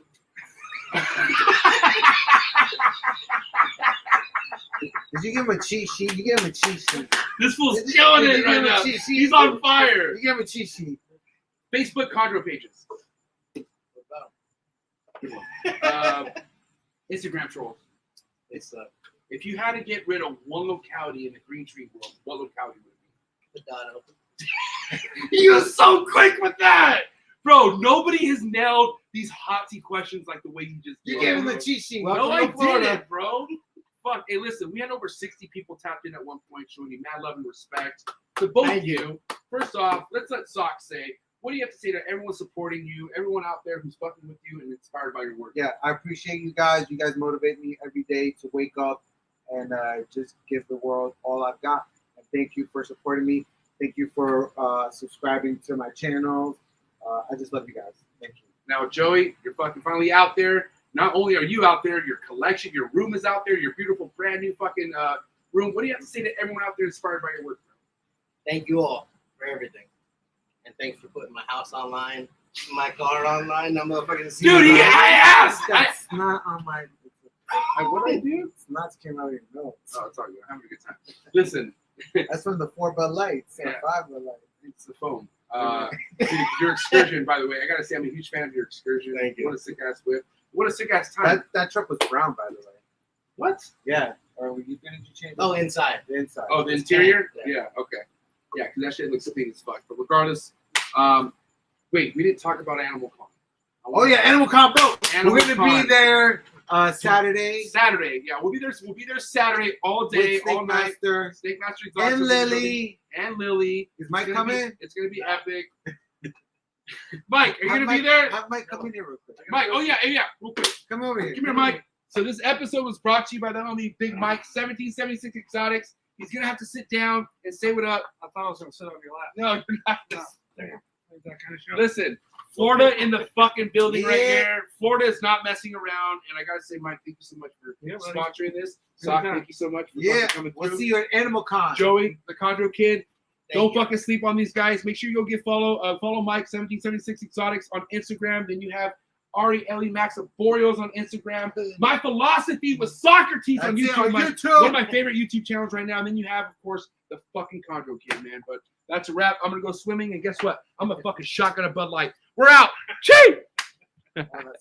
Did you give him a cheat sheet? You gave him a cheat sheet. This fool's Did you- killing did it you right give him a now. cheat sheet? He's on fire. You gave him a cheat sheet. Facebook chondro pages, What about Instagram trolls. They suck. If you had to get rid of one locality in the green tree world, what locality would it Potato. be? He was so quick with that, bro. Nobody has nailed these hot seat questions like the way you just You did, gave him bro. the cheat sheet. No, Welcome I to Florida. didn't, bro. Fuck. Hey, listen, we had over 60 people tapped in at one point, showing you mad love and respect to both Thank of you. First off, let's let Sock say, what do you have to say to everyone supporting you, everyone out there who's fucking with you and inspired by your work? Yeah, I appreciate you guys. You guys motivate me every day to wake up and just give the world all I've got. And thank you for supporting me. Thank you for subscribing to my channel. I just love you guys. Thank you. Now, Joey, you're fucking finally out there. Not only are you out there, your collection, your room is out there, your beautiful brand new fucking room. What do you have to say to everyone out there inspired by your work? Thank you all for everything. And thanks for putting my house online, my car online. I'm motherfucking see. Dude, I asked. That's not on my. What did I do? It's not came out of your notes. Oh, it's all good. I'm having a good time. Listen, That's from the 4 Bud Lights. Yeah. 5 Bud Lights. it's the phone. Dude, your excursion, by the way, I gotta say, I'm a huge fan of your excursion. Thank you. What a sick ass whip. What a sick ass time. That truck was brown, by the way. What? Yeah. Or did you change Oh, inside. the inside? Oh, the interior? Yeah. Yeah, okay. Yeah, because that shit looks clean as fuck. But regardless, wait, we didn't talk about Animal Con. Oh yeah, Animal Con, bro. Animal We're gonna Con. be there Saturday. Saturday, yeah, we'll be there Saturday all day, with Snake all night. Master Snake Master and Lily. and Lily. Is Mike It's gonna coming? be- It's gonna be epic. Mike, are you gonna be there? Have Mike come in here real quick. Mike, oh yeah, real quick. Come over here. Come here, Mike. So this episode was brought to you by the homie Big Mike, 1776 Exotics. He's gonna have to sit down and say what up. I thought I was gonna sit on your lap. No, you're not. That kind of show. Listen, Florida in the fucking building right Yeah. here. Florida is not messing around, and I gotta say, Mike, thank you so much for Yeah, buddy. sponsoring this. Sock, Anytime. thank you so much for Yeah, fucking coming we'll through. see you at Animal Con. Joey, the Chondro Kid. Thank Don't you. fucking sleep on these guys. Make sure you go get follow Mike 1776 Exotics on Instagram. Then you have Ari Ellie Max of Boreals on Instagram. My Philosophy with Socrates on That's it, YouTube. on My- YouTube. One of my favorite YouTube channels right now. And then you have, of course, the fucking Chondro Kid, man. But that's a wrap. I'm gonna go swimming, and guess what? I'm a fucking shotgun a Bud Light. We're out. Chee!